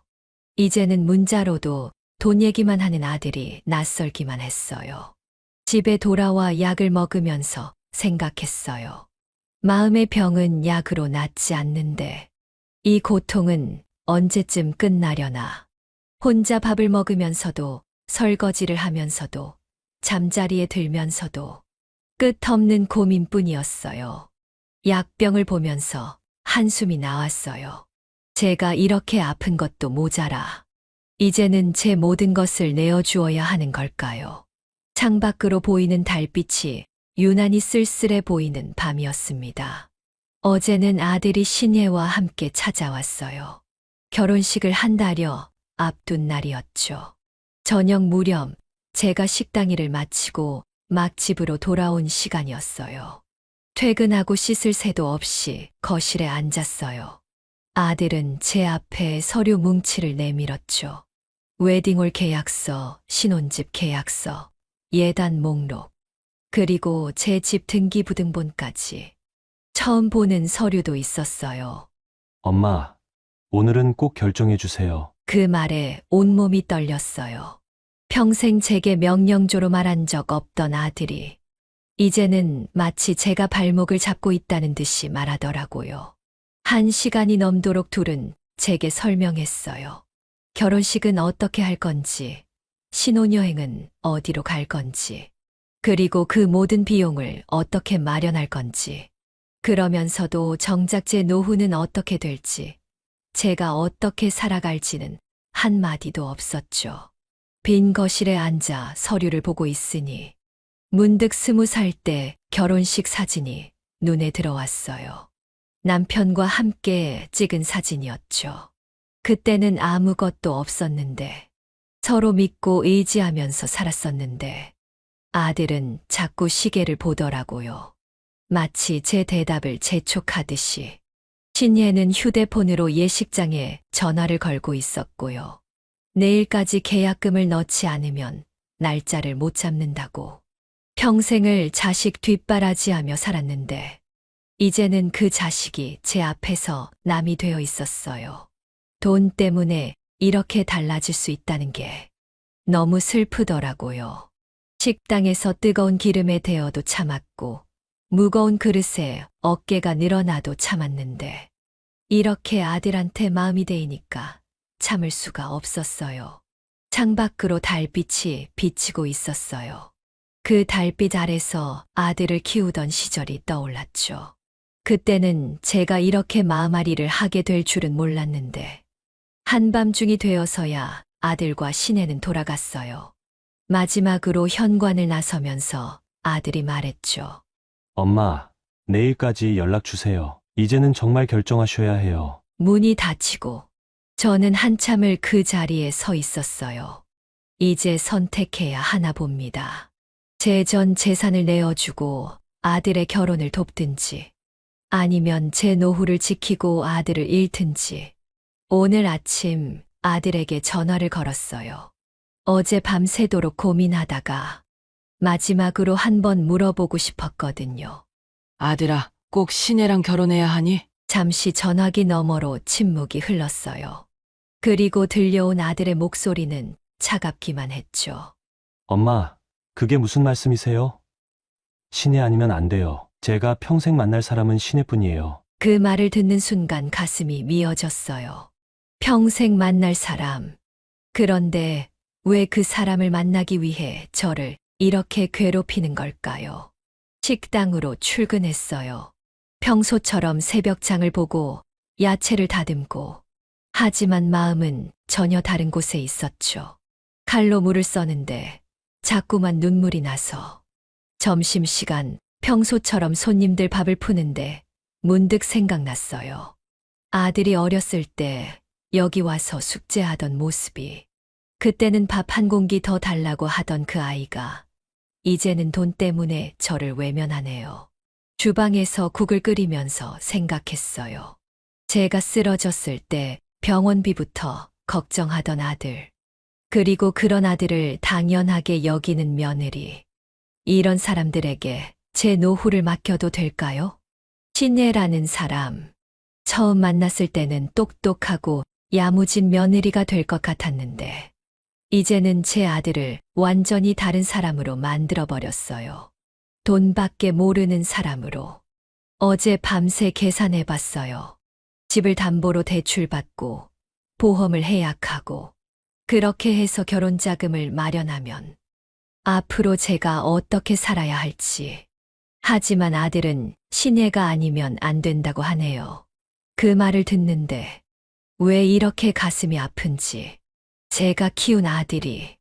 이제는 문자로도 돈 얘기만 하는 아들이 낯설기만 했어요. 집에 돌아와 약을 먹으면서 생각했어요. 마음의 병은 약으로 낫지 않는데 이 고통은 언제쯤 끝나려나. 혼자 밥을 먹으면서도 설거지를 하면서도 잠자리에 들면서도 끝없는 고민뿐이었어요. 약병을 보면서 한숨이 나왔어요. 제가 이렇게 아픈 것도 모자라. 이제는 제 모든 것을 내어주어야 하는 걸까요? 창밖으로 보이는 달빛이 유난히 쓸쓸해 보이는 밤이었습니다. 어제는 아들이 신예와 함께 찾아왔어요. 결혼식을 한 달여 앞둔 날이었죠. 저녁 무렵 제가 식당 일을 마치고 막 집으로 돌아온 시간이었어요. 퇴근하고 씻을 새도 없이 거실에 앉았어요. 아들은 제 앞에 서류 뭉치를 내밀었죠. 웨딩홀 계약서, 신혼집 계약서, 예단 목록, 그리고 제 집 등기부등본까지. 처음 보는 서류도 있었어요. 엄마, 오늘은 꼭 결정해 주세요. 그 말에 온몸이 떨렸어요. 평생 제게 명령조로 말한 적 없던 아들이 이제는 마치 제가 발목을 잡고 있다는 듯이 말하더라고요. 1시간이 넘도록 둘은 제게 설명했어요. 결혼식은 어떻게 할 건지, 신혼여행은 어디로 갈 건지, 그리고 그 모든 비용을 어떻게 마련할 건지. 그러면서도 정작 제 노후는 어떻게 될지, 제가 어떻게 살아갈지는 한마디도 없었죠. 빈 거실에 앉아 서류를 보고 있으니 문득 20살 때 결혼식 사진이 눈에 들어왔어요. 남편과 함께 찍은 사진이었죠. 그때는 아무것도 없었는데, 서로 믿고 의지하면서 살았었는데, 아들은 자꾸 시계를 보더라고요. 마치 제 대답을 재촉하듯이. 신예는 휴대폰으로 예식장에 전화를 걸고 있었고요. 내일까지 계약금을 넣지 않으면 날짜를 못 잡는다고. 평생을 자식 뒷바라지하며 살았는데, 이제는 그 자식이 제 앞에서 남이 되어 있었어요. 돈 때문에 이렇게 달라질 수 있다는 게 너무 슬프더라고요. 식당에서 뜨거운 기름에 데워도 참았고, 무거운 그릇에 어깨가 늘어나도 참았는데, 이렇게 아들한테 마음이 데이니까 참을 수가 없었어요. 창밖으로 달빛이 비치고 있었어요. 그 달빛 아래서 아들을 키우던 시절이 떠올랐죠. 그때는 제가 이렇게 마음앓이를 하게 될 줄은 몰랐는데, 한밤중이 되어서야 아들과 시내는 돌아갔어요. 마지막으로 현관을 나서면서 아들이 말했죠. 엄마, 내일까지 연락 주세요. 이제는 정말 결정하셔야 해요. 문이 닫히고 저는 한참을 그 자리에 서 있었어요. 이제 선택해야 하나 봅니다. 제 전 재산을 내어주고 아들의 결혼을 돕든지, 아니면 제 노후를 지키고 아들을 잃든지. 오늘 아침 아들에게 전화를 걸었어요. 어제 밤새도록 고민하다가 마지막으로 한번 물어보고 싶었거든요. 아들아, 꼭 신혜랑 결혼해야 하니? 잠시 전화기 너머로 침묵이 흘렀어요. 그리고 들려온 아들의 목소리는 차갑기만 했죠. 엄마, 그게 무슨 말씀이세요? 신혜 아니면 안 돼요. 제가 평생 만날 사람은 신혜뿐이에요. 그 말을 듣는 순간 가슴이 미어졌어요. 평생 만날 사람. 그런데 왜 그 사람을 만나기 위해 저를 이렇게 괴롭히는 걸까요? 식당으로 출근했어요. 평소처럼 새벽장을 보고 야채를 다듬고, 하지만 마음은 전혀 다른 곳에 있었죠. 칼로 물을 써는데 자꾸만 눈물이 나서. 점심시간 평소처럼 손님들 밥을 푸는데 문득 생각났어요. 아들이 어렸을 때 여기 와서 숙제하던 모습이. 그때는 밥 한 공기 더 달라고 하던 그 아이가 이제는 돈 때문에 저를 외면하네요. 주방에서 국을 끓이면서 생각했어요. 제가 쓰러졌을 때 병원비부터 걱정하던 아들. 그리고 그런 아들을 당연하게 여기는 며느리. 이런 사람들에게 제 노후를 맡겨도 될까요? 신예라는 사람. 처음 만났을 때는 똑똑하고 야무진 며느리가 될 것 같았는데, 이제는 제 아들을 완전히 다른 사람으로 만들어버렸어요. 돈밖에 모르는 사람으로. 어제 밤새 계산해봤어요. 집을 담보로 대출받고 보험을 해약하고, 그렇게 해서 결혼자금을 마련하면 앞으로 제가 어떻게 살아야 할지. 하지만 아들은 신예가 아니면 안 된다고 하네요. 그 말을 듣는데 왜 이렇게 가슴이 아픈지. 제가 키운 아들이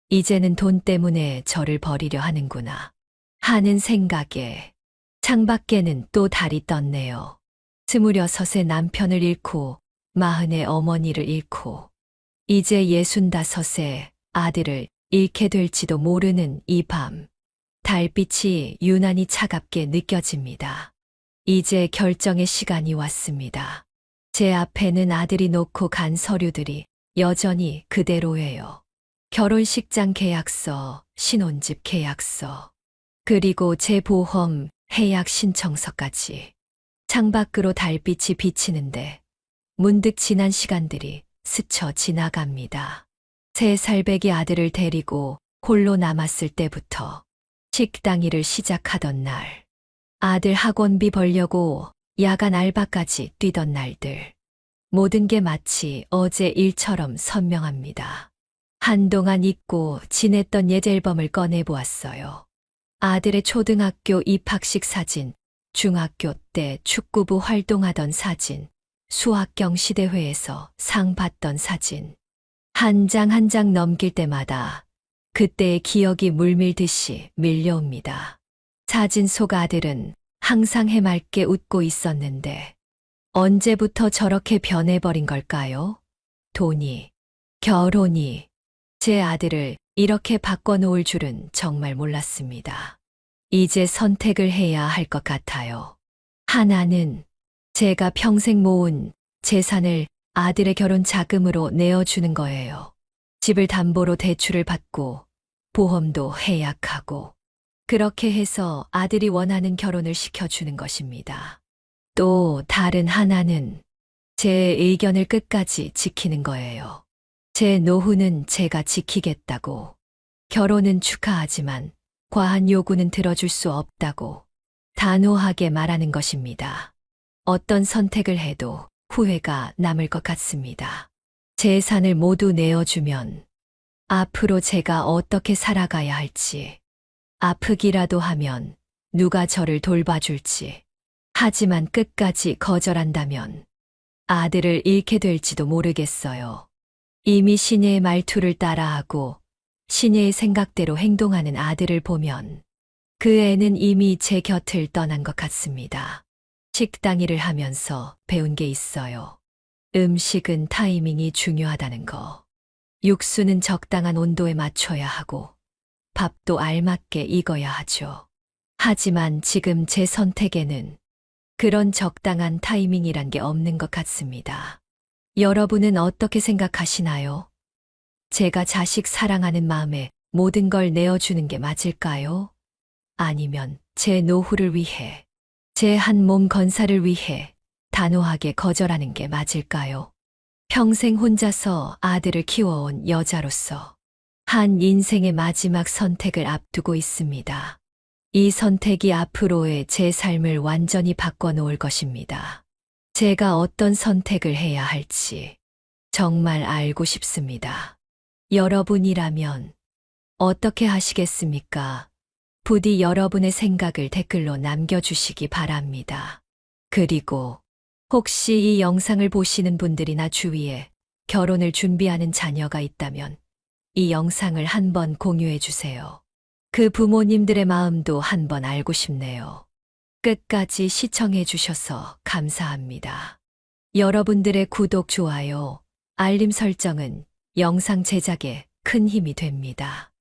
이제는 돈 때문에 저를 버리려 하는구나 하는 생각에 창밖에는 또 달이 떴네요. 26에 남편을 잃고 40에 어머니를 잃고 이제 65에 아들을 잃게 될지도 모르는 이 밤. 달빛이 유난히 차갑게 느껴집니다. 이제 결정의 시간이 왔습니다. 제 앞에는 아들이 놓고 간 서류들이 여전히 그대로예요. 결혼식장 계약서, 신혼집 계약서, 그리고 제 보험 해약 신청서까지. 창밖으로 달빛이 비치는데 문득 지난 시간들이 스쳐 지나갑니다. 3살배기 아들을 데리고 홀로 남았을 때부터 식당 일을 시작하던 날, 아들 학원비 벌려고 야간 알바까지 뛰던 날들. 모든 게 마치 어제 일처럼 선명합니다. 한동안 잊고 지냈던 옛 앨범을 꺼내보았어요. 아들의 초등학교 입학식 사진 중학교 때 축구부 활동하던 사진, 수학경 시대회에서 상 받던 사진. 한 장 한 장 넘길 때마다 그때의 기억이 물밀듯이 밀려옵니다. 사진 속 아들은 항상 해맑게 웃고 있었는데 언제부터 저렇게 변해버린 걸까요? 돈이, 결혼이 제 아들을 이렇게 바꿔놓을 줄은 정말 몰랐습니다. 이제 선택을 해야 할 것 같아요. 하나는 제가 평생 모은 재산을 아들의 결혼 자금으로 내어주는 거예요. 집을 담보로 대출을 받고 보험도 해약하고 그렇게 해서 아들이 원하는 결혼을 시켜주는 것입니다. 또 다른 하나는 제 의견을 끝까지 지키는 거예요. 제 노후는 제가 지키겠다고. 결혼은 축하하지만 과한 요구는 들어줄 수 없다고 단호하게 말하는 것입니다. 어떤 선택을 해도 후회가 남을 것 같습니다. 재산을 모두 내어주면 앞으로 제가 어떻게 살아가야 할지, 아프기라도 하면 누가 저를 돌봐줄지, 하지만 끝까지 거절한다면 아들을 잃게 될지도 모르겠어요. 이미 시녀의 말투를 따라하고 시녀의 생각대로 행동하는 아들을 보면 그 애는 이미 제 곁을 떠난 것 같습니다. 식당 일을 하면서 배운 게 있어요. 음식은 타이밍이 중요하다는 거. 육수는 적당한 온도에 맞춰야 하고 밥도 알맞게 익어야 하죠. 하지만 지금 제 선택에는 그런 적당한 타이밍이란 게 없는 것 같습니다. 여러분은 어떻게 생각하시나요? 제가 자식 사랑하는 마음에 모든 걸 내어주는 게 맞을까요? 아니면 제 노후를 위해, 제 한 몸 건사를 위해 단호하게 거절하는 게 맞을까요? 평생 혼자서 아들을 키워온 여자로서 한 인생의 마지막 선택을 앞두고 있습니다. 이 선택이 앞으로의 제 삶을 완전히 바꿔놓을 것입니다. 제가 어떤 선택을 해야 할지 정말 알고 싶습니다. 여러분이라면 어떻게 하시겠습니까? 부디 여러분의 생각을 댓글로 남겨주시기 바랍니다. 그리고 혹시 이 영상을 보시는 분들이나 주위에 결혼을 준비하는 자녀가 있다면 이 영상을 한번 공유해 주세요. 그 부모님들의 마음도 한번 알고 싶네요. 끝까지 시청해 주셔서 감사합니다. 여러분들의 구독, 좋아요, 알림 설정은 영상 제작에 큰 힘이 됩니다.